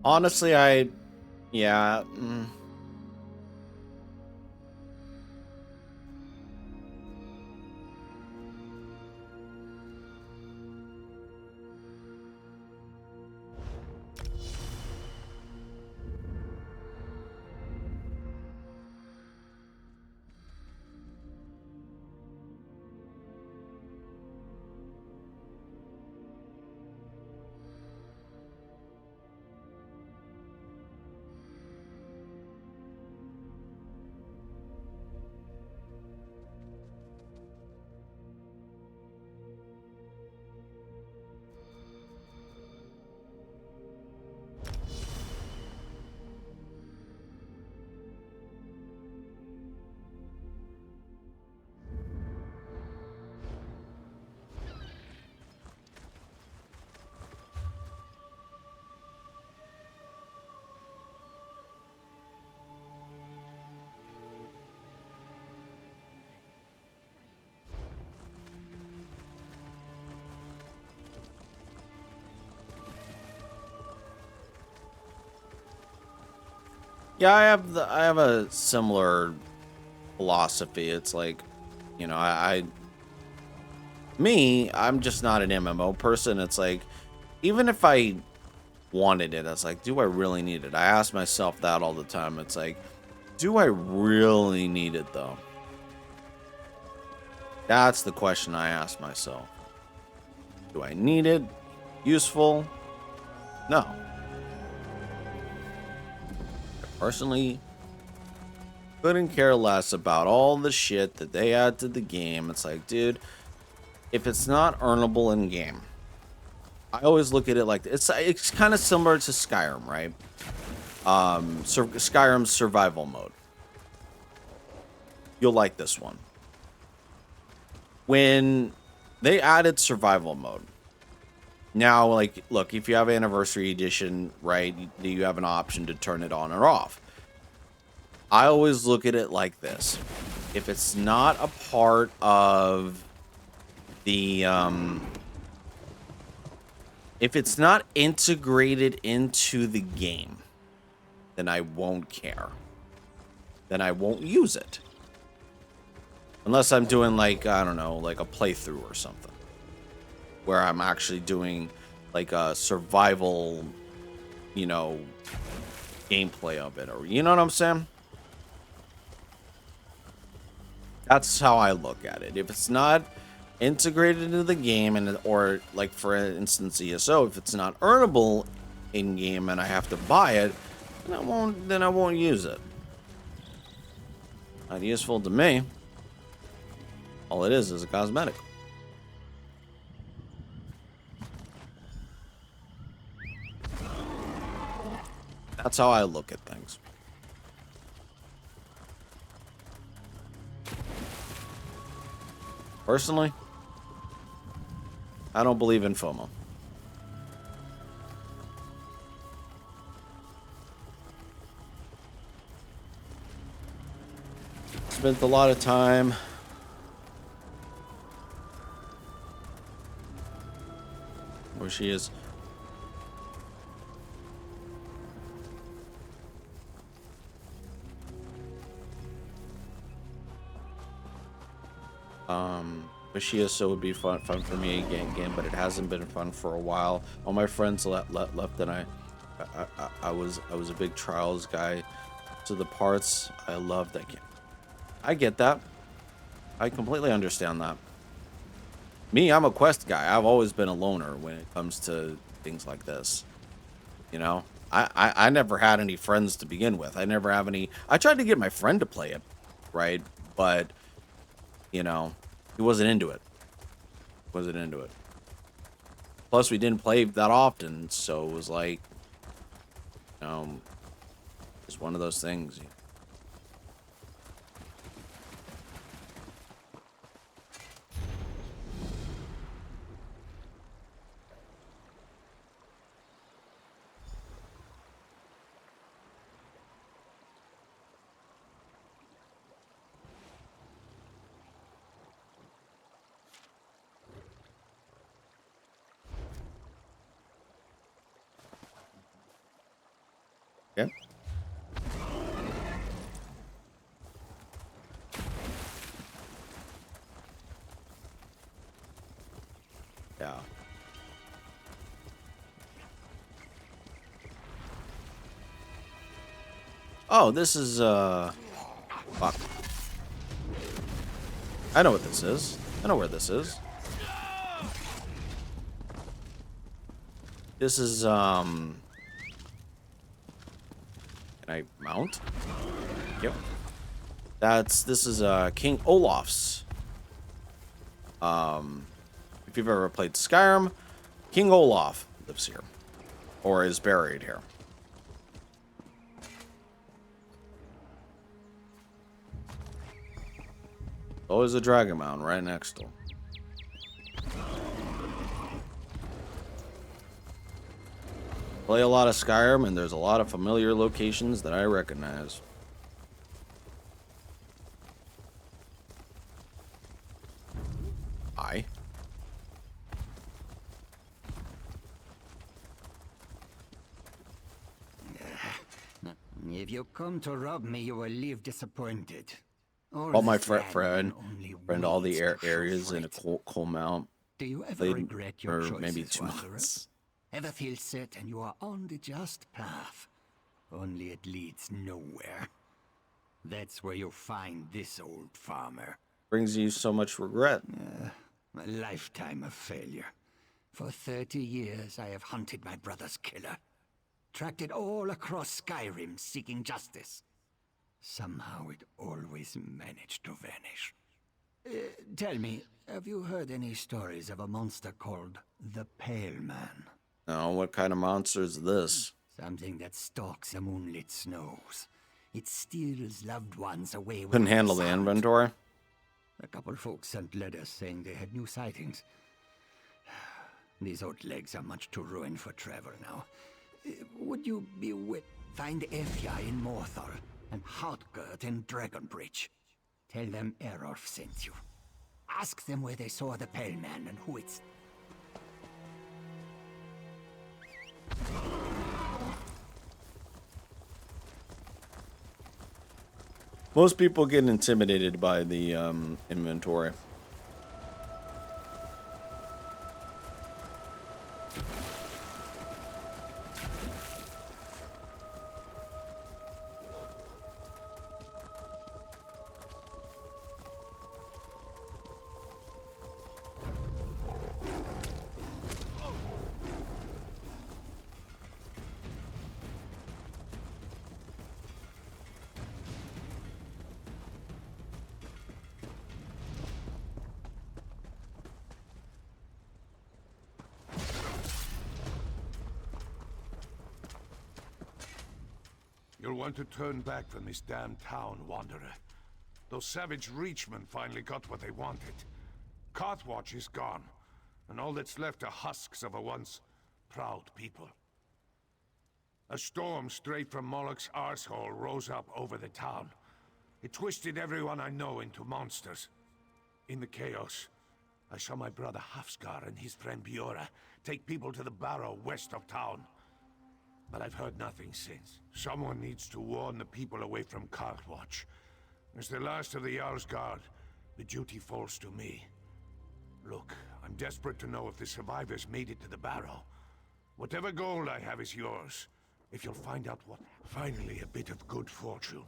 S1: Honestly, yeah. Yeah, I have a similar philosophy. It's like, you know, I'm just not an MMO person. It's like, even if I wanted it, it's like, do I really need it? I ask myself that all the time. It's like, do I really need it though? That's the question I ask myself. Do I need it? Useful? No. Personally, couldn't care less about all the shit that they add to the game. It's like, dude, if it's not earnable in game, I always look at it like this. It's kind of similar to Skyrim, right? Skyrim's survival mode. You'll like this one. When they added survival mode, now, like, look, if you have Anniversary Edition, right, you have an option to turn it on or off. I always look at it like this. If it's not a part of the, if it's not integrated into the game, then I won't care. Then I won't use it. Unless I'm doing, like, I don't know, like a playthrough or something, where I'm actually doing like a survival, you know, gameplay of it, or you know what I'm saying? That's how I look at it. If it's not integrated into the game, and or like for instance ESO, if it's not earnable in game and I have to buy it, then I won't use it. Not useful to me. All it is a cosmetic. That's how I look at things. Personally, I don't believe in FOMO. Spent a lot of time where she is. Bashia, so would be fun for me again, but it hasn't been fun for a while. All my friends left, and I was a big Trials guy. So the parts I loved, I get that. I completely understand that. Me, I'm a quest guy. I've always been a loner when it comes to things like this. You know, I never had any friends to begin with. I never have any. I tried to get my friend to play it, right? But you know, he wasn't into it. Wasn't into it. Plus, we didn't play that often, so it was like, it's one of those things. Yeah. Yeah. Oh, this is fuck. I know what this is. I know where this is. This is can I mount? Yep. This is King Olaf's. If you've ever played Skyrim, King Olaf lives here. Or is buried here. Always a Dragon Mountain right next to him. Play a lot of Skyrim, and there's a lot of familiar locations that I recognize.
S20: If you come to rob me, you will leave disappointed.
S1: All my friend all the areas in a coal mount.
S20: Do you ever regret your choices,
S1: maybe 2
S20: wanderer?
S1: months.
S20: Ever feel certain you are on the just path? Only it leads nowhere. That's where you'll find this old farmer.
S1: Brings you so much regret.
S20: A lifetime of failure. For 30 years, I have hunted my brother's killer. Tracked it all across Skyrim, seeking justice. Somehow it always managed to vanish. Tell me, have you heard any stories of a monster called the Pale Man?
S1: No, what kind of monster is this?
S20: Something that stalks the moonlit snows. It steals loved ones away with
S1: Couldn't handle the inventory.
S20: A couple folks sent letters saying they had new sightings. These old legs are much too ruined for travel now. Would you be find Efja in Morthal and Hartgurt in Dragonbridge? Tell them Erorf sent you. Ask them where they saw the Pale Man and who it's...
S1: Most people get intimidated by the inventory.
S2: You'll want to turn back from this damn town, Wanderer. Those savage Reachmen finally got what they wanted. Carthwatch is gone, and all that's left are husks of a once proud people. A storm straight from Moloch's arsehole rose up over the town. It twisted everyone I know into monsters. In the chaos, I saw my brother Hafskar and his friend Bjora take people to the barrow west of town. But I've heard nothing since. Someone needs to warn the people away from Carthwatch. As the last of the Jarl's Guard, the duty falls to me. Look, I'm desperate to know if the survivors made it to the barrow. Whatever gold I have is yours, if you'll find out what. Finally, a bit of good fortune.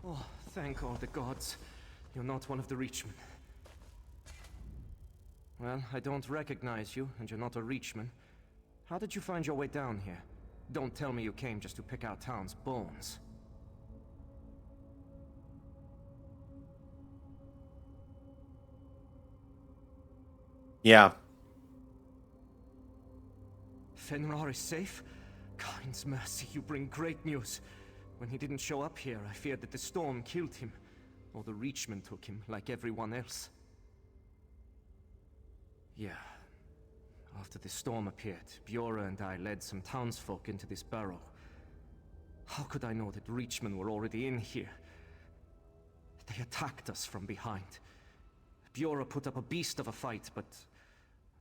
S7: Oh, thank all the gods. You're not one of the Reachmen. Well, I don't recognize you, and you're not a Reachman. How did you find your way down here? Don't tell me you came just to pick our town's bones.
S1: Yeah.
S7: Fenrir is safe? Kind's mercy, you bring great news. When he didn't show up here, I feared that the storm killed him. Or the Reachmen took him, like everyone else. Yeah. After the storm appeared, Bjora and I led some townsfolk into this barrow. How could I know that Reachmen were already in here? They attacked us from behind. Bjora put up a beast of a fight, but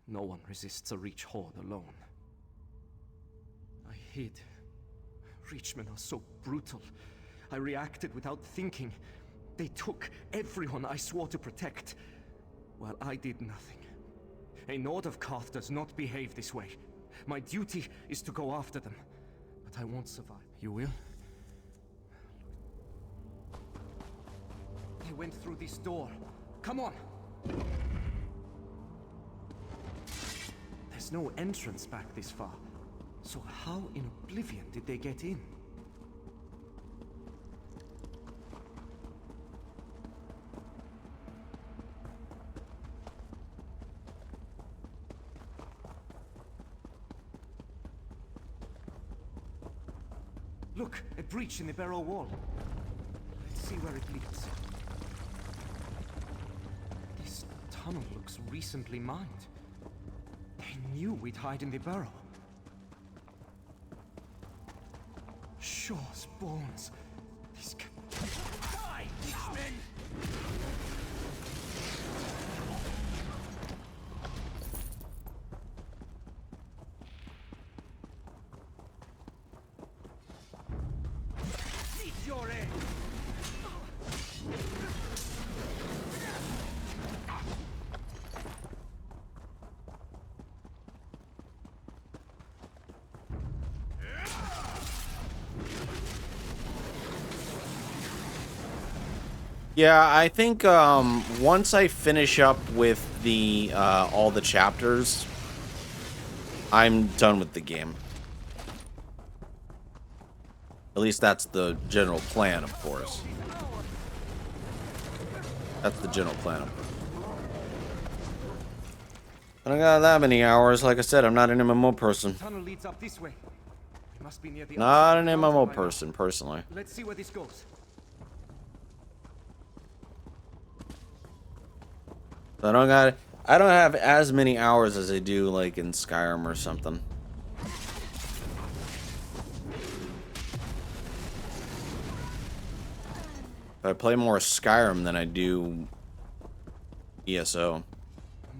S7: no one resists a Reach horde alone. I hid. Reachmen are so brutal. I reacted without thinking. They took everyone I swore to protect, while I did nothing. A Nord of Karth does not behave this way. My duty is to go after them, but I won't survive. You will? They went through this door. Come on! There's no entrance back this far. So how in oblivion did they get in? Look, a breach in the barrow wall. Let's see where it leads. This tunnel looks recently mined. They knew we'd hide in the barrow. Shaw's bones. This can... Die, Leechmen! Meet your end!
S1: Yeah, I think once I finish up with the all the chapters, I'm done with the game. At least that's the general plan, of course. That's the general plan. I don't got that many hours. Like I said, I'm not an MMO person.
S7: Tunnel leads up this way. We must be near the
S1: Not an MMO person, personally.
S7: Let's see where this goes.
S1: I don't have as many hours as I do like in Skyrim or something. But I play more Skyrim than I do ESO.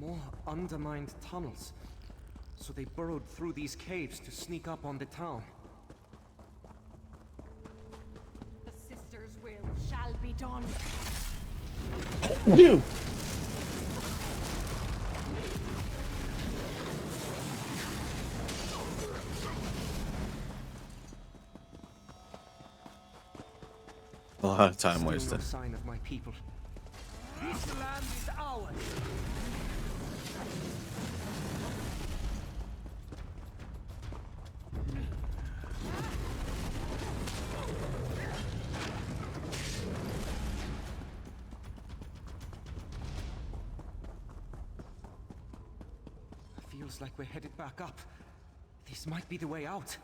S7: More undermined tunnels. So they burrowed through these caves to sneak up on the town.
S14: The sisters' will shall be done.
S1: Phew. A lot of time
S7: Still
S1: wasted.
S7: No sign of my people.
S6: This land is ours.
S7: Feels like we're headed back up. This might be the way out.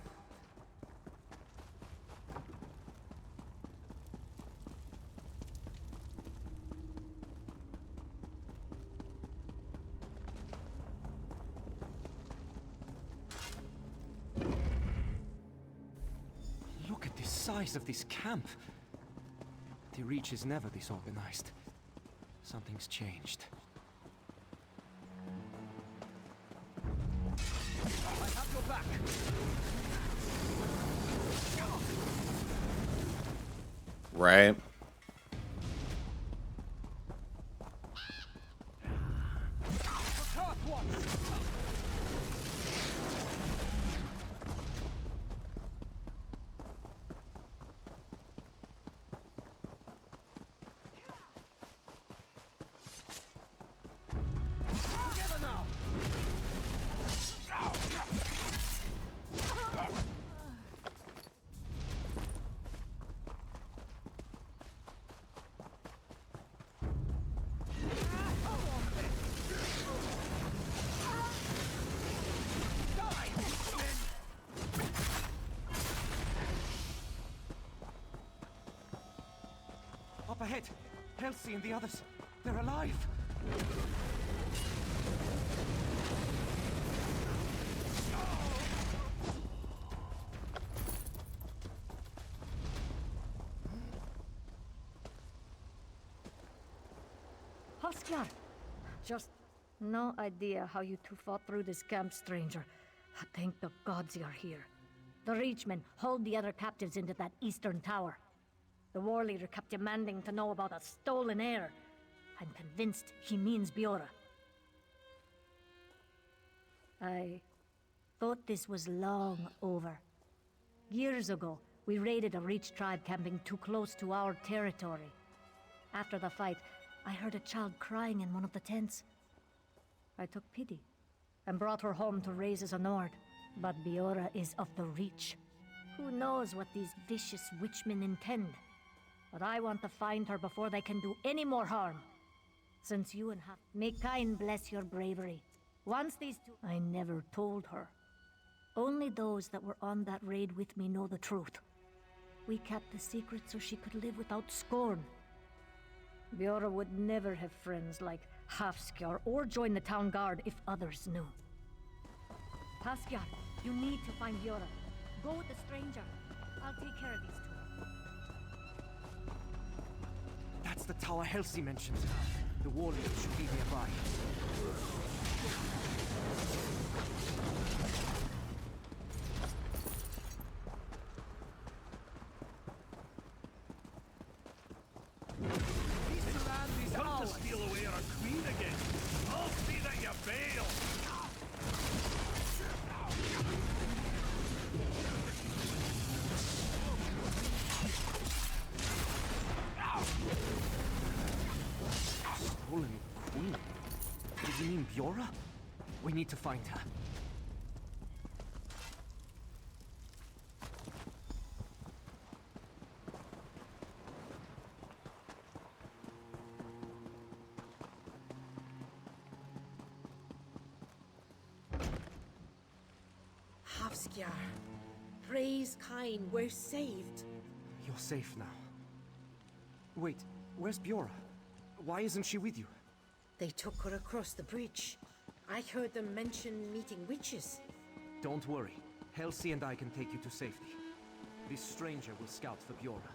S7: Look at the size of this camp. The Reach is never this organized. Something's changed.
S6: I have your back.
S1: Right.
S6: Together now.
S7: Up ahead! Elsie and the others! They're alive!
S5: Oscar! Just no idea how you two fought through this camp, stranger. Thank the gods you're here. The Reachmen hold the other captives into that eastern tower. The war leader kept demanding to know about a stolen heir. I'm convinced he means Biora. I thought this was long over. Years ago, we raided a Reach tribe camping too close to our territory. After the fight, I heard a child crying in one of the tents. I took pity and brought her home to raise as a Nord. But Biora is of the Reach. Who knows what these vicious witchmen intend? But I want to find her before they can do any more harm. Since you and may Kain bless your bravery. Once these two... I never told her. Only those that were on that raid with me know the truth. We kept the secret so she could live without scorn. Biora would never have friends like Hafskjar or join the town guard if others knew. Hafskjar, you need to find Biora. Go with the stranger. I'll take care of these two.
S7: That's the tower Elsie mentioned. The war leader should be nearby.
S13: Come to steal away our queen again. I'll see that you bail.
S7: Stolen queen? Does he mean Biora? We need to find her.
S14: Hafskjar, praise Kain, we're saved.
S7: You're safe now. Wait, where's Biora? Why isn't she with you?
S14: They took her across the bridge. I heard them mention meeting witches.
S7: Don't worry. Elsie and I can take you to safety. This stranger will scout for Biora.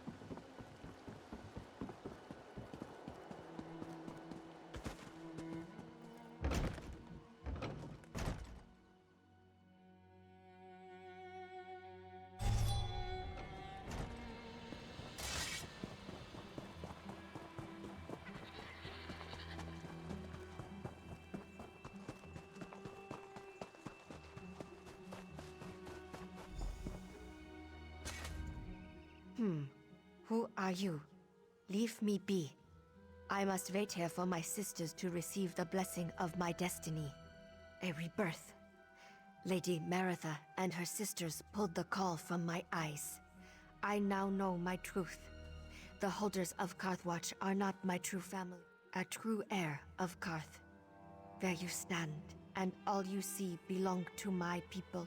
S21: Who are you? Leave me be. I must wait here for my sisters to receive the blessing of my destiny. A rebirth. Lady Maritha and her sisters pulled the caul from my eyes. I now know my truth. The holders of Karthwatch are not my true family, a true heir of Karth. There you stand, and all you see belonged to my people.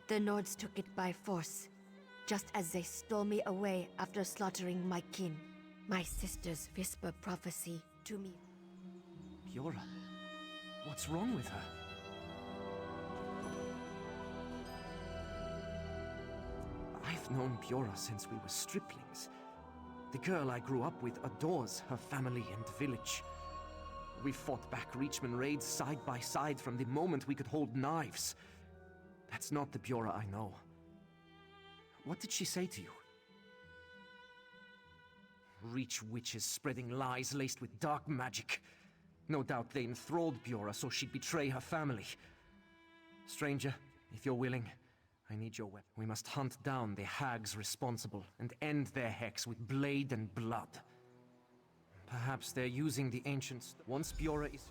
S21: The Nords took it by force, just as they stole me away after slaughtering my kin. My sisters whisper prophecy to me.
S7: Bjorra, what's wrong with her? I've known Bjorra since we were striplings. The girl I grew up with adores her family and village. We fought back Reachman raids side by side from the moment we could hold knives. That's not the Bjorra I know. What did she say to you? Reach witches spreading lies laced with dark magic. No doubt they enthralled Bjorra so she'd betray her family. Stranger, if you're willing, I need your weapon. We must hunt down the hags responsible and end their hex with blade and blood. Perhaps they're using the ancient... Once Bjorra is...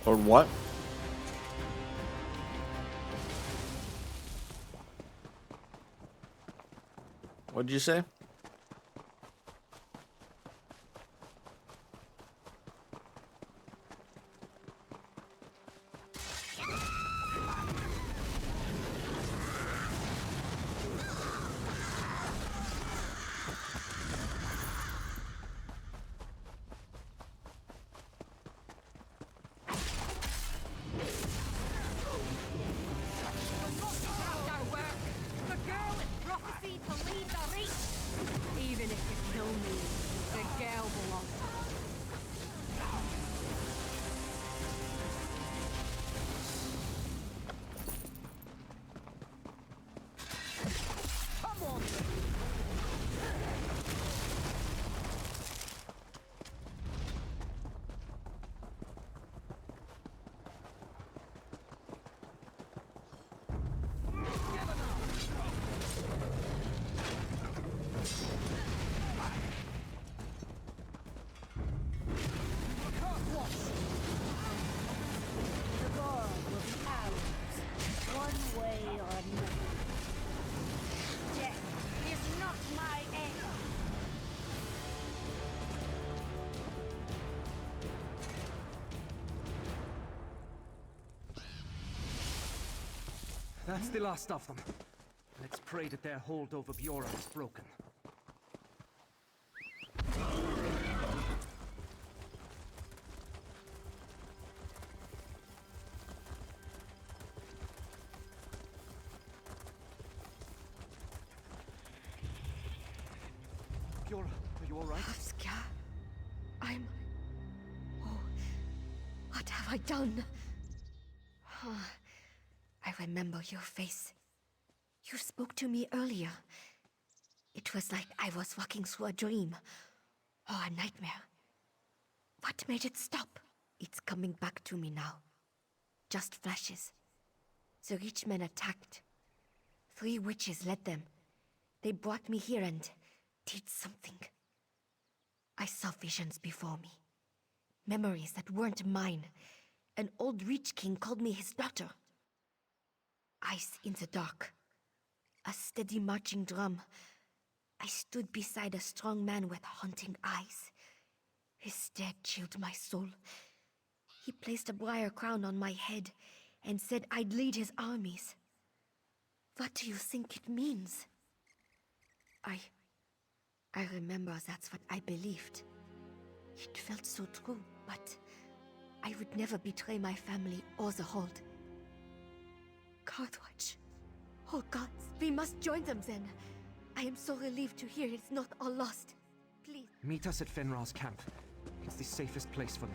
S1: Or what? What did you say? That's the last of them. Let's pray that their hold over Bjorra is broken. Bjorra, are you all right?
S21: Avska, I'm... Oh, what have I done? I remember your face. You spoke to me earlier. It was like I was walking through a dream. Or a nightmare. What made it stop? It's coming back to me now. Just flashes. The rich men attacked. 3 witches led them. They brought me here and did something. I saw visions before me. Memories that weren't mine. An old rich king called me his daughter. Ice in the dark. A steady marching drum. I stood beside a strong man with haunting eyes. His stare chilled my soul. He placed a briar crown on my head and said I'd lead his armies. What do you think it means? I remember that's what I believed. It felt so true, but I would never betray my family or the Hold. Guardwatch. Oh gods, we must join them then. I am so relieved to hear it's not all lost. Please.
S7: Meet us at Fenrar's camp. It's the safest place for now.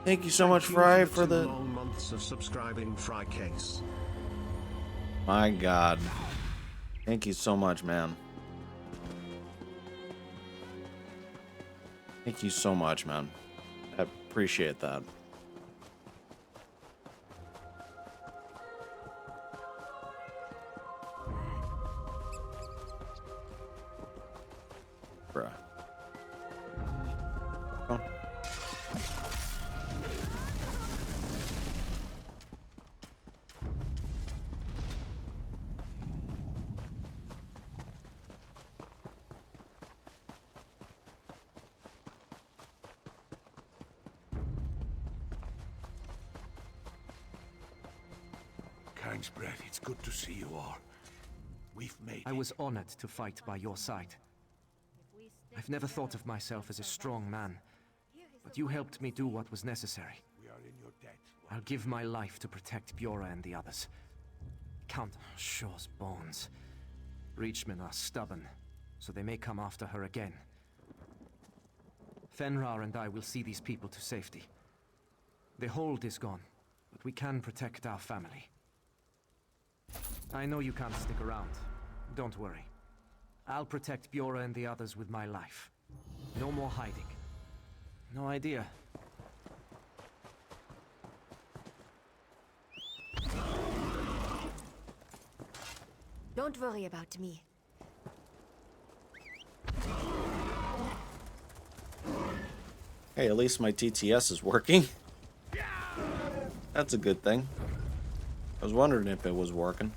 S1: Thank you so much, Fry, for the
S10: long months of subscribing, Fry Case.
S1: My God. Thank you so much, man. Thank you so much, man. I appreciate that. Bruh. Oh.
S15: Kind's breath, it's good to see you all. We've made
S7: I was honored to fight by your side. I've never thought of myself as a strong man, but you helped me do what was necessary.
S15: We are in your debt.
S7: I'll give my life to protect Bjorra and the others. Count Shaw's bones. Reachmen are stubborn, so they may come after her again. Fenrar and I will see these people to safety. The Hold is gone, but we can protect our family. I know you can't stick around. Don't worry. I'll protect Bjorra and the others with my life. No more hiding. No idea.
S21: Don't worry about me.
S1: Hey, at least my TTS is working. That's a good thing. I was wondering if it was working.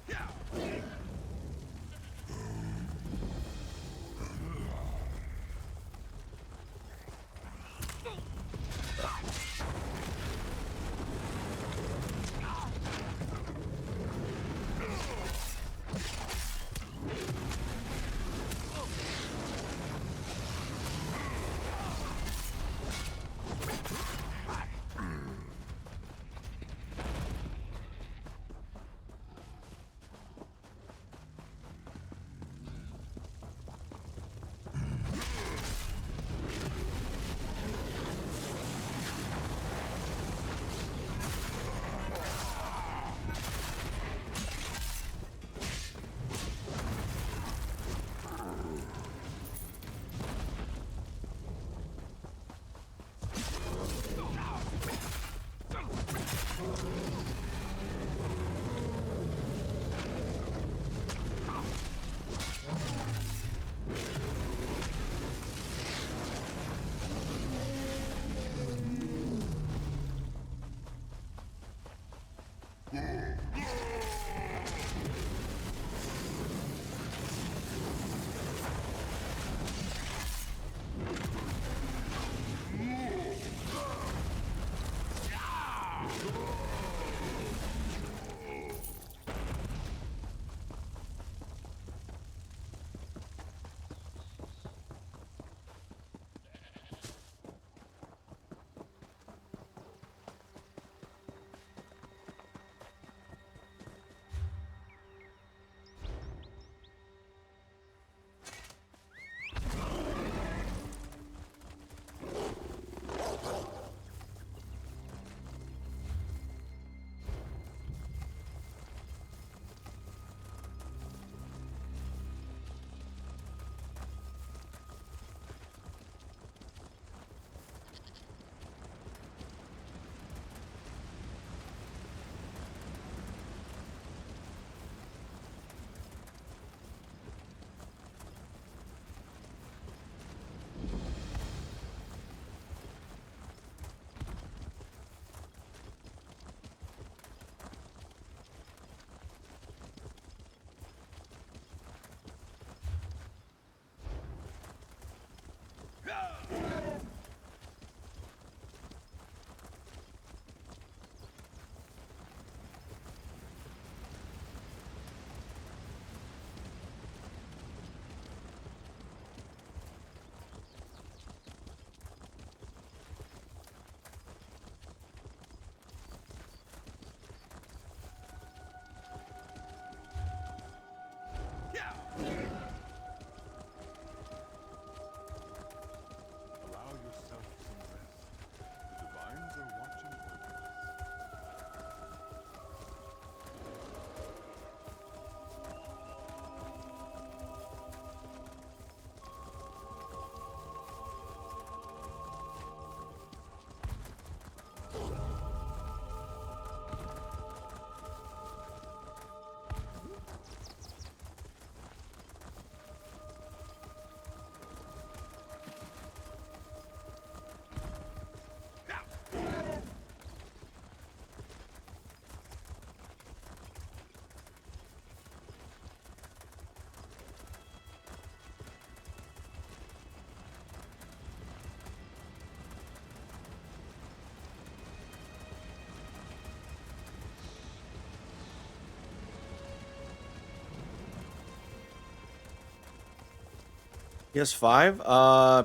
S1: PS5,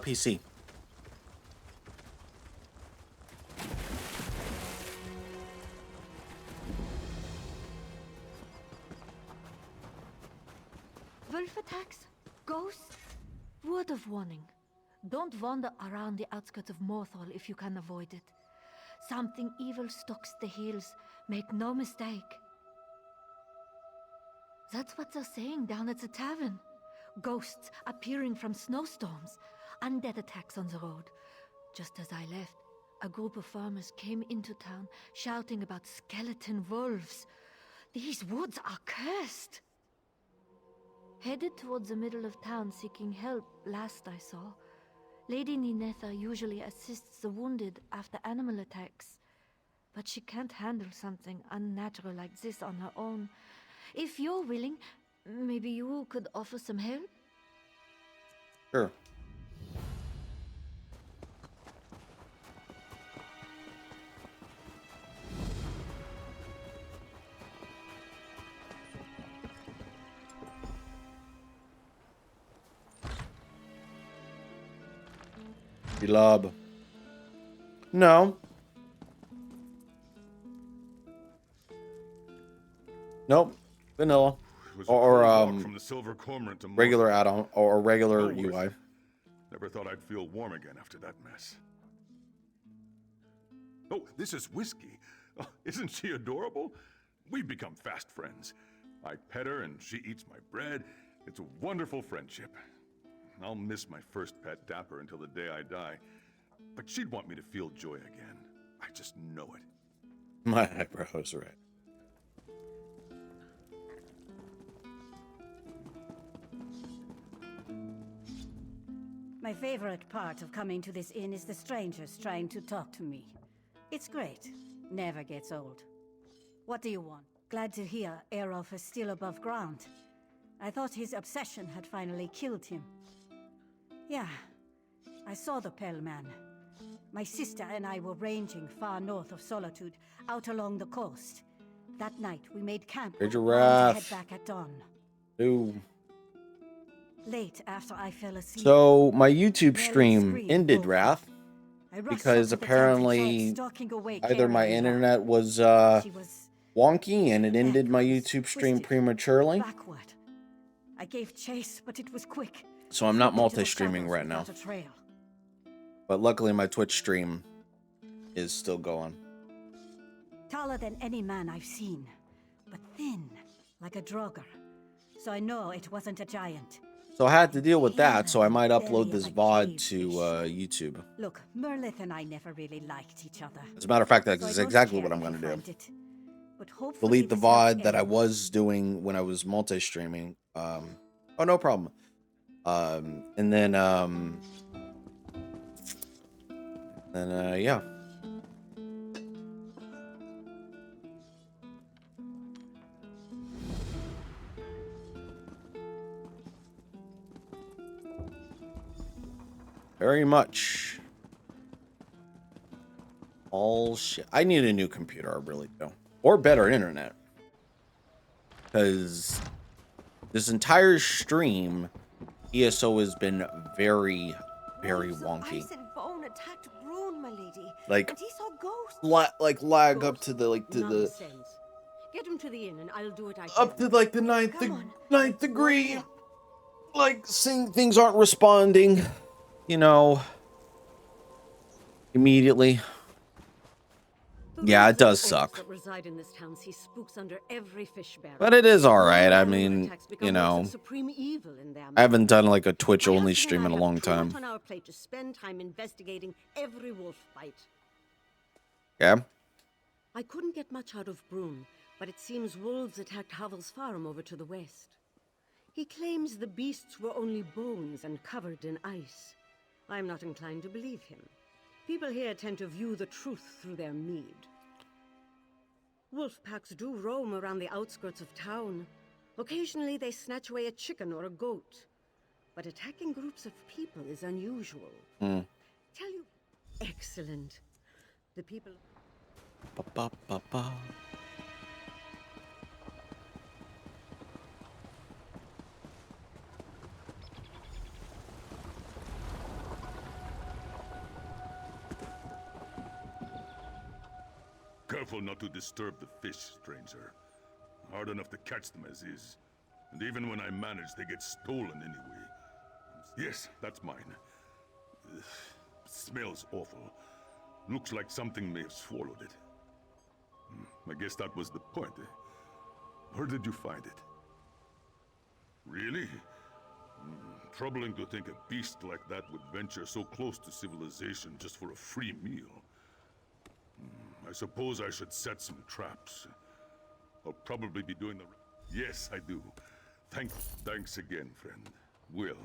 S1: PC.
S5: Wolf attacks? Ghosts? Word of warning. Don't wander around the outskirts of Morthal if you can avoid it. Something evil stalks the hills, make no mistake. That's what they're saying down at the tavern. Ghosts appearing from snowstorms, undead attacks on the road. Just as I left, a group of farmers came into town shouting about skeleton wolves. These woods are cursed. Headed towards the middle of town seeking help, last I saw. Lady Ninetha usually assists the wounded after animal attacks. But she can't handle something unnatural like this on her own. If you're willing, maybe you could offer some help?
S1: Sure. Belob. No. Nope. Vanilla. Or
S3: from the Silver Cormorant to
S1: regular add-on or regular
S3: No,
S1: UI.
S3: Never thought I'd feel warm again after that mess. Oh, this is Whiskey. Oh, isn't she adorable? We've become fast friends. I pet her and she eats my bread. It's a wonderful friendship. I'll miss my first pet, Dapper, until the day I die. But she'd want me to feel joy again. I just know it.
S1: My eyebrows are right.
S19: My favorite part of coming to this inn is the strangers trying to talk to me. It's great. Never gets old. What do you want? Glad to hear Erolf is still above ground. I thought his obsession had finally killed him. Yeah, I saw the Pale Man. My sister and I were ranging far north of Solitude, out along the coast. That night, we made camp
S1: Hey,
S19: and
S1: Giraffe.
S19: head back at dawn.
S1: Ooh.
S19: Late after I fell asleep.
S1: So my YouTube
S19: Merlin
S1: stream
S19: screamed,
S1: ended,
S19: woke
S1: Wrath,
S19: I rushed
S1: because
S19: up to the tent and saw it
S1: apparently
S19: stalking away,
S1: either my
S19: carrying her.
S1: internet was
S19: She was
S1: wonky and it ended my YouTube stream prematurely.
S19: backward. I gave chase, but it was quick.
S1: So I'm not
S19: Flipped into the
S1: multi-streaming
S19: shadows
S1: right now.
S19: without a trail.
S1: But luckily my Twitch stream is still going.
S19: Taller than any man I've seen, but thin, like a Draugr. So I know it wasn't a giant.
S1: So I had to deal with that, so I might upload this VOD to YouTube.
S19: Look, Merlith and I never really liked each other.
S1: As a matter of fact,
S19: So I
S1: that's
S19: don't
S1: exactly
S19: care
S1: what I'm
S19: if
S1: going
S19: you
S1: to do.
S19: find it. But hopefully
S1: Delete the
S19: this helps
S1: VOD that I
S19: everyone.
S1: was doing when I was multi-streaming. Oh, no problem. And then, yeah. Very much. All shit. I need a new computer, I really do. Or better internet. Because this entire stream, ESO has been very, very wonky.
S8: Ice and bone attacked Brune, my lady.
S1: Like,
S8: And he saw ghosts.
S1: like lag up to the
S12: Nonsense. Get him to the inn and I'll do what I can.
S1: up to like the ninth degree. Like seeing things aren't responding, you know, immediately. Yeah, it does suck.
S12: That reside in this town see spooks under every fish barrel.
S1: But it is alright. I mean, you know,
S12: Supreme evil in their
S1: I haven't done like a Twitch
S12: My
S1: only
S12: husband
S1: stream
S12: and
S1: in
S12: I
S1: a
S12: have
S1: long
S12: too much
S1: time.
S12: on our plate to spend time investigating every wolf bite.
S1: Yeah.
S12: I couldn't get much out of Brune, but it seems wolves attacked Havel's farm over to the west. He claims the beasts were only bones and covered in ice. I'm not inclined to believe him. People here tend to view the truth through their mead. Wolf packs do roam around the outskirts of town. Occasionally they snatch away a chicken or a goat. But attacking groups of people is unusual.
S1: Hmm.
S12: Tell you, excellent. The people...
S1: Ba-ba-ba-ba.
S3: careful not to disturb the fish, stranger. Hard enough to catch them as is. And even when I manage, they get stolen anyway. Yes, that's mine. Ugh, smells awful. Looks like something may have swallowed it. I guess that was the point. Where did you find it? Really? Troubling to think a beast like that would venture so close to civilization just for a free meal. I suppose I should set some traps. I'll probably be doing the... Yes, I do. Thanks again, friend. Will.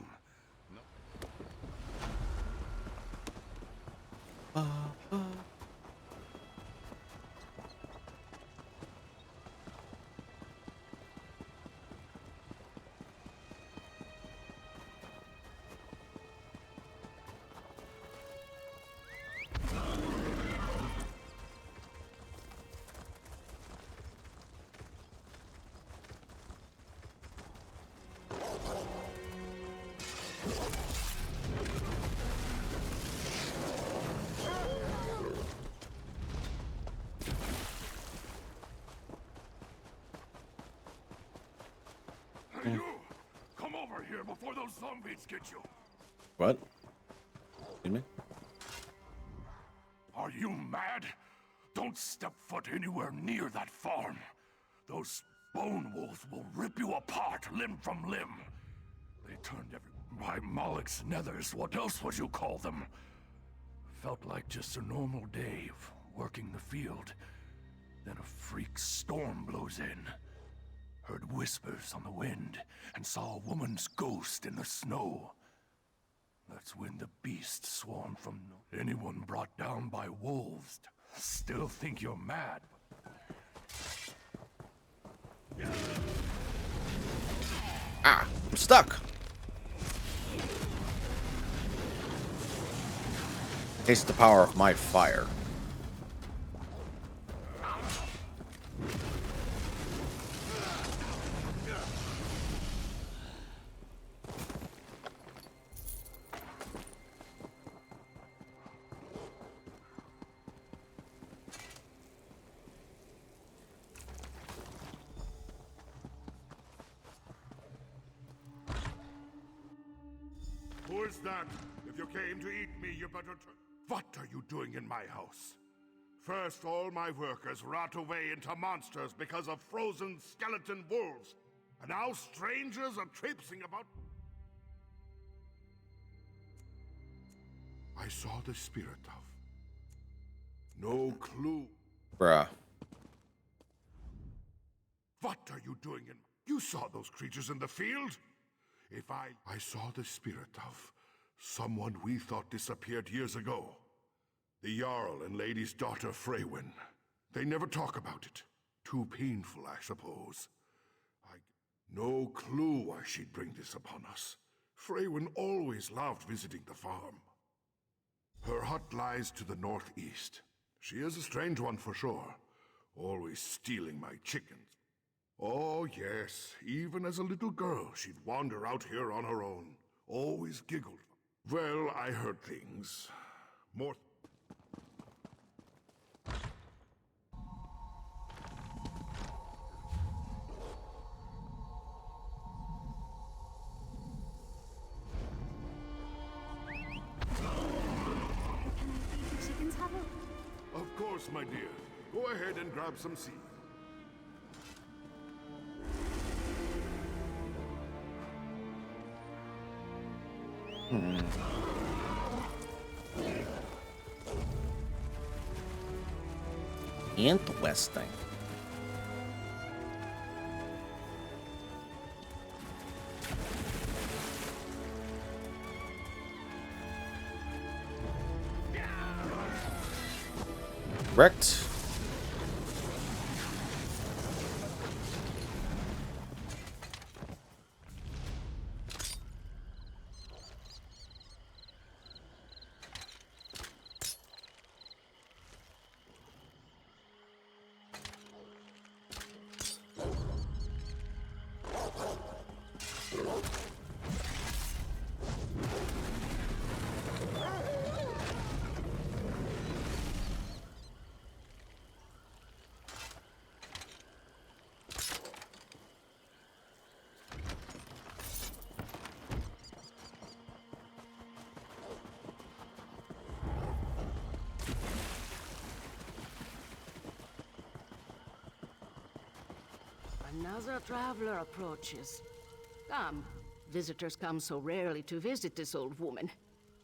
S3: Hey, you! Come over here before those zombies get you!
S1: What? Excuse me?
S3: Are you mad? Don't step foot anywhere near that farm. Those bone wolves will rip you apart limb from limb. They turned by Moloch's nethers, what else would you call them? Felt like just a normal day of working the field. Then a freak storm blows in. Heard whispers on the wind, and saw a woman's ghost in the snow. That's when the beast swarmed from anyone brought down by wolves. Still think you're mad.
S1: Ah, I'm stuck. Taste the power of my fire.
S11: Who is that? If you came to eat me, you better What are you doing in my house? First, all my workers rot away into monsters because of frozen skeleton wolves. And now strangers are traipsing about... I saw the spirit of... No clue.
S1: Bruh.
S11: What are you doing in... You saw those creatures in the field? If I saw the spirit of someone we thought disappeared years ago. The Jarl and Lady's daughter Freywin. They never talk about it. Too painful, I suppose. No clue why she'd bring this upon us. Freywin always loved visiting the farm. Her hut lies to the northeast. She is a strange one for sure. Always stealing my chickens. Oh, yes. Even as a little girl, she'd wander out here on her own. Always giggled. Well, I heard things. More... Of course, my dear. Go ahead and grab some seed.
S1: Interesting. Wrecked.
S12: as a traveler approaches. Come, visitors come so rarely to visit this old woman.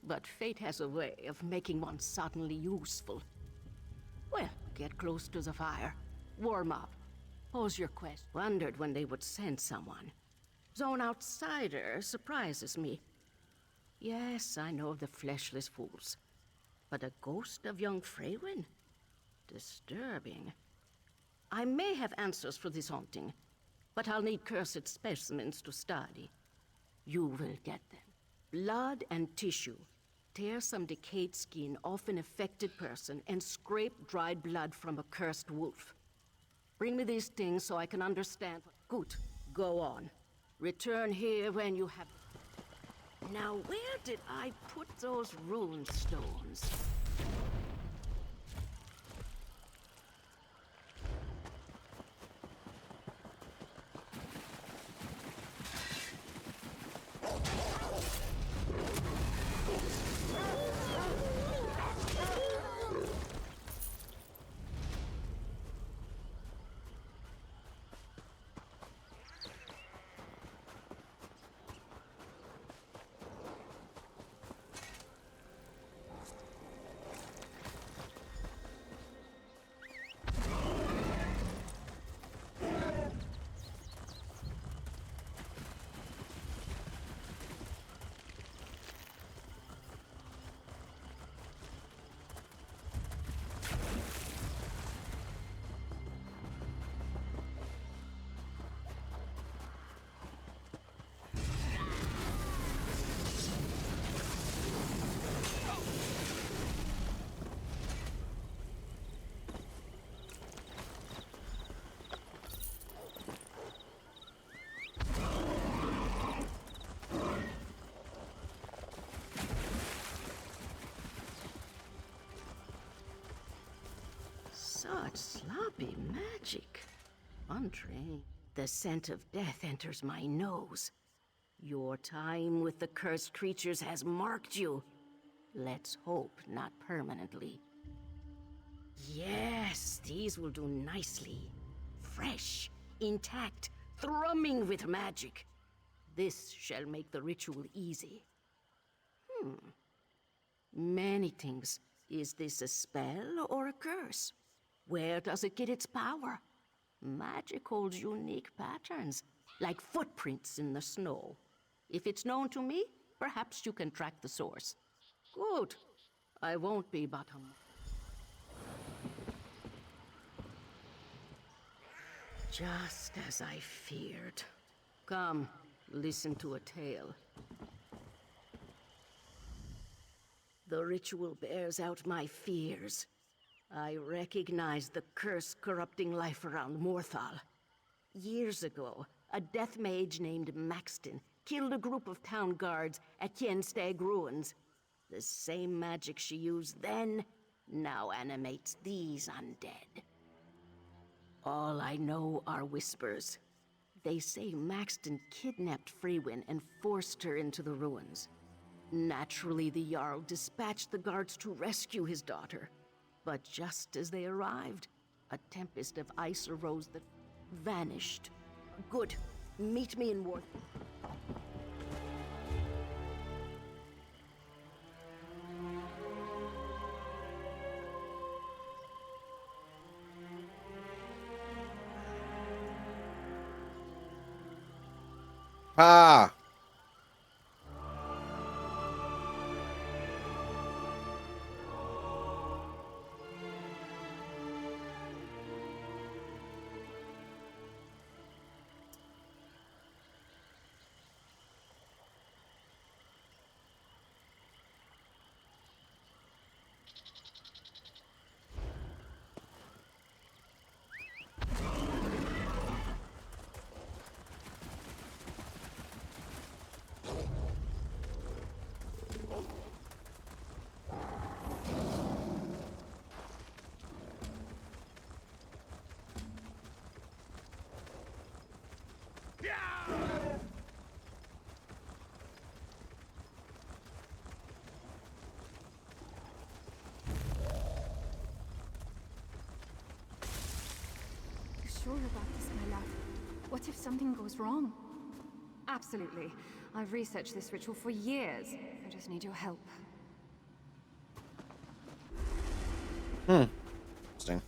S12: But fate has a way of making one suddenly useful. Well, get close to the fire. Warm up. Pose your quest. Wondered when they would send someone. Zone outsider surprises me. Yes, I know the fleshless fools. But a ghost of young Freywin? Disturbing. I may have answers for this haunting, but I'll need cursed specimens to study. You will get them. Blood and tissue. Tear some decayed skin off an affected person and scrape dried blood from a cursed wolf. Bring me these things so I can understand. Good. Go on. Return here when you have... Now, where did I put those rune stones? Such sloppy magic. Untrained. The scent of death enters my nose. Your time with the cursed creatures has marked you. Let's hope not permanently. Yes, these will do nicely. Fresh, intact, thrumming with magic. This shall make the ritual easy. Many things. Is this a spell or a curse? Where does it get its power? Magic holds unique patterns, like footprints in the snow. If it's known to me, perhaps you can track the source. Good. I won't be bottom. Just as I feared. Come, listen to a tale. The ritual bears out my fears. I recognize the curse corrupting life around Morthal. Years ago, a death mage named Maxton killed a group of town guards at Kienstag Ruins. The same magic she used then now animates these undead. All I know are whispers. They say Maxton kidnapped Freywin and forced her into the ruins. Naturally, the Jarl dispatched the guards to rescue his daughter. But just as they arrived, a tempest of ice arose that vanished. Good. Meet me in War.
S1: Ah!
S9: Sure about this, my love? What if something goes wrong? Absolutely. I've researched this ritual for years. I just need your help.
S1: Interesting.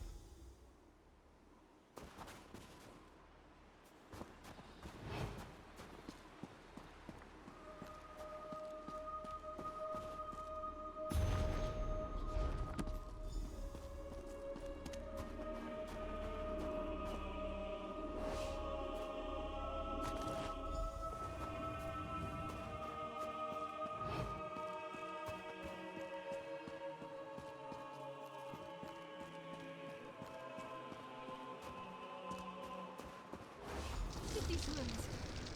S9: Get these ruins.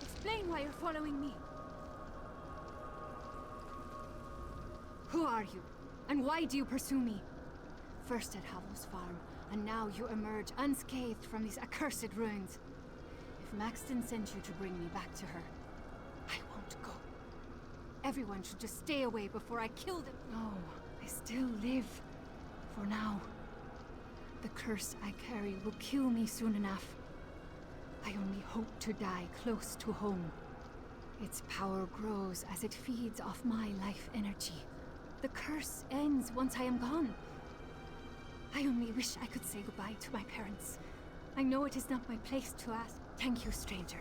S9: Explain why you're following me. Who are you? And why do you pursue me? First at Havel's farm, and now you emerge unscathed from these accursed ruins. If Maxton sent you to bring me back to her, I won't go. Everyone should just stay away before I kill them. No, I still live. For now. The curse I carry will kill me soon enough. I only hope to die close to home. Its power grows as it feeds off my life energy. The curse ends once I am gone. I only wish I could say goodbye to my parents. I know it is not my place to ask. Thank you, stranger.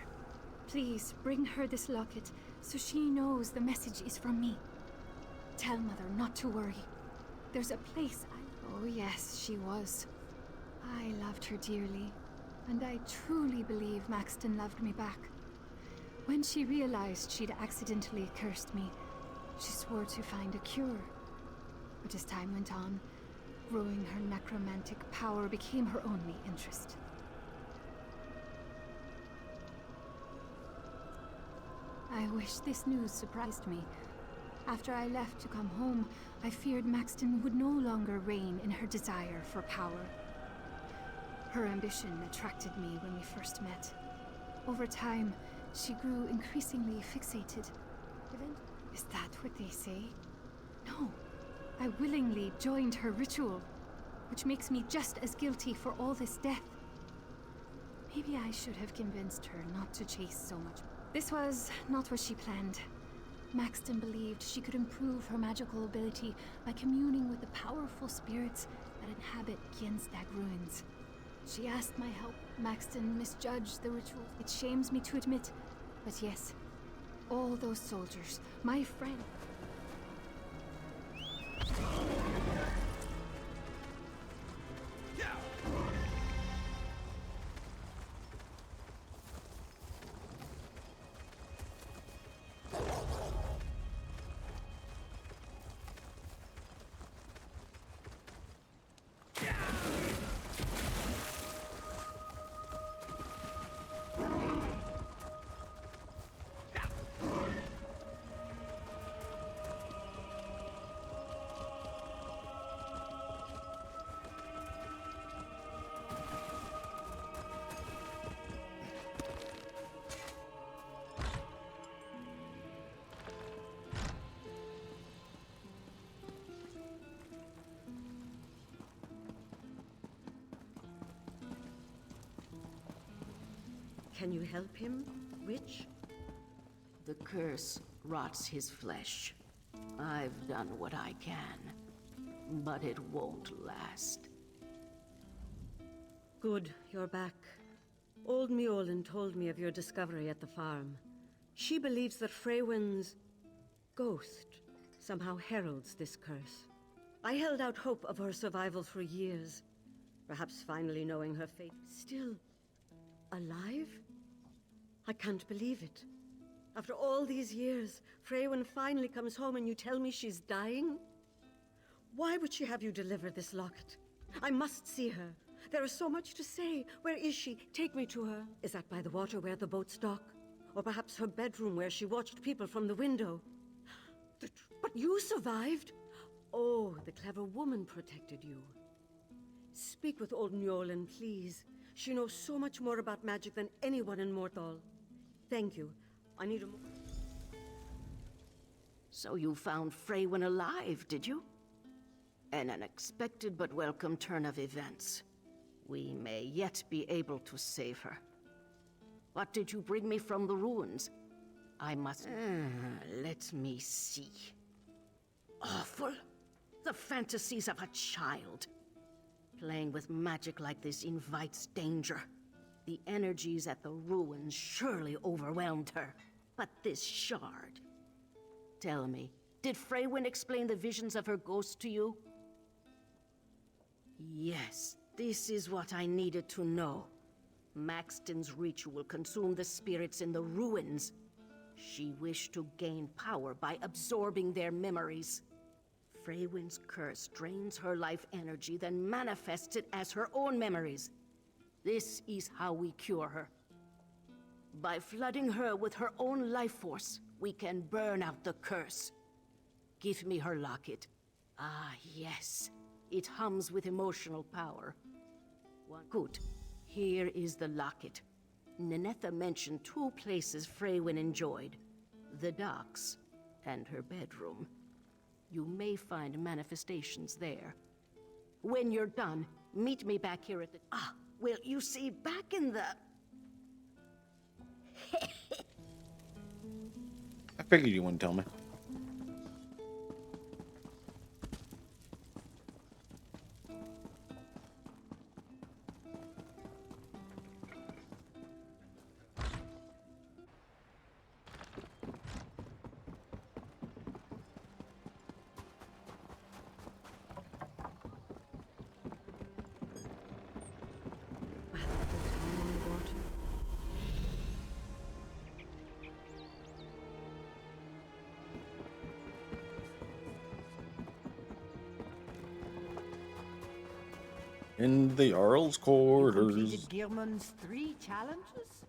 S9: Please bring her this locket so she knows the message is from me. Tell Mother not to worry. There's a place Oh yes, she was. I loved her dearly. And I truly believe Maxton loved me back. When she realized she'd accidentally cursed me, she swore to find a cure. But as time went on, growing her necromantic power became her only interest. I wish this news surprised me. After I left to come home, I feared Maxton would no longer reign in her desire for power. Her ambition attracted me when we first met. Over time, she grew increasingly fixated. Is that what they say? No. I willingly joined her ritual, which makes me just as guilty for all this death. Maybe I should have convinced her not to chase so much. This was not what she planned. Maxton believed she could improve her magical ability by communing with the powerful spirits that inhabit Gjenstag ruins. She asked my help. Maxton misjudged the ritual. It shames me to admit, but yes, all those soldiers, my friend.
S12: Can you help him, witch?
S14: The curse rots his flesh. I've done what I can, but it won't last.
S12: Good, you're back. Old Mjolnir told me of your discovery at the farm. She believes that Freywin's ghost somehow heralds this curse. I held out hope of her survival for years, perhaps finally knowing her fate. Still alive? I can't believe it. After all these years, Freywin finally comes home and you tell me she's dying? Why would she have you deliver this locket? I must see her. There is so much to say. Where is she? Take me to her. Is that by the water where the boats dock? Or perhaps her bedroom where she watched people from the window? But you survived? Oh, the clever woman protected you. Speak with old Mjolnir, please. She knows so much more about magic than anyone in Morthal. Thank you. I need a more...
S14: So you found Freywin alive, did you? An unexpected but welcome turn of events. We may yet be able to save her. What did you bring me from the ruins? I must... let me see. Awful. The fantasies of a child. Playing with magic like this invites danger. The energies at the ruins surely overwhelmed her. But this shard... Tell me, did Freywin explain the visions of her ghost to you? Yes, this is what I needed to know. Maxton's ritual consumed the spirits in the ruins. She wished to gain power by absorbing their memories. Freywin's curse drains her life energy, then manifests it as her own memories. This is how we cure her. By flooding her with her own life force, we can burn out the curse. Give me her locket. Ah, yes. It hums with emotional power. Good. Here is the locket. Ninetha mentioned 2 places Freywin enjoyed. The docks and her bedroom. You may find manifestations there. When you're done, meet me back here at the... well, you see, back in the...
S1: I figured you wouldn't tell me. In the Jarl's quarters.
S16: Completed Geirmund's 3 challenges?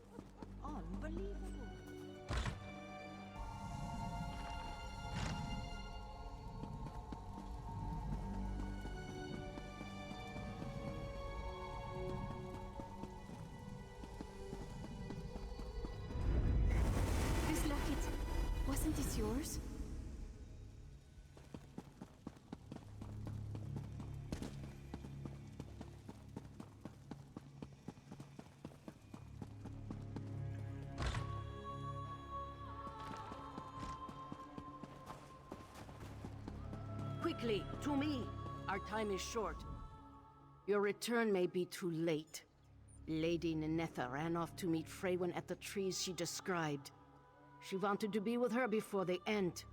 S16: Unbelievable.
S9: This locket, wasn't this yours?
S14: Quickly, to me. Our time is short. Your return may be too late. Lady Ninetha ran off to meet Freywin at the trees she described. She wanted to be with her before the end.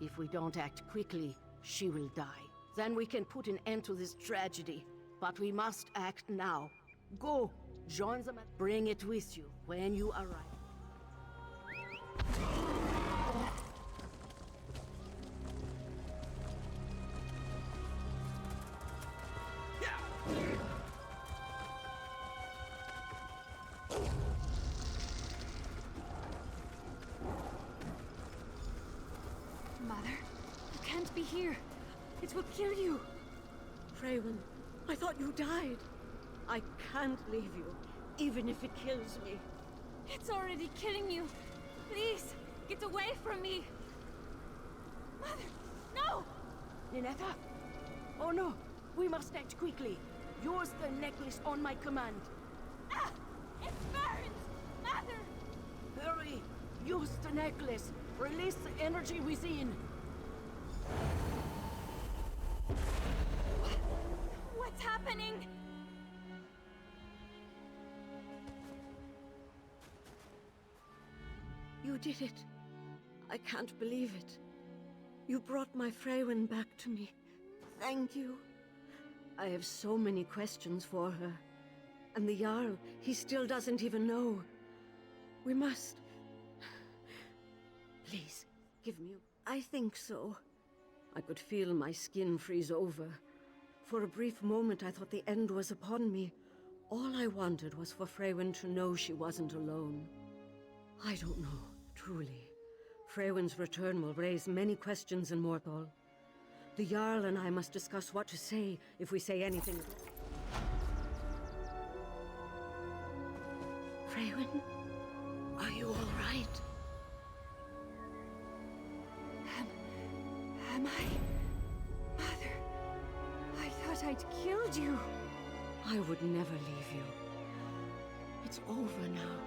S14: If we don't act quickly, she will die. Then we can put an end to this tragedy. But we must act now. Go, join them and bring it with you when you arrive.
S9: Mother, you can't be here. It will kill you.
S12: Freywin, I thought you died. I can't leave you, even if it kills me.
S9: It's already killing you. Please, get away from me. Mother, no!
S14: Ninetha? Oh no, we must act quickly. Use the necklace on my command.
S9: Ah! It burns! Mother!
S14: Hurry! Use the necklace. Release the energy within.
S9: What's happening?
S12: You did it. I can't believe it. You brought my Freywin back to me. Thank you. I have so many questions for her. And the Jarl, he still doesn't even know. We must... Please, give me... I think so. I could feel my skin freeze over. For a brief moment, I thought the end was upon me. All I wanted was for Freywin to know she wasn't alone. I don't know, truly. Freywin's return will raise many questions in Morthal. The Jarl and I must discuss what to say if we say anything. Freywin, are you all right?
S9: Am I? Mother, I thought I'd killed you.
S12: I would never leave you. It's over now.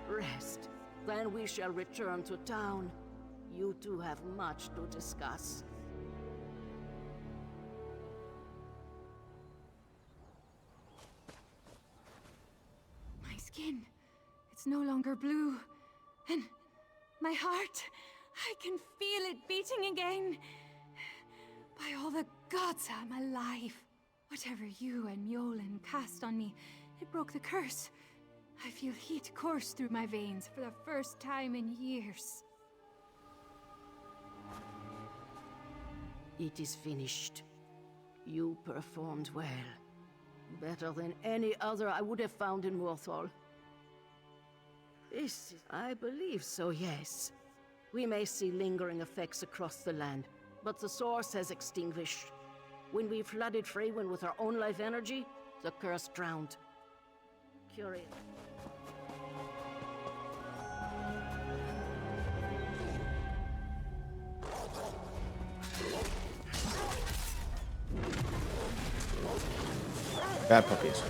S14: Rest. Then we shall return to town. You two have much to discuss.
S9: My skin, it's no longer blue. And my heart, I can feel it beating again. By all the gods, I'm alive. Whatever you and Mjolnir cast on me, it broke the curse. I feel heat course through my veins for the first time in years.
S14: It is finished. You performed well. Better than any other I would have found in Morthal. I believe so, yes. We may see lingering effects across the land, but the source has extinguished. When we flooded Freywin with our own life energy, the curse drowned. Curious.
S1: Bad puppies.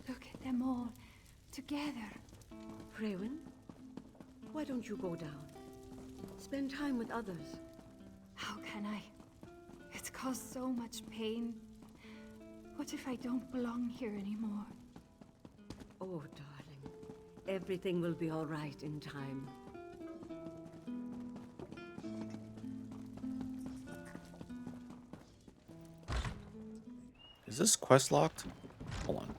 S9: Look at them all together.
S12: Freywin, why don't you go down? Spend time with others.
S9: How can I? It's caused so much pain. What if I don't belong here anymore?
S12: Oh, darling. Everything will be all right in time.
S1: Is this quest locked? Hold on.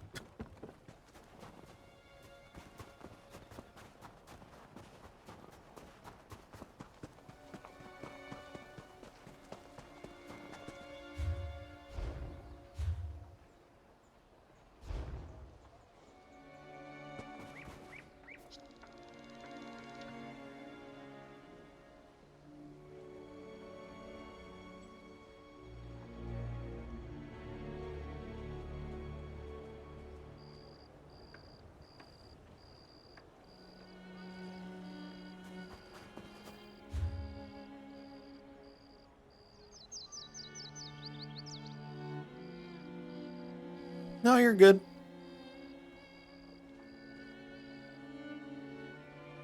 S1: No, you're good.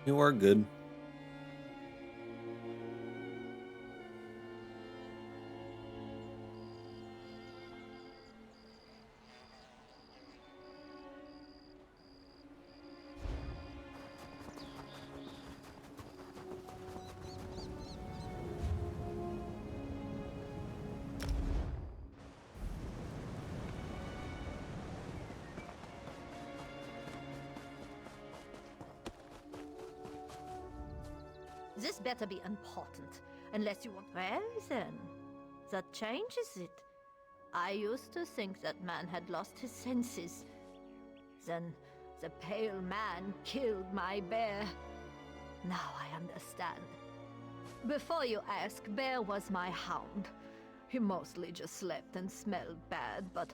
S1: You are good.
S5: This better be important, unless you want... Well then, that changes it. I used to think that man had lost his senses. Then the pale man killed my bear. Now I understand. Before you ask, Bear was my hound. He mostly just slept and smelled bad, but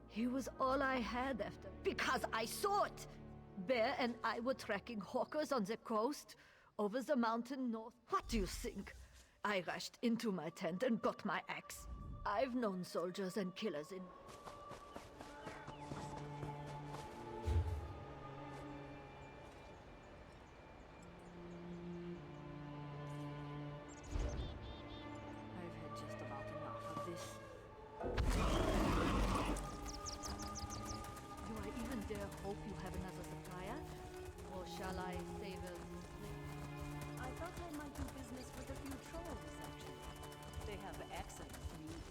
S5: he was all I had after... Because I saw it! Bear and I were tracking hawkers on the coast, over the mountain north. What do you think? I rushed into my tent and got my axe. I've known soldiers and killers in...
S18: I've had just about enough of this.
S5: Do I even dare hope you have another supplier? Or shall I save a...
S12: I thought I might do business with a few trolls, actually. They have excellent food.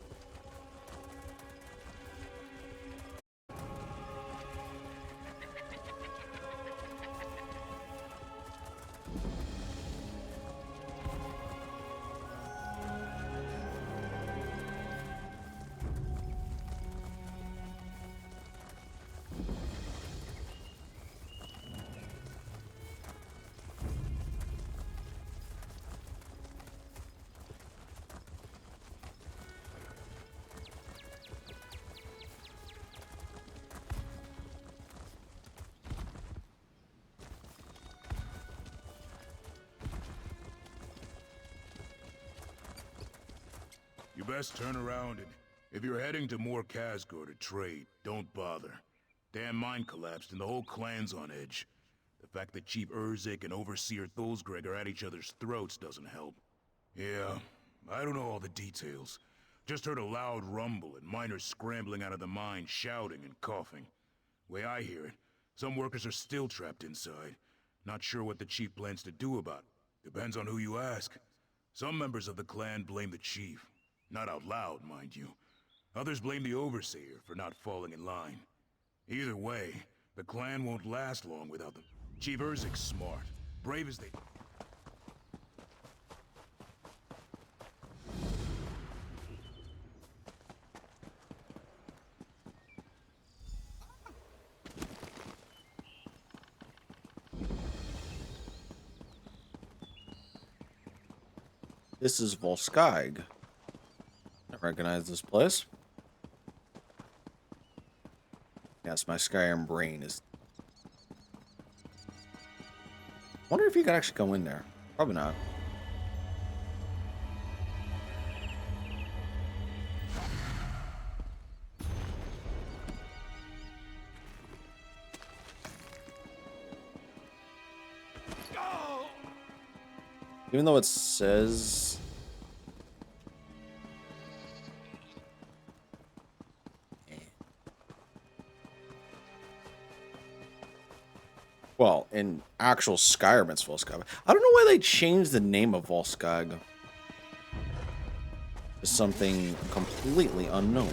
S17: best turn around and if you're heading to Mor Kazgor to trade, don't bother. Damn mine collapsed and the whole clan's on edge. The fact that Chief Urzik and Overseer Thulsgreg are at each other's throats doesn't help. Yeah, I don't know all the details. Just heard a loud rumble and miners scrambling out of the mine, shouting and coughing. Way I hear it, some workers are still trapped inside. Not sure what the chief plans to do about it. Depends on who you ask. Some members of the clan blame the chief. Not out loud, mind you. Others blame the Overseer for not falling in line. Either way, the clan won't last long without them. Chief Urzik's smart. Brave as they...
S1: This is Volskag. I recognize this place. Yes, my Skyrim brain is... Wonder if you could actually go in there. Probably not. Even though it says... Well, in actual Skyrim, it's Volskag. I don't know why they changed the name of Volskag to something completely unknown.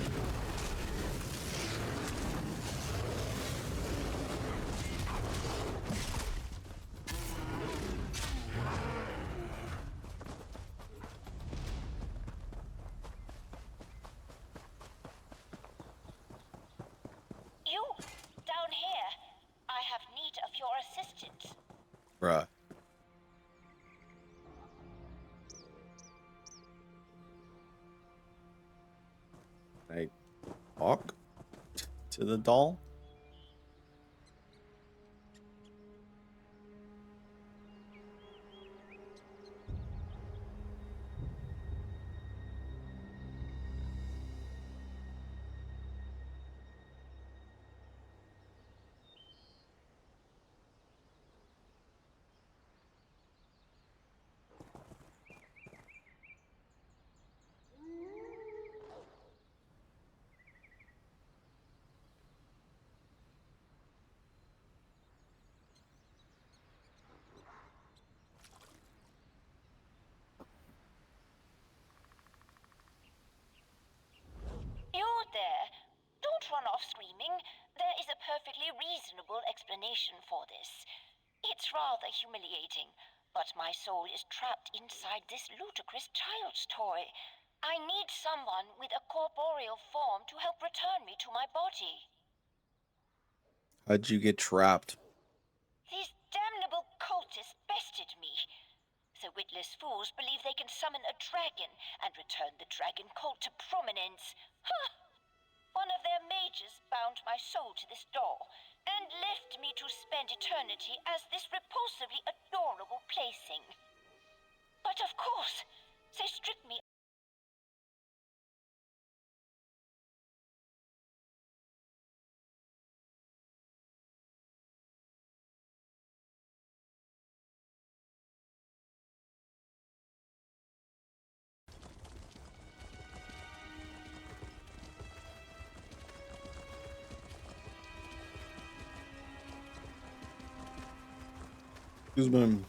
S22: You, down here. I have need of your assistance.
S1: Bruh. Can I talk to the doll?
S22: You there. Don't run off screaming. There is a perfectly reasonable explanation for this. It's rather humiliating, but my soul is trapped inside this ludicrous child's toy. I need someone with a corporeal form to help return me to my body.
S1: How'd you get trapped?
S22: These damnable cultists bested me. The witless fools believe they can summon a dragon and return the dragon cult to prominence. Ha! One of their mages bound my soul to this door and left me to spend eternity as this repulsively adorable plaything. But of course, they stripped me.
S1: Excuse me.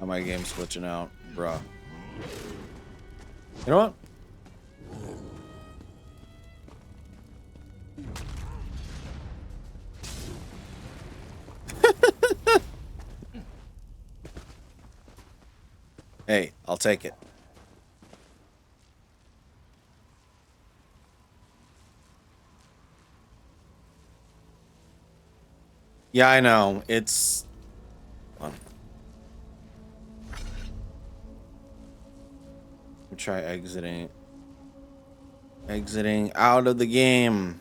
S1: How my game's glitching out, bruh. You know what? Hey, I'll take it. Yeah, I know. It's fun. Try exiting. Exiting out of the game.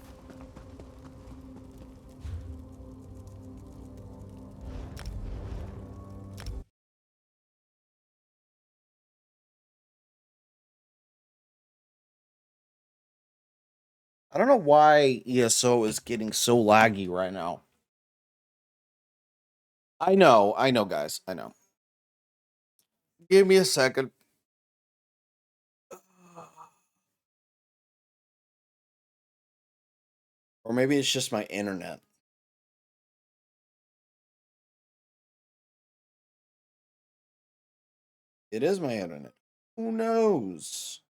S1: I don't know why ESO is getting so laggy right now. I know, guys. I know. Give me a second. Or maybe it's just my internet. It is my internet. Who knows?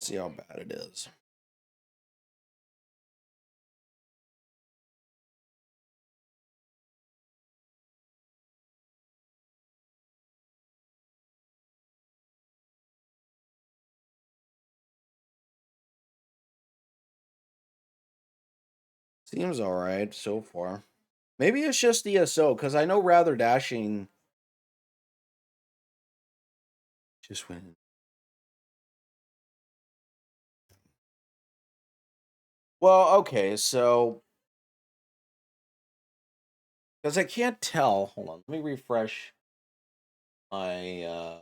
S1: See how bad it is. Seems alright so far. Maybe it's just ESO, because I know Rather Dashing just went. Well, okay, so because I can't tell. Hold on, let me refresh my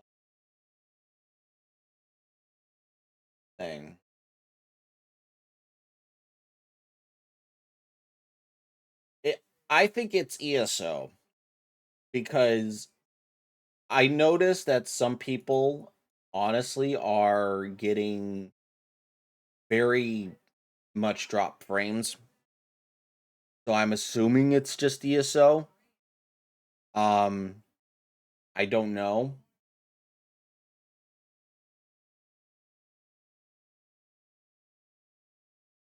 S1: thing. I think it's ESO because I noticed that some people honestly are getting very much drop frames. So I'm assuming it's just ESO. Um I don't know.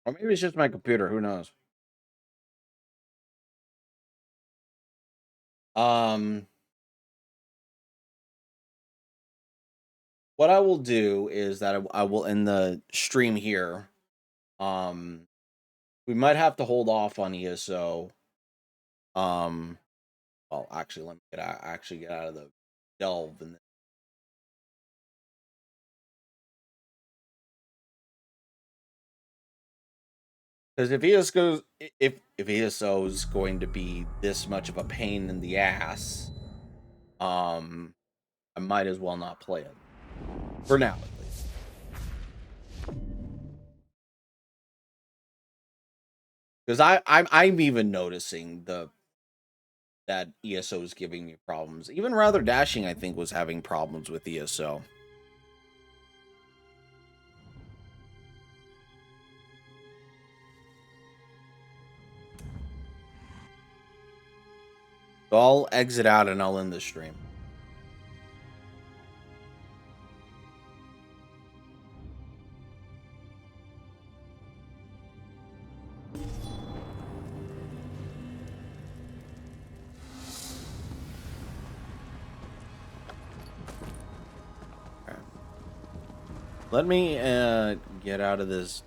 S1: Or maybe it's just my computer, who knows. Um what I will do is that I will end the stream here. Um we might have to hold off on ESO. Um well, actually let me get out of the delve and because if ESO is going to be this much of a pain in the ass, I might as well not play it for now at least. Because I'm even noticing that ESO is giving me problems. Even Rather Dashing, I think, was having problems with ESO. So I'll exit out and I'll end the stream. Let me get out of this.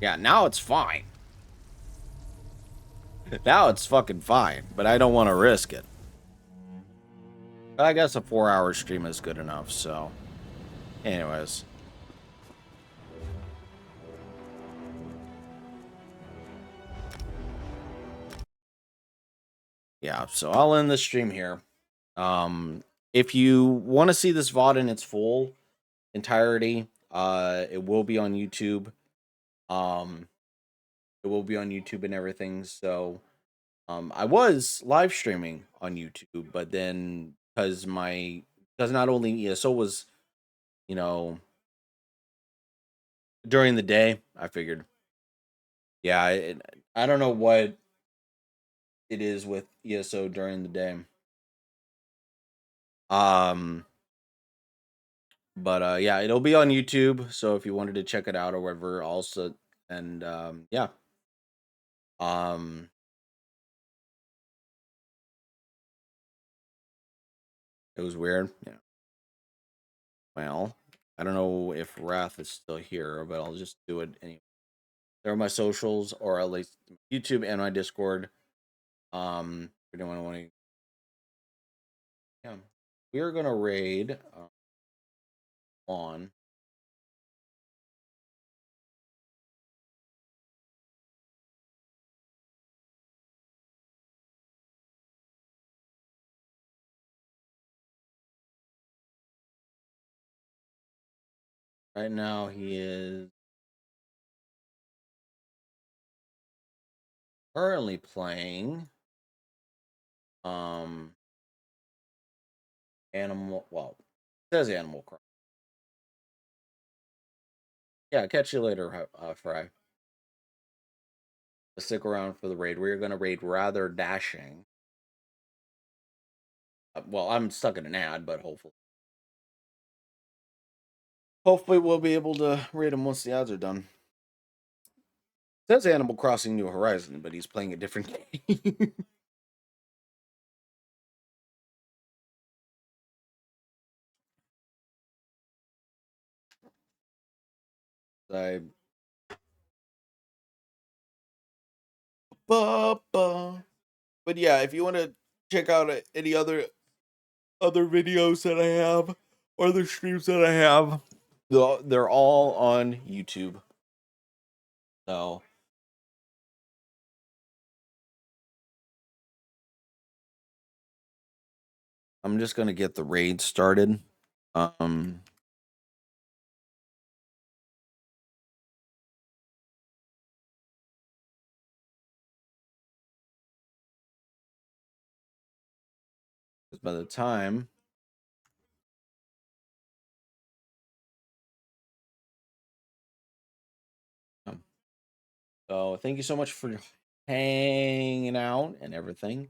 S1: Yeah, now it's fine. Now it's fucking fine, but I don't want to risk it. But I guess a 4-hour stream is good enough, so. Anyways. Yeah, so I'll end the stream here. If you want to see this VOD in its full entirety, it will be on YouTube. It will be on YouTube and everything. So, I was live streaming on YouTube, but then because not only ESO was, you know, during the day, I figured, yeah, I don't know what it is with ESO during the day. But yeah, it'll be on YouTube. So if you wanted to check it out or whatever, also, and yeah, um, it was weird. Yeah. Well, I don't know if Wrath is still here, but I'll just do it anyway. There are my socials, or at least YouTube and my Discord. If anyone want to, yeah, we are gonna raid on. Right now, he is currently playing Animal. Well, it says Animal Crossing. Yeah, catch you later, Fry. Stick around for the raid. We're gonna raid Rather Dashing. Well, I'm stuck in an ad, but hopefully we'll be able to raid him once the ads are done. It says Animal Crossing New Horizon, but he's playing a different game. I But yeah, if you want to check out any other videos that I have or other streams that I have, they're all on YouTube. So I'm just gonna get the raid started. By the time so thank you so much for hanging out and everything.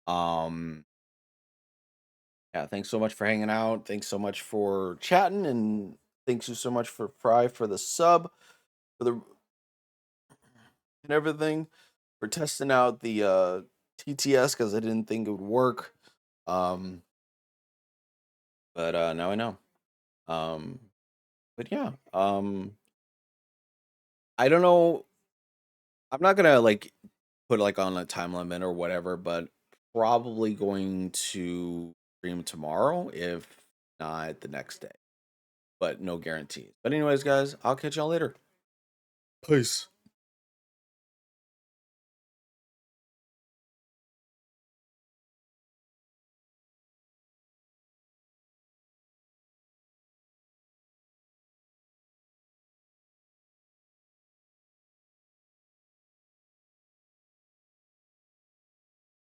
S1: Yeah, thanks so much for hanging out. Thanks so much for chatting, and thanks you so much for Fry for the sub, for the and everything, for testing out the TTS because I didn't think it would work. But now I know. But yeah, I don't know. I'm not gonna like put like on a time limit or whatever, but probably going to stream tomorrow, if not the next day. But no guarantees. But anyways, guys, I'll catch y'all later. Peace.